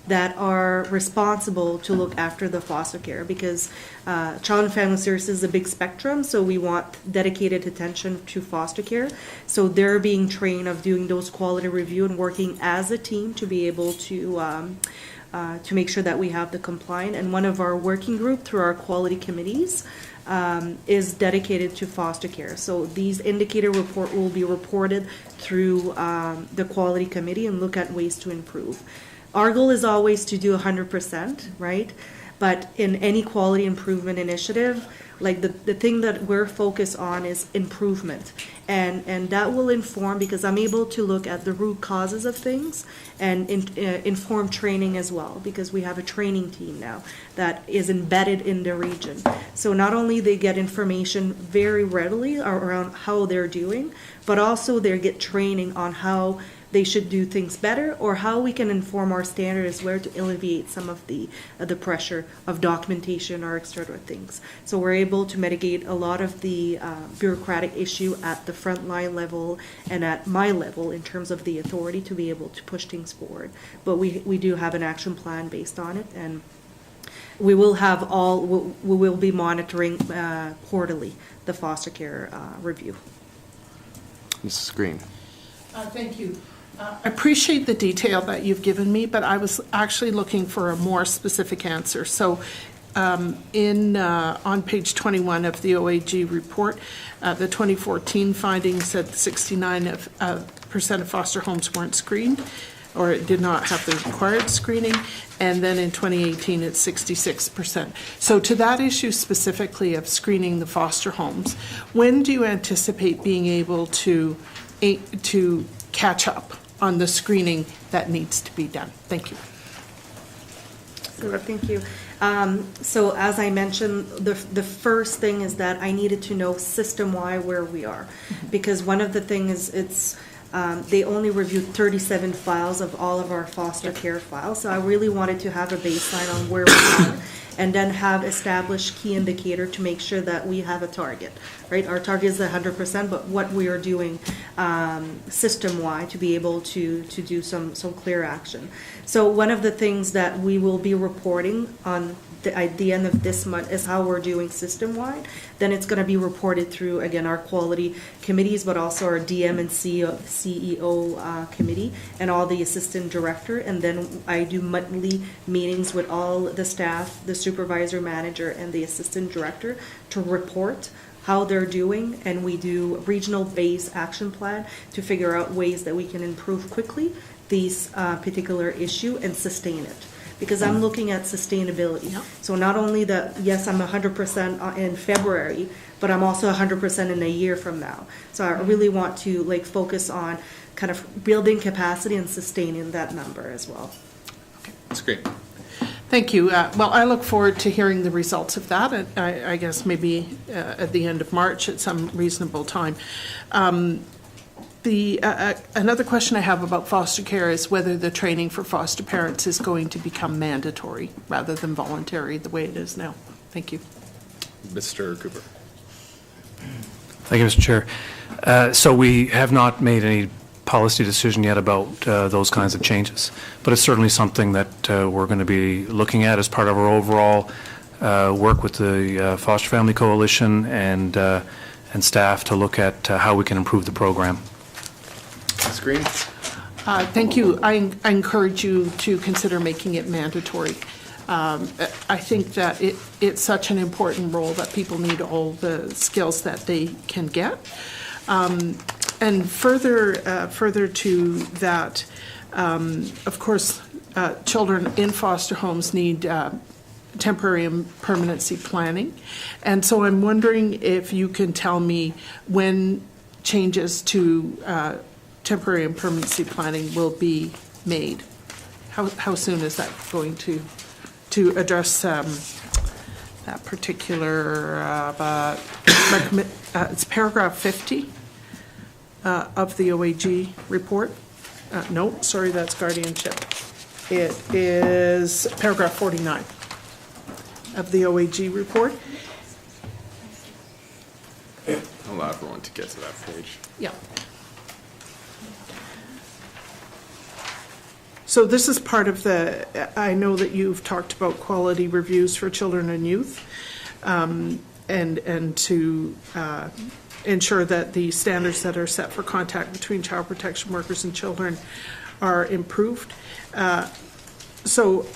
that are responsible to look after the foster care, because child and family services is a big spectrum, so we want dedicated attention to foster care. So they're being trained of doing those quality review and working as a team to be able to make sure that we have the compliant. And one of our working group through our quality committees is dedicated to foster care. So these indicator report will be reported through the quality committee and look at ways to improve. Our goal is always to do 100%, right? But in any quality improvement initiative, like the thing that we're focused on is improvement. And that will inform, because I'm able to look at the root causes of things and inform training as well, because we have a training team now that is embedded in the region. So not only they get information very readily around how they're doing, but also they get training on how they should do things better, or how we can inform our standards where to alleviate some of the pressure of documentation or extra things. So we're able to mitigate a lot of the bureaucratic issue at the frontline level and at my level in terms of the authority to be able to push things forward. But we do have an action plan based on it, and we will we will be monitoring quarterly the foster care review. Mrs. Green. Thank you. I appreciate the detail that you've given me, but I was actually looking for a more specific answer. So on page 21 of the OAG report, the 2014 findings said 69% of foster homes weren't screened or did not have the required screening, and then in 2018 it's 66%. So to that issue specifically of screening the foster homes, when do you anticipate being able to catch up on the screening that needs to be done? Thank you. So, thank you. So as I mentioned, the first thing is that I needed to know system-wide where we are, because one of the things is they only reviewed 37 files of all of our foster care files. So I really wanted to have a baseline on where we are, and then have established key indicator to make sure that we have a target, right? Our target is 100%, but what we are doing system-wide to be able to do some clear action. So one of the things that we will be reporting on at the end of this month is how we're doing system-wide. Then it's going to be reported through, again, our quality committees, but also our DM and CEO committee and all the assistant director. And then I do monthly meetings with all the staff, the supervisor, manager, and the assistant director to report how they're doing. And we do regional-based action plan to figure out ways that we can improve quickly these particular issue and sustain it. Because I'm looking at sustainability. Yep. So not only that, yes, I'm 100% in February, but I'm also 100% in a year from now. So I really want to focus on kind of building capacity and sustaining that number as well. That's great. Thank you. Well, I look forward to hearing the results of that, and I guess maybe at the end of March at some reasonable time. Another question I have about foster care is whether the training for foster parents is going to become mandatory rather than voluntary the way it is now. Thank you. Mr. Cooper. Thank you, Mr. Chair. So we have not made any policy decision yet about those kinds of changes, but it's certainly something that we're going to be looking at as part of our overall work with the Foster Family Coalition and staff to look at how we can improve the program. Ms. Green? Thank you. I encourage you to consider making it mandatory. I think that it's such an important role that people need all the skills that they can get. And further to that, of course, children in foster homes need temporary and permanency planning. And so I'm wondering if you can tell me when changes to temporary and permanency planning will be made. How soon is that going to address that particular it's paragraph 50 of the OAG report. No, sorry, that's guardianship. It is paragraph 49 of the OAG report. Allow everyone to get to that page. Yeah. So this is part of I know that you've talked about quality reviews for children and youth, and to ensure that the standards that are set for contact between child protection workers and children are improved. So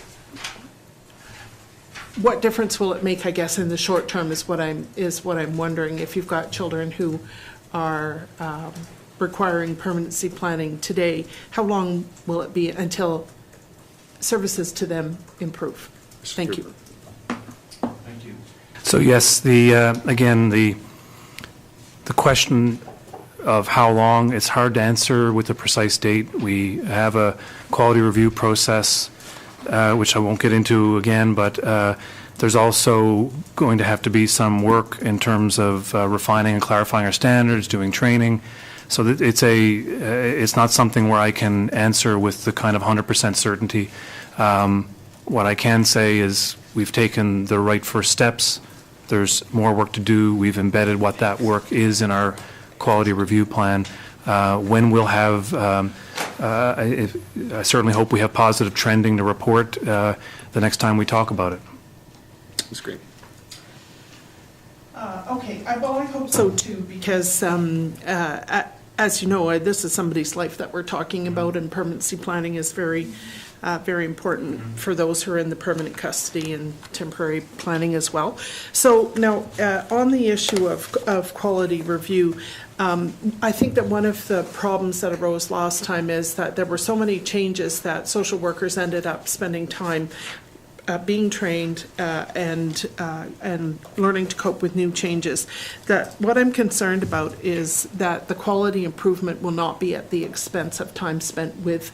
what difference will it make, I guess, in the short term is what I'm wondering. If you've got children who are requiring permanency planning today, how long will it be until services to them improve? Thank you. Thank you. So yes, again, the question of how long, it's hard to answer with a precise date. We have a quality review process, which I won't get into again, but there's also going to have to be some work in terms of refining and clarifying our standards, doing training. So that it's not something where I can answer with the kind of 100% certainty. What I can say is we've taken the right first steps. There's more work to do. We've embedded what that work is in our quality review plan. When we'll have, I certainly hope we have positive trending to report the next time we talk about it. Ms. Green. Okay, well, I hope so too, because as you know, this is somebody's life that we're talking about, and permanency planning is very important for those who are in the permanent custody, and temporary planning as well. So now, on the issue of quality review, I think that one of the problems that arose last time is that there were so many changes that social workers ended up spending time being trained and learning to cope with new changes. That what I'm concerned about is that the quality improvement will not be at the expense of time spent with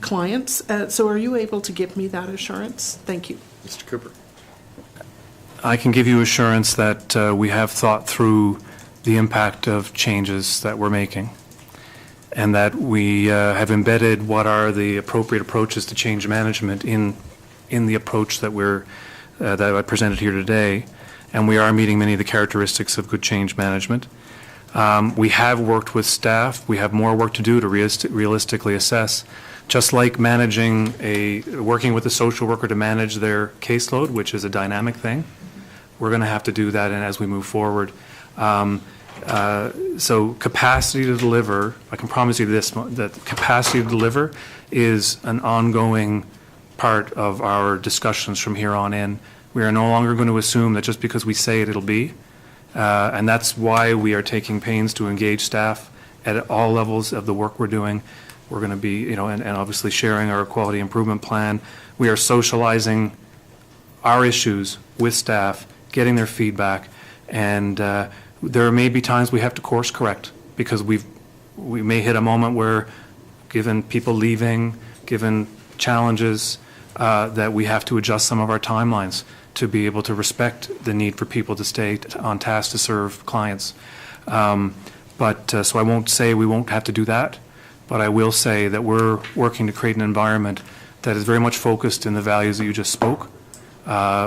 clients. So are you able to give me that assurance? Thank you. Mr. Cooper. I can give you assurance that we have thought through the impact of changes that we're making, and that we have embedded what are the appropriate approaches to change management in the approach that that I presented here today, and we are meeting many of the characteristics of good change management. We have worked with staff. We have more work to do to realistically assess. Just like working with a social worker to manage their caseload, which is a dynamic thing, we're going to have to do that as we move forward. So capacity to deliver, I can promise you this, that capacity to deliver is an ongoing part of our discussions from here on in. We are no longer going to assume that just because we say it, it'll be. And that's why we are taking pains to engage staff at all levels of the work we're doing. We're going to be, and obviously sharing our quality improvement plan. We are socializing our issues with staff, getting their feedback, and there may be times we have to course correct because we may hit a moment where, given people leaving, given challenges, that we have to adjust some of our timelines to be able to respect the need for people to stay on task to serve clients. So I won't say we won't have to do that, but I will say that we're working to create an environment that is very much focused in the values that you just spoke,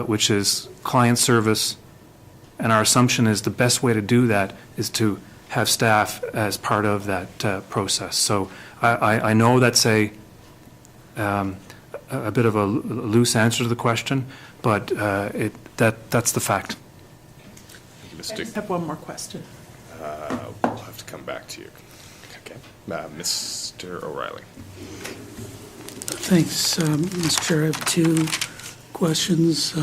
which is client service. And our assumption is the best way to do that is to have staff as part of that process. So I know that's a bit of a loose answer to the question, but that's the fact. I just have one more question. We'll have to come back to you. Okay. Mr. O'Reilly. Thanks, Mr. Chair. I have two questions.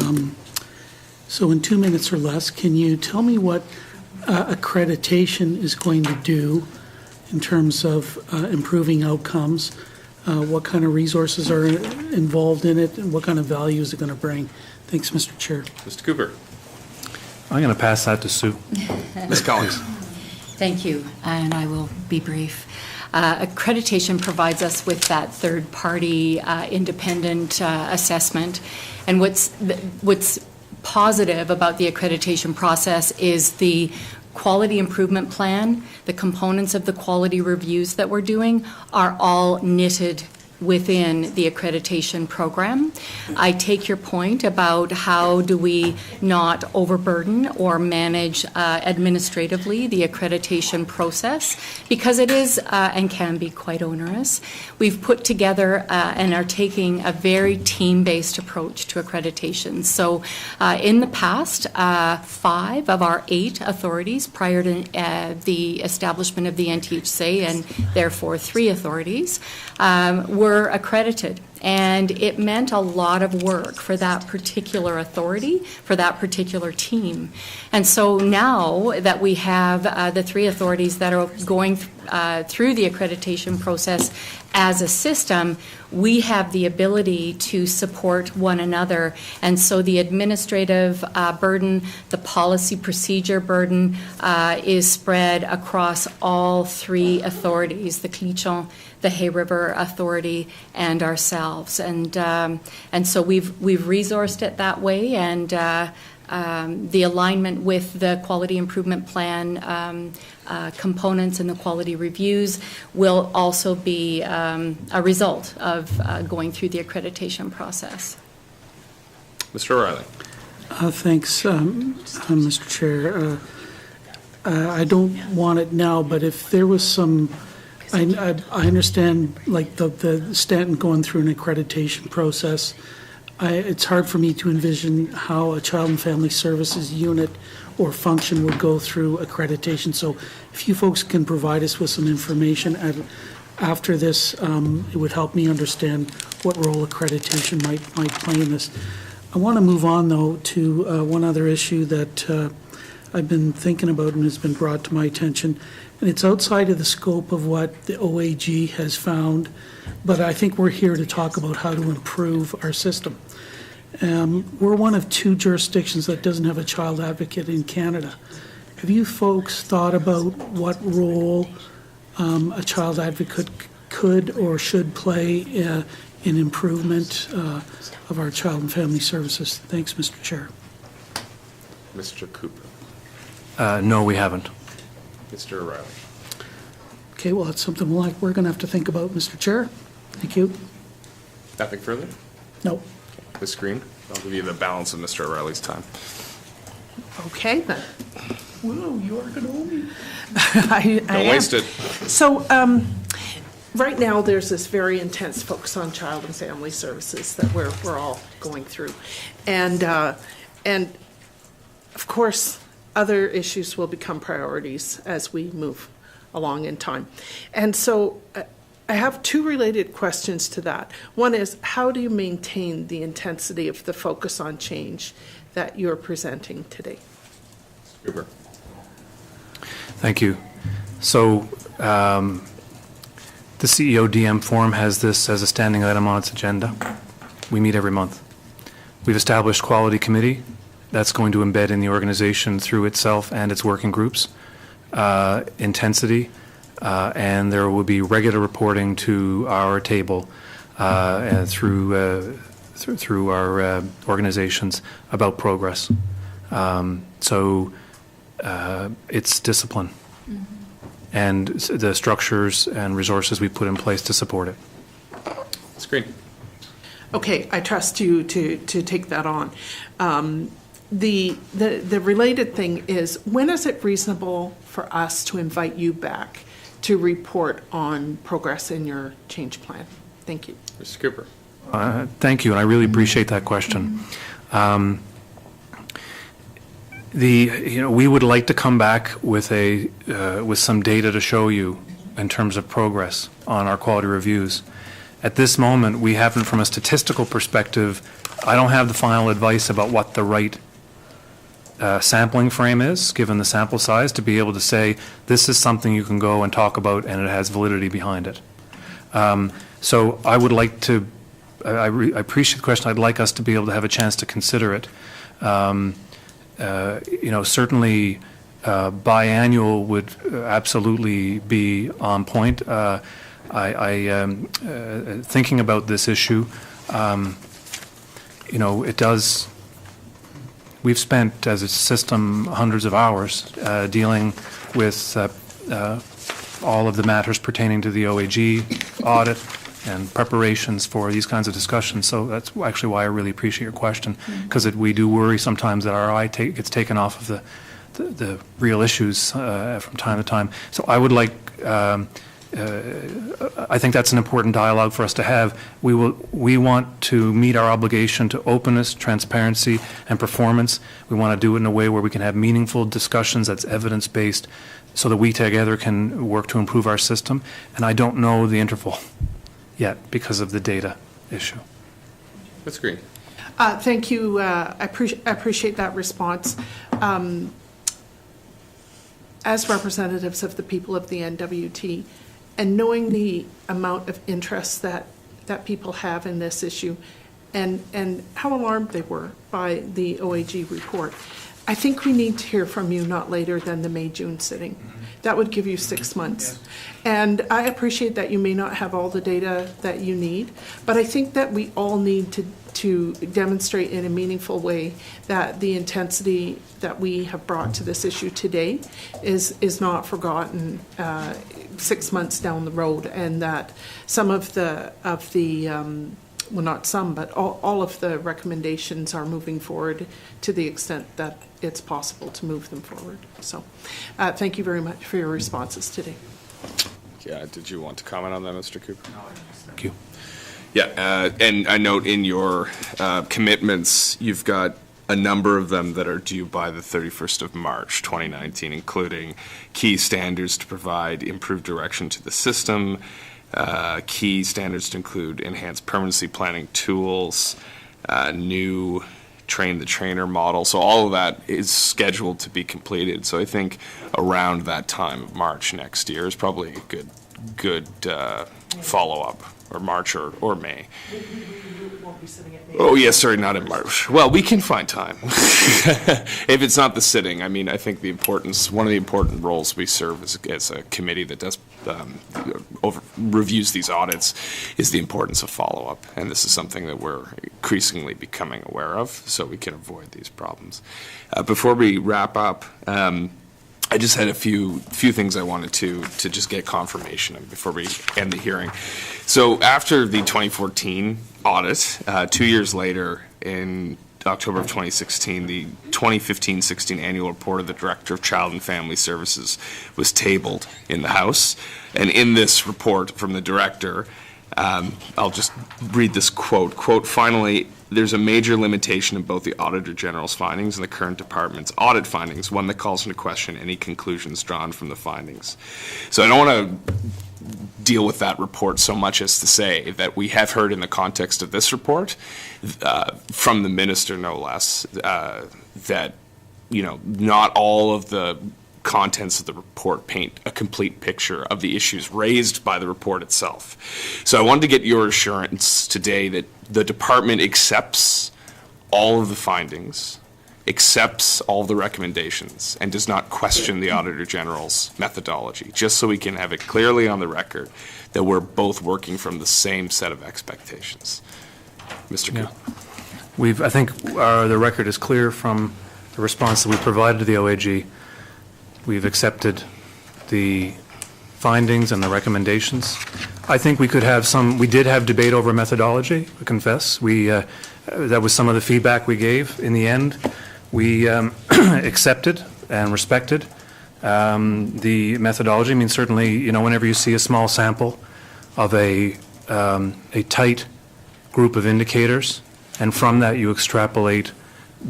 So in 2 minutes or less, can you tell me what accreditation is going to do in terms of improving outcomes? What kind of resources are involved in it, and what kind of value is it going to bring? Thanks, Mr. Chair. Mr. Cooper. I'm going to pass that to Sue. Ms. Collins. Thank you, and I will be brief. Accreditation provides us with that third-party independent assessment, and what's positive about the accreditation process is the quality improvement plan. The components of the quality reviews that we're doing are all knitted within the accreditation program. I take your point about how do we not overburden or manage administratively the accreditation process, because it is and can be quite onerous. We've put together and are taking a very team-based approach to accreditation. So in the past, 5 of our 8 authorities prior to the establishment of the NTHC, and therefore 3 authorities, were accredited, and it meant a lot of work for that particular authority, for that particular team. And so now that we have the 3 authorities that are going through the accreditation process as a system, we have the ability to support one another. And so the administrative burden, the policy procedure burden is spread across all 3 authorities, the Cleachon, the Hay River Authority, and ourselves. And so we've resourced it that way, and the alignment with the quality improvement plan components and the quality reviews will also be a result of going through the accreditation process. Mr. O'Reilly. Thanks, Mr. Chair. I don't want it now, but if there was some, I understand like the Stanton going through an accreditation process. It's hard for me to envision how a child and family services unit or function would go through accreditation. So if you folks can provide us with some information after this, it would help me understand what role accreditation might play in this. I want to move on, though, to one other issue that I've been thinking about and has been brought to my attention. And it's outside of the scope of what the OAG has found, but I think we're here to talk about how to improve our system. We're one of 2 jurisdictions that doesn't have a child advocate in Canada. Have you folks thought about what role a child advocate could or should play in improvement of our child and family services? Thanks, Mr. Chair. Mr. Cooper. No, we haven't. Mr. O'Reilly. Okay, well, that's something we're going to have to think about, Mr. Chair. Thank you. Nothing further? No. Ms. Green, I'll give you the balance of Mr. O'Reilly's time. Okay, then. Whoa, you are going to owe me. Don't waste it. So, right now, there's this very intense focus on child and family services that we're all going through. And of course, other issues will become priorities as we move along in time. And so I have 2 related questions to that. One is, how do you maintain the intensity of the focus on change that you're presenting today? Cooper. Thank you. So the CEO DM Forum has this as a standing item on its agenda. We meet every month. We've established quality committee that's going to embed in the organization through itself and its working groups intensity, and there will be regular reporting to our table through through our organizations about progress. So it's discipline and the structures and resources we put in place to support it. That's great. Okay, I trust you to take that on. The related thing is, when is it reasonable for us to invite you back to report on progress in your change plan? Thank you. Mr. Cooper. Thank you, and I really appreciate that question. We would like to come back with with some data to show you in terms of progress on our quality reviews. At this moment, we haven't, from a statistical perspective, I don't have the final advice about what the right sampling frame is, given the sample size, to be able to say, this is something you can go and talk about and it has validity behind it. So I would like to, I appreciate the question, I'd like us to be able to have a chance to consider it. Certainly biannual would absolutely be on point. Thinking about this issue, it does, we've spent as a system hundreds of hours dealing with all of the matters pertaining to the OAG audit and preparations for these kinds of discussions. So that's actually why I really appreciate your question, because we do worry sometimes that our eye gets taken off of the real issues from time to time. So I would like, I think that's an important dialogue for us to have. We want to meet our obligation to openness, transparency, and performance. We want to do it in a way where we can have meaningful discussions that's evidence-based so that we together can work to improve our system. And I don't know the interval yet because of the data issue. That's great. Thank you. I appreciate that response. As representatives of the people of the NWT, and knowing the amount of interest that people have in this issue, and how alarmed they were by the OAG report, I think we need to hear from you not later than the May-June sitting. That would give you 6 months. And I appreciate that you may not have all the data that you need, but I think that we all need to demonstrate in a meaningful way that the intensity that we have brought to this issue today is not forgotten 6 months down the road, and that some of the well, not some, but all of the recommendations are moving forward to the extent that it's possible to move them forward. So thank you very much for your responses today. Yeah, did you want to comment on that, Mr. Cooper? No, thank you. Yeah, and I note in your commitments, you've got a number of them that are due by the 31st of March, 2019, including key standards to provide improved direction to the system, key standards to include enhanced permanency planning tools, new train the trainer model. So all of that is scheduled to be completed. So I think around that time of March next year is probably a good follow-up, or March or May. Oh, yes, sorry, not in March. Well, we can find time. If it's not the sitting, I mean, I think one of the important roles we serve as a committee that does reviews these audits is the importance of follow-up. And this is something that we're increasingly becoming aware of, so we can avoid these problems. Before we wrap up, I just had a few things I wanted to just get confirmation of before we end the hearing. So after the 2014 audit, 2 years later, in October of 2016, the 2015-16 annual report of the Director of Child and Family Services was tabled in the House. And in this report from the Director, I'll just read this quote. Quote, finally, there's a major limitation in both the Auditor General's findings and the current department's audit findings, one that calls into question any conclusions drawn from the findings. So I don't want to deal with that report so much as to say that we have heard in the context of this report, from the minister no less, that, not all of the contents of the report paint a complete picture of the issues raised by the report itself. So I wanted to get your assurance today that the department accepts all of the findings, accepts all of the recommendations, and does not question the Auditor General's methodology, just so we can have it clearly on the record that we're both working from the same set of expectations. Mr. Yeah. Cooper. I think the record is clear from the response that we provided to the OAG. We've accepted the findings and the recommendations. I think we could have we did have debate over methodology, I confess. That was some of the feedback we gave. In the end, we accepted and respected the methodology. I mean, certainly, whenever you see a small sample of a tight group of indicators, and from that you extrapolate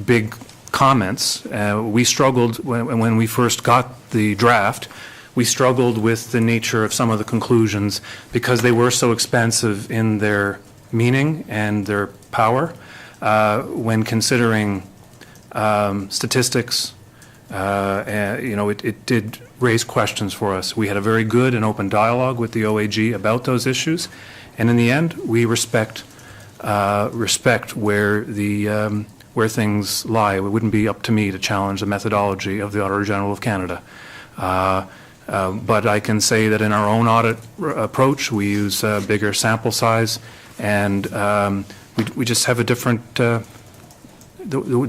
big comments. We struggled, when we first got the draft, we struggled with the nature of some of the conclusions because they were so expansive in their meaning and their power. When considering statistics, it did raise questions for us. We had a very good and open dialogue with the OAG about those issues, and in the end, we respect where things lie. It wouldn't be up to me to challenge the methodology of the Auditor General of Canada. But I can say that in our own audit approach, we use a bigger sample size, and we just have a different, the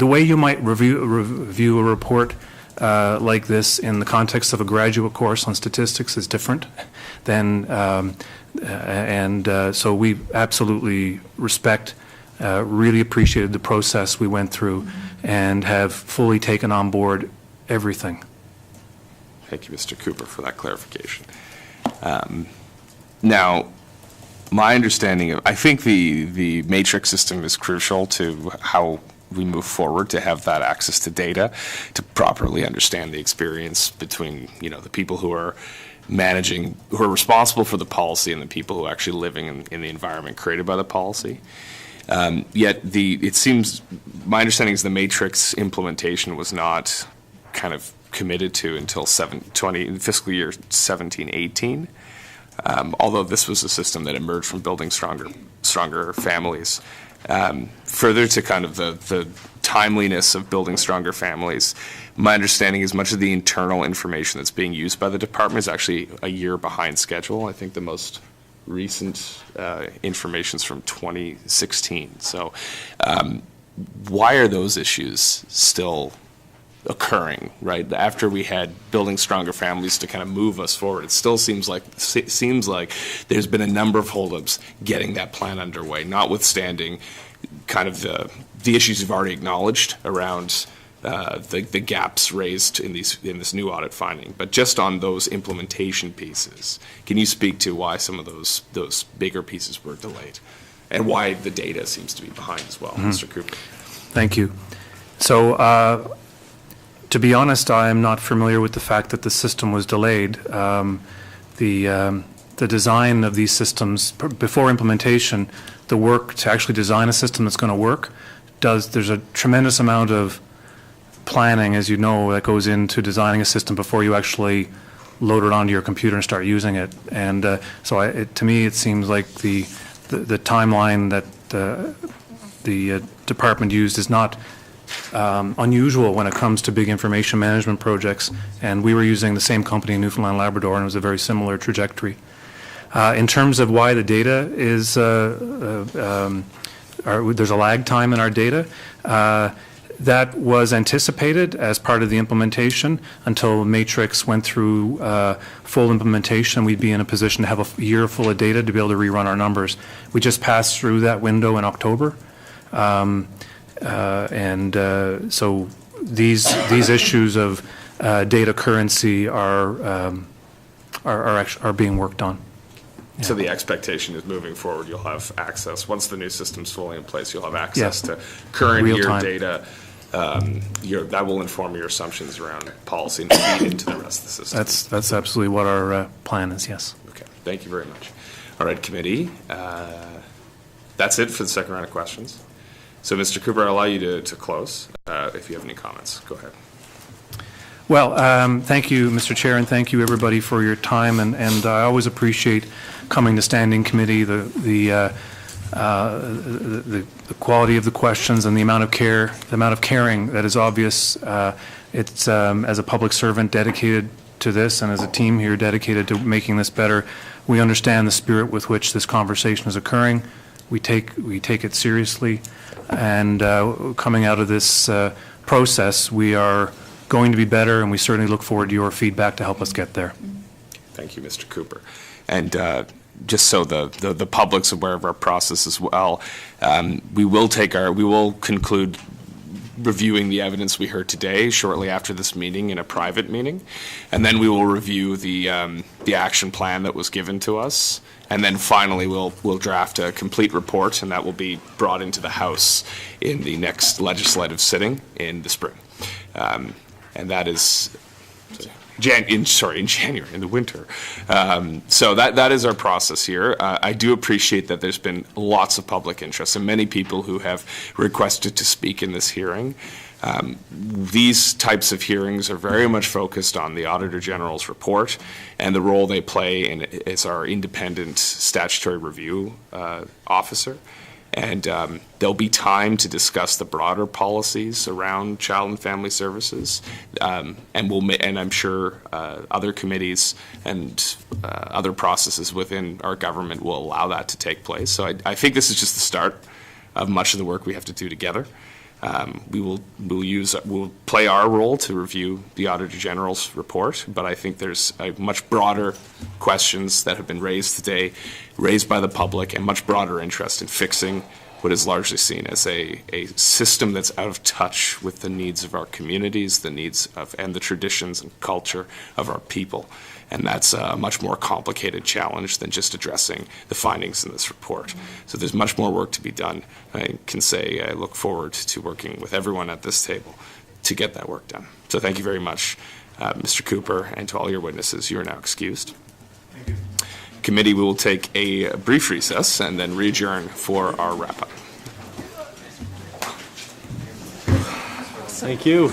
way you might review a report like this in the context of a graduate course on statistics is different than, so we absolutely respect, really appreciated the process we went through, and have fully taken on board everything. Thank you, Mr. Cooper, for that clarification. Now, my understanding I think the matrix system is crucial to how we move forward, to have that access to data, to properly understand the experience between, the people who are managing, who are responsible for the policy, and the people who are actually living in the environment created by the policy. Yet it seems, my understanding is the matrix implementation was not kind of committed to until fiscal year 17-18. Although this was a system that emerged from building stronger families. Further to kind of the timeliness of building stronger families, my understanding is much of the internal information that's being used by the department is actually a year behind schedule. I think the most recent information is from 2016. So why are those issues still occurring, right? After we had building stronger families to kind of move us forward, it still seems like there's been a number of holdups getting that plan underway, notwithstanding kind of the issues you've already acknowledged around the gaps raised in this new audit finding. But just on those implementation pieces, can you speak to why some of those bigger pieces were delayed, and why the data seems to be behind as well, Mr. Cooper? Thank you. So, to be honest, I am not familiar with the fact that the system was delayed. The design of these systems, before implementation, the work to actually design a system that's going to work, there's a tremendous amount of planning, as you know, that goes into designing a system before you actually load it onto your computer and start using it. And to me, it seems like the timeline that the department used is not unusual when it comes to big information management projects, and we were using the same company in Newfoundland and Labrador, and it was a very similar trajectory. In terms of why the data is, there's a lag time in our data, that was anticipated as part of the implementation. Until Matrix went through full implementation, we'd be in a position to have a year full of data to be able to rerun our numbers. We just passed through that window in October. So these issues of data currency are being worked on. Yeah. So the expectation is moving forward, you'll have access, once the new system's fully in place, you'll have access to current year data. That will inform your assumptions around policy and feed into the rest of the system. That's absolutely what our plan is, yes. Okay, thank you very much. All right, committee, that's it for the second round of questions. So, Mr. Cooper, I'll allow you to close if you have any comments. Go ahead. Well, thank you, Mr. Chair, and thank you, everybody, for your time. And I always appreciate coming to standing committee, the quality of the questions and the amount of care, the amount of caring that is obvious. It's as a public servant dedicated to this, and as a team here dedicated to making this better, we understand the spirit with which this conversation is occurring. We take it seriously, and coming out of this process, we are going to be better, and we certainly look forward to your feedback to help us get there. Thank you, Mr. Cooper. And just so the public's aware of our process as well, we will conclude reviewing the evidence we heard today shortly after this meeting in a private meeting, and then we will review the action plan that was given to us, and then finally we'll draft a complete report, and that will be brought into the House in the next legislative sitting in the spring, and that is in January, in the winter. So that is our process here. I do appreciate that there's been lots of public interest and many people who have requested to speak in this hearing. These types of hearings are very much focused on the Auditor General's report and the role they play as our independent statutory review officer. And there'll be time to discuss the broader policies around child and family services, and I'm sure other committees and other processes within our government will allow that to take place. So I think this is just the start of much of the work we have to do together. We'll play our role to review the Auditor General's report, but I think there's a much broader questions that have been raised today, raised by the public, and much broader interest in fixing what is largely seen as a system that's out of touch with the needs of our communities, the needs of and the traditions and culture of our people. And that's a much more complicated challenge than just addressing the findings in this report. So there's much more work to be done. I can say I look forward to working with everyone at this table to get that work done. So thank you very much, Mr. Cooper, and to all your witnesses. You are now excused. Thank you. Committee, we will take a brief recess and then re-adjourn for our wrap-up. Thank you.